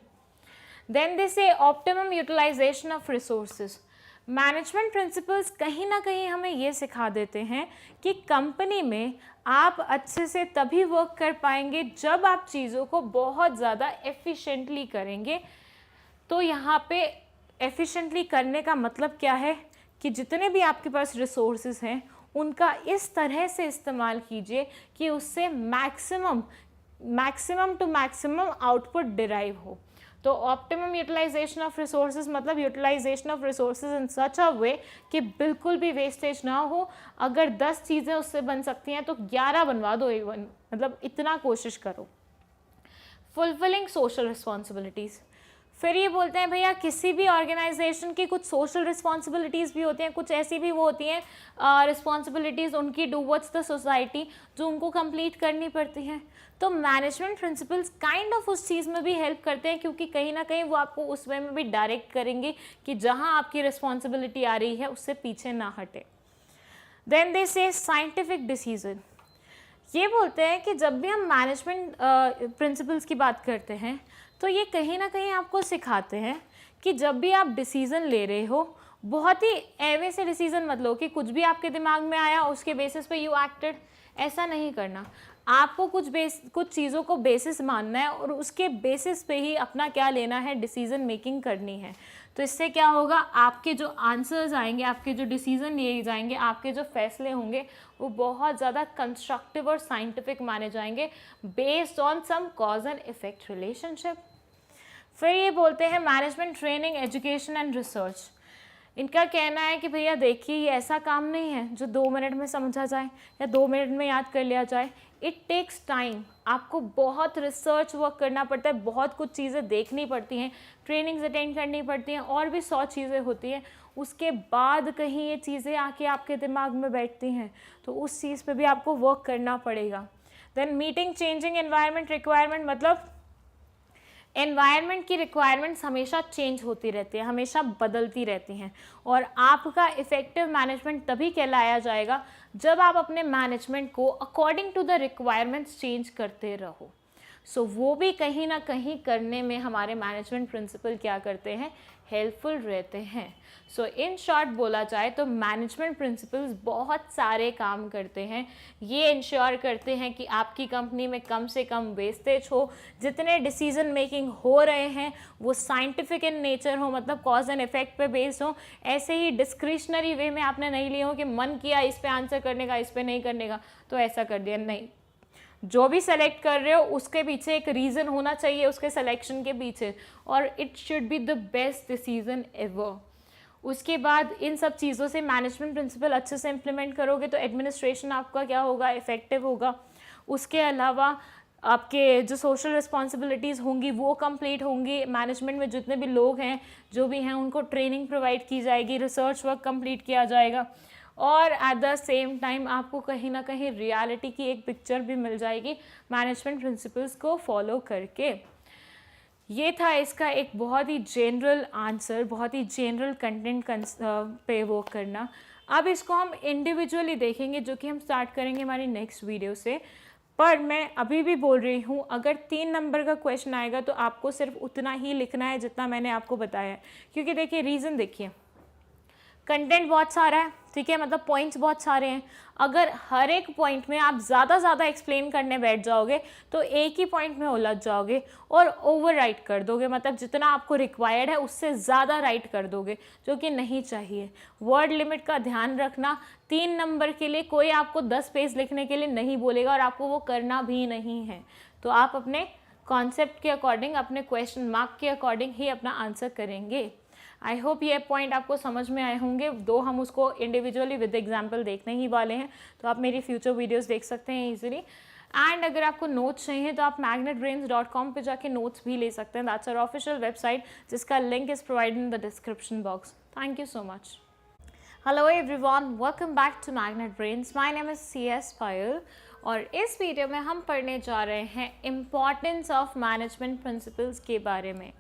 Then they say optimum utilisation of resources. Management principles कहीं ना कहीं हमें ये सिखा देते हैं कि कंपनी में आप अच्छे से तभी वर्क कर पाएंगे जब आप चीज़ों को बहुत ज़्यादा एफिशिएंटली करेंगे। तो यहाँ पे एफिशिएंटली करने का मतलब क्या है कि जितने भी आपके पास रिसोर्सेज हैं उनका इस तरह से इस्तेमाल कीजिए कि उससे maximum to maximum output derive हो। तो ऑप्टिमम यूटिलाइजेशन ऑफ रिसोर्सेज मतलब utilisation of resources in such a way कि बिल्कुल भी वेस्टेज ना हो। अगर 10 चीज़ें उससे बन सकती हैं तो 11 बनवा दो इवन, मतलब इतना कोशिश करो। Fulfilling social responsibilities. फिर ये बोलते हैं भैया किसी भी ऑर्गेनाइजेशन की कुछ सोशल रिस्पॉन्सिबिलिटीज़ भी होती हैं, कुछ ऐसी भी वो होती हैं रिस्पॉन्सिबिलिटीज़ उनकी टुवर्ड्स द सोसाइटी जो उनको कंप्लीट करनी पड़ती हैं। तो मैनेजमेंट प्रिंसिपल्स काइंड ऑफ उस चीज़ में भी हेल्प करते हैं, क्योंकि कहीं ना कहीं वो आपको उस वे में भी डायरेक्ट करेंगे कि जहाँ आपकी रिस्पॉन्सिबिलिटी आ रही है उससे पीछे ना हटे। देन दे से साइंटिफिक डिसीजन। ये बोलते हैं कि जब भी हम मैनेजमेंट प्रिंसिपल्स की बात करते हैं तो ये कहीं ना कहीं आपको सिखाते हैं कि जब भी आप डिसीज़न ले रहे हो बहुत ही एवे से डिसीज़न मत लो कि कुछ भी आपके दिमाग में आया उसके बेसिस पे यू एक्टेड। ऐसा नहीं करना। आपको कुछ चीज़ों को बेसिस मानना है और उसके बेसिस पे ही अपना क्या लेना है, डिसीज़न मेकिंग करनी है। तो इससे क्या होगा, आपके जो आंसर्स आएंगे, आपके जो डिसीज़न लिए जाएंगे, आपके जो फैसले होंगे वो बहुत ज़्यादा कंस्ट्रक्टिव और साइंटिफिक माने जाएंगे based on some cause and effect relationship. फिर ये बोलते हैं management training, education and research. इनका कहना है कि भैया देखिए ये ऐसा काम नहीं है जो 2 मिनट में समझा जाए या 2 मिनट में याद कर लिया जाए। It takes time. आपको बहुत रिसर्च वर्क करना पड़ता है, बहुत कुछ चीज़ें देखनी पड़ती हैं, ट्रेनिंग्स अटेंड करनी पड़ती हैं और भी 100 चीज़ें होती हैं। उसके बाद कहीं ये चीज़ें आके आपके दिमाग में बैठती हैं तो उस चीज़ पे भी आपको वर्क करना पड़ेगा। Then meeting changing environment requirement, मतलब एनवायरनमेंट की रिक्वायरमेंट्स हमेशा चेंज होती रहती है, हमेशा बदलती रहती हैं और आपका इफ़ेक्टिव मैनेजमेंट तभी कहलाया जाएगा जब आप अपने मैनेजमेंट को according to the requirements change करते रहो। सो वो भी कहीं ना कहीं करने में हमारे मैनेजमेंट प्रिंसिपल क्या करते हैं, हेल्पफुल रहते हैं। सो इन शॉर्ट बोला जाए तो मैनेजमेंट प्रिंसिपल्स बहुत सारे काम करते हैं। ये इंश्योर करते हैं कि आपकी कंपनी में कम से कम वेस्टेज हो, जितने डिसीजन मेकिंग हो रहे हैं वो साइंटिफिक इन नेचर हो, मतलब कॉज एंड इफेक्ट पे बेस्ड हो। ऐसे ही डिस्क्रिशनरी वे में आपने नहीं लिए हो कि मन किया इस पे आंसर करने का, इस पे नहीं करने का तो ऐसा कर दिया। नहीं, जो भी सेलेक्ट कर रहे हो उसके पीछे एक रीज़न होना चाहिए, उसके सिलेक्शन के पीछे, और it should be the best decision ever. उसके बाद इन सब चीज़ों से मैनेजमेंट प्रिंसिपल अच्छे से इम्प्लीमेंट करोगे तो एडमिनिस्ट्रेशन आपका क्या होगा, इफ़ेक्टिव होगा। उसके अलावा आपके जो सोशल रिस्पॉन्सिबिलिटीज़ होंगी वो कंप्लीट होंगी, मैनेजमेंट में जितने भी लोग हैं जो भी हैं उनको ट्रेनिंग प्रोवाइड की जाएगी, रिसर्च वर्क कंप्लीट किया जाएगा, और एट द सेम टाइम आपको कहीं ना कहीं रियलिटी की एक पिक्चर भी मिल जाएगी मैनेजमेंट प्रिंसिपल्स को फॉलो करके। ये था इसका एक बहुत ही जनरल आंसर, बहुत ही जनरल कंटेंट पे वो करना। अब इसको हम इंडिविजुअली देखेंगे जो कि हम स्टार्ट करेंगे हमारी नेक्स्ट वीडियो से। पर मैं अभी भी बोल रही हूँ, अगर 3 नंबर का क्वेश्चन आएगा तो आपको सिर्फ उतना ही लिखना है जितना मैंने आपको बताया है। क्योंकि देखिए रीज़न देखिए, कंटेंट बहुत सारा है, ठीक है, मतलब पॉइंट्स बहुत सारे हैं। अगर हर एक पॉइंट में आप ज़्यादा एक्सप्लेन करने बैठ जाओगे तो एक ही पॉइंट में उलझ जाओगे और ओवर राइट कर दोगे, मतलब जितना आपको रिक्वायर्ड है उससे ज़्यादा राइट कर दोगे, जो कि नहीं चाहिए। वर्ड लिमिट का ध्यान रखना। 3 नंबर के लिए कोई आपको 10 पेज लिखने के लिए नहीं बोलेगा और आपको वो करना भी नहीं है। तो आप अपने कॉन्सेप्ट के अकॉर्डिंग, अपने क्वेश्चन मार्क के अकॉर्डिंग ही अपना आंसर करेंगे। आई होप ये पॉइंट आपको समझ में आए होंगे, दो हम उसको इंडिविजुअली विद एग्जाम्पल देखने ही वाले हैं, तो आप मेरी फ्यूचर वीडियोस देख सकते हैं इजीली। एंड अगर आपको नोट्स चाहिए तो आप magnetbrains.com पे जाके नोट्स भी ले सकते हैं। दैट्स आवर ऑफिशियल वेबसाइट जिसका link is provided in the description box. Thank you so much. Hello everyone, welcome back to Magnet Brains. My name is CS Payal और इस वीडियो में हम पढ़ने जा रहे हैं इम्पॉर्टेंस ऑफ मैनेजमेंट प्रिंसिपल्स के बारे में।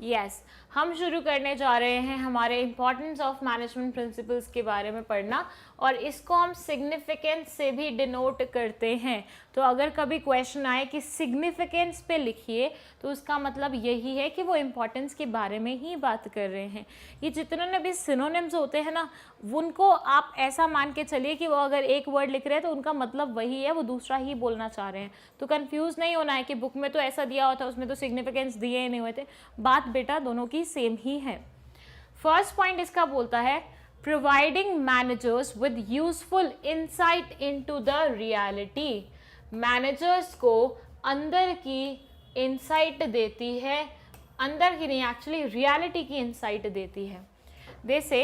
यस, हम शुरू करने जा रहे हैं हमारे इम्पॉर्टेंस ऑफ मैनेजमेंट प्रिंसिपल्स के बारे में पढ़ना, और इसको हम सिग्निफिकेंस से भी डिनोट करते हैं। तो अगर कभी क्वेश्चन आए कि सिग्निफिकेंस पे लिखिए तो उसका मतलब यही है कि वो इम्पॉर्टेंस के बारे में ही बात कर रहे हैं। ये जितने भी सिनोनिम्स होते हैं ना, उनको आप ऐसा मान के चलिए कि वो अगर एक वर्ड लिख रहे हैं तो उनका मतलब वही है, वो दूसरा ही बोलना चाह रहे हैं। तो कंफ्यूज नहीं होना है कि बुक में तो ऐसा दिया हुआ था, उसमें तो सिग्निफिकेंस दिए ही नहीं हुए थे। बात बेटा दोनों की सेम ही है। फर्स्ट पॉइंट इसका बोलता है providing managers with useful insight into the reality। Managers को अंदर की इंसाइट देती है, अंदर की नहीं एक्चुअली रियलिटी की इंसाइट देती है। They say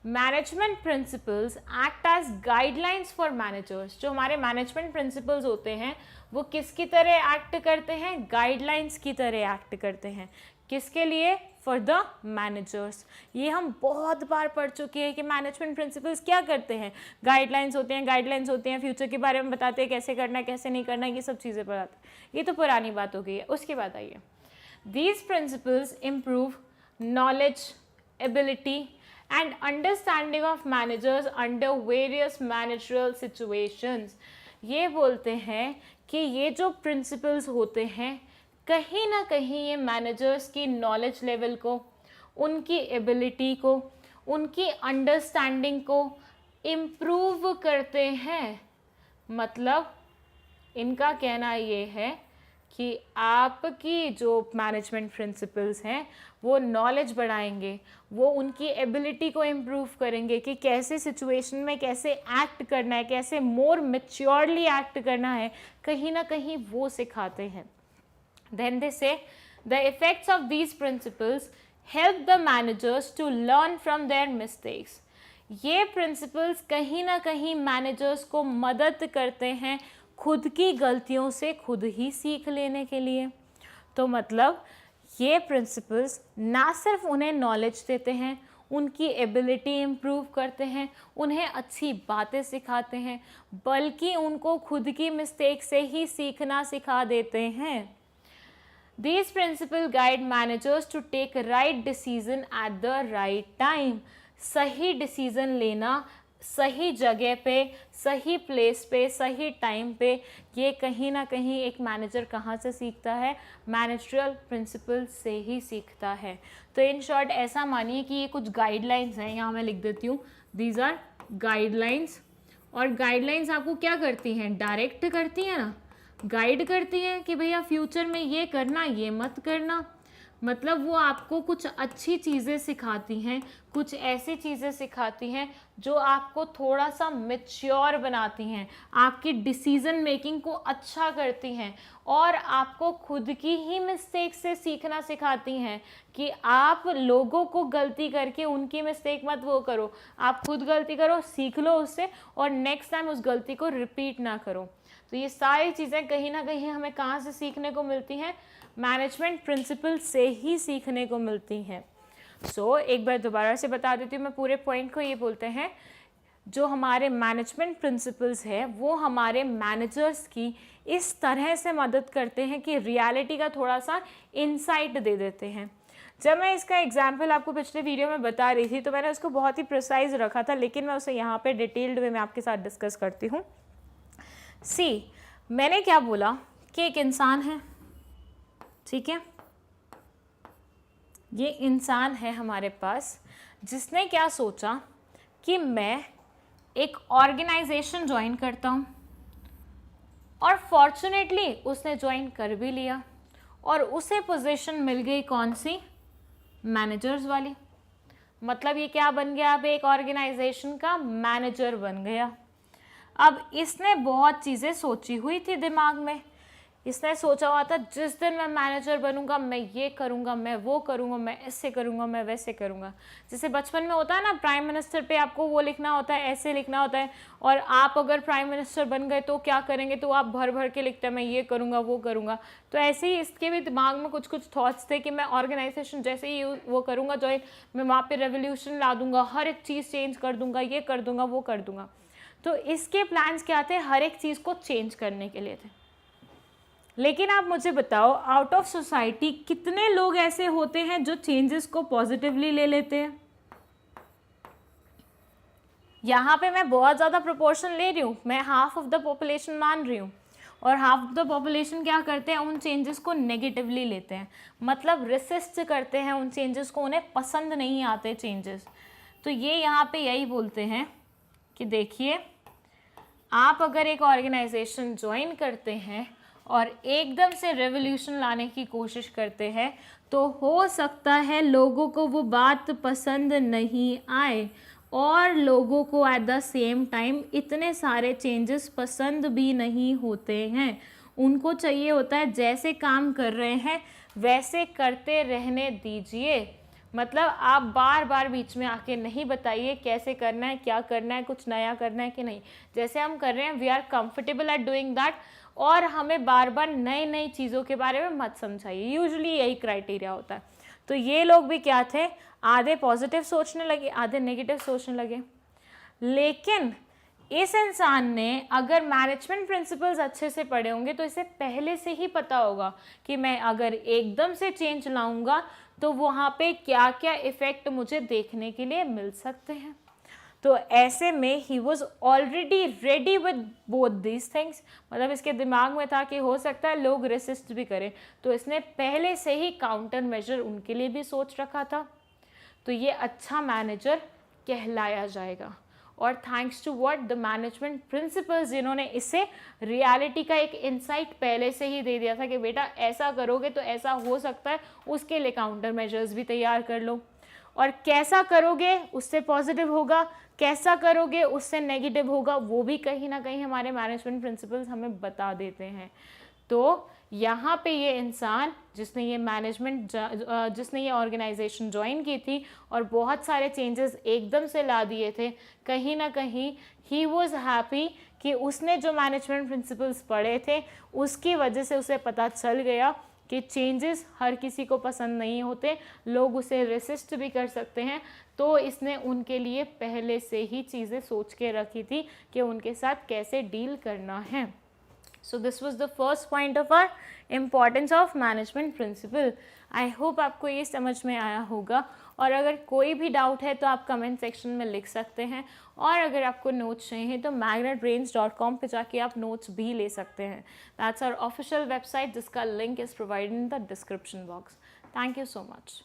management principles act as guidelines for managers. जो हमारे मैनेजमेंट प्रिंसिपल्स होते हैं वो किसकी तरह एक्ट करते हैं, गाइडलाइंस की तरह एक्ट करते हैं। किसके लिए, फॉर द मैनेजर्स। ये हम बहुत बार पढ़ चुके हैं कि मैनेजमेंट प्रिंसिपल्स क्या करते हैं, गाइडलाइंस होते हैं, गाइडलाइंस होते हैं, फ्यूचर के बारे में बताते हैं, कैसे करना है कैसे नहीं करना है, ये सब चीज़ें बताते हैं। ये तो पुरानी बात हो गई है। उसके बाद आइए, these principles improve knowledge, ability and understanding of managers under various managerial situations. ये बोलते हैं कि ये जो प्रिंसिपल्स होते हैं कहीं ना कहीं ये मैनेजर्स की नॉलेज लेवल को, उनकी एबिलिटी को, उनकी अंडरस्टैंडिंग को इम्प्रूव करते हैं। मतलब इनका कहना ये है कि आपकी जो मैनेजमेंट प्रिंसिपल्स हैं वो नॉलेज बढ़ाएंगे, वो उनकी एबिलिटी को इम्प्रूव करेंगे कि कैसे सिचुएशन में कैसे एक्ट करना है, कैसे मोर मैच्योरली एक्ट करना है, कहीं ना कहीं वो सिखाते हैं। Then they say the effects of these principles help the managers to learn from their mistakes। ये principles कहीं ना कहीं managers को मदद करते हैं खुद की गलतियों से खुद ही सीख लेने के लिए। तो मतलब ये principles ना सिर्फ उन्हें knowledge देते हैं, उनकी एबिलिटी इम्प्रूव करते हैं, उन्हें अच्छी बातें सिखाते हैं, बल्कि उनको खुद की मिस्टेक से ही सीखना सिखा देते हैं। These principles guide managers to take right decision at the right time। सही डिसीजन लेना सही जगह पे, सही प्लेस पे, सही टाइम पे, ये कहीं ना कहीं एक मैनेजर कहाँ से सीखता है, मैनेजरल प्रिंसिपल से ही सीखता है। तो इन शॉर्ट ऐसा मानिए कि ये कुछ गाइडलाइंस हैं, यहाँ मैं लिख देती हूँ, दीज आर गाइडलाइंस। और गाइडलाइंस आपको क्या करती हैं, डायरेक्ट करती हैं ना, गाइड करती हैं कि भैया फ्यूचर में ये करना, ये मत करना। मतलब वो आपको कुछ अच्छी चीज़ें सिखाती हैं, कुछ ऐसी चीज़ें सिखाती हैं जो आपको थोड़ा सा मैच्योर बनाती हैं, आपकी डिसीज़न मेकिंग को अच्छा करती हैं और आपको खुद की ही मिस्टेक से सीखना सिखाती हैं कि आप लोगों को गलती करके उनकी मिस्टेक मत वो करो, आप खुद गलती करो, सीख लो उससे और नेक्स्ट टाइम उस गलती को रिपीट ना करो। तो ये सारी चीज़ें कहीं ना कहीं हमें कहाँ से सीखने को मिलती हैं? मैनेजमेंट प्रिंसिपल से ही सीखने को मिलती हैं। सो एक बार दोबारा से बता देती हूँ मैं पूरे पॉइंट को। ये बोलते हैं जो हमारे मैनेजमेंट प्रिंसिपल्स है वो हमारे मैनेजर्स की इस तरह से मदद करते हैं कि रियलिटी का थोड़ा सा इंसाइट दे देते हैं। जब मैं इसका एग्जाम्पल आपको पिछले वीडियो में बता रही थी तो मैंने उसको बहुत ही प्रिसाइज रखा था, लेकिन मैं उसे यहाँ पे डिटेल्ड वे में आपके साथ डिस्कस करती हूँ। मैंने क्या बोला कि एक इंसान है, ठीक है, ये इंसान है हमारे पास जिसने क्या सोचा कि मैं एक ऑर्गेनाइजेशन ज्वाइन करता हूँ और फॉर्चुनेटली उसने ज्वाइन कर भी लिया और उसे पोजीशन मिल गई कौन सी? मैनेजर्स वाली। मतलब ये क्या बन गया? अब एक ऑर्गेनाइजेशन का मैनेजर बन गया। अब इसने बहुत चीज़ें सोची हुई थी दिमाग में, इसने सोचा हुआ था जिस दिन मैं मैनेजर बनूंगा मैं ये करूंगा, मैं वो करूंगा, मैं ऐसे करूंगा, मैं वैसे करूंगा। जैसे बचपन में होता है ना, प्राइम मिनिस्टर पे आपको वो लिखना होता है, ऐसे लिखना होता है, और आप अगर प्राइम मिनिस्टर बन गए तो क्या करेंगे, तो आप भर भर के लिखते हैं मैं ये करूंगा, वो करूंगा। तो ऐसे ही इसके भी दिमाग में कुछ कुछ थॉट्स थे कि मैं ऑर्गेनाइजेशन जैसे ही वो करूँगा ज्वाइन, मैं वहाँ पर रेवोल्यूशन ला दूंगा, हर एक चीज़ चेंज कर दूंगा, ये कर दूंगा, वो कर दूंगा। तो इसके प्लान्स क्या थे? हर एक चीज़ को चेंज करने के लिए थे। लेकिन आप मुझे बताओ, आउट ऑफ सोसाइटी कितने लोग ऐसे होते हैं जो चेंजेस को पॉजिटिवली ले लेते हैं? यहाँ पे मैं बहुत ज़्यादा प्रोपोर्शन ले रही हूँ, मैं हाफ ऑफ द पॉपुलेशन मान रही हूँ, और हाफ ऑफ द पॉपुलेशन क्या करते हैं? उन चेंजेस को नेगेटिवली लेते हैं, मतलब रेसिस्ट करते हैं उन चेंजेस को, उन्हें पसंद नहीं आते चेंजेस। तो ये यहाँ पे यही बोलते हैं कि देखिए, आप अगर एक ऑर्गेनाइजेशन ज्वाइन करते हैं और एकदम से रेवोल्यूशन लाने की कोशिश करते हैं तो हो सकता है लोगों को वो बात पसंद नहीं आए, और लोगों को एट द सेम टाइम इतने सारे चेंजेस पसंद भी नहीं होते हैं। उनको चाहिए होता है जैसे काम कर रहे हैं वैसे करते रहने दीजिए। मतलब आप बार बार बीच में आके नहीं बताइए कैसे करना है, क्या करना है, कुछ नया करना है कि नहीं। जैसे हम कर रहे हैं, we are comfortable at doing that, और हमें बार बार नई नई चीज़ों के बारे में मत समझाइए। यूजुअली यही क्राइटेरिया होता है। तो ये लोग भी क्या थे? आधे पॉजिटिव सोचने लगे, आधे नेगेटिव सोचने लगे। लेकिन इस इंसान ने अगर मैनेजमेंट प्रिंसिपल्स अच्छे से पढ़े होंगे तो इसे पहले से ही पता होगा कि मैं अगर एकदम से चेंज लाऊंगा तो वहाँ पे क्या क्या इफ़ेक्ट मुझे देखने के लिए मिल सकते हैं। तो ऐसे में he was already ready with both these things, मतलब इसके दिमाग में था कि हो सकता है लोग रेसिस्ट भी करें, तो इसने पहले से ही काउंटर मेजर उनके लिए भी सोच रखा था। तो ये अच्छा मैनेजर कहलाया जाएगा। और thanks to what? The management principles, जिन्होंने इसे रियलिटी का एक इंसाइट पहले से ही दे दिया था कि बेटा ऐसा करोगे तो ऐसा हो सकता है, उसके लिए काउंटर मेजर्स भी तैयार कर लो, और कैसा करोगे उससे पॉजिटिव होगा, कैसा करोगे उससे नेगेटिव होगा, वो भी कहीं ना कहीं हमारे मैनेजमेंट प्रिंसिपल्स हमें बता देते हैं। तो यहाँ पे ये इंसान जिसने ये ऑर्गेनाइजेशन ज्वाइन की थी और बहुत सारे चेंजेस एकदम से ला दिए थे, कहीं ना कहीं ही वॉज हैप्पी कि उसने जो मैनेजमेंट प्रिंसिपल्स पढ़े थे उसकी वजह से उसे पता चल गया कि चेंजेस हर किसी को पसंद नहीं होते, लोग उसे रेसिस्ट भी कर सकते हैं। तो इसने उनके लिए पहले से ही चीज़ें सोच के रखी थी कि उनके साथ कैसे डील करना है। So this was the first point of our importance of management principle. I hope आपको ये समझ में आया होगा, और अगर कोई भी डाउट है तो आप कमेंट सेक्शन में लिख सकते हैं, और अगर आपको नोट्स चाहिए तो magnetbrains.com पे जाके आप नोट्स भी ले सकते हैं। That's our official website जिसका link is provided in the description box. Thank you so much.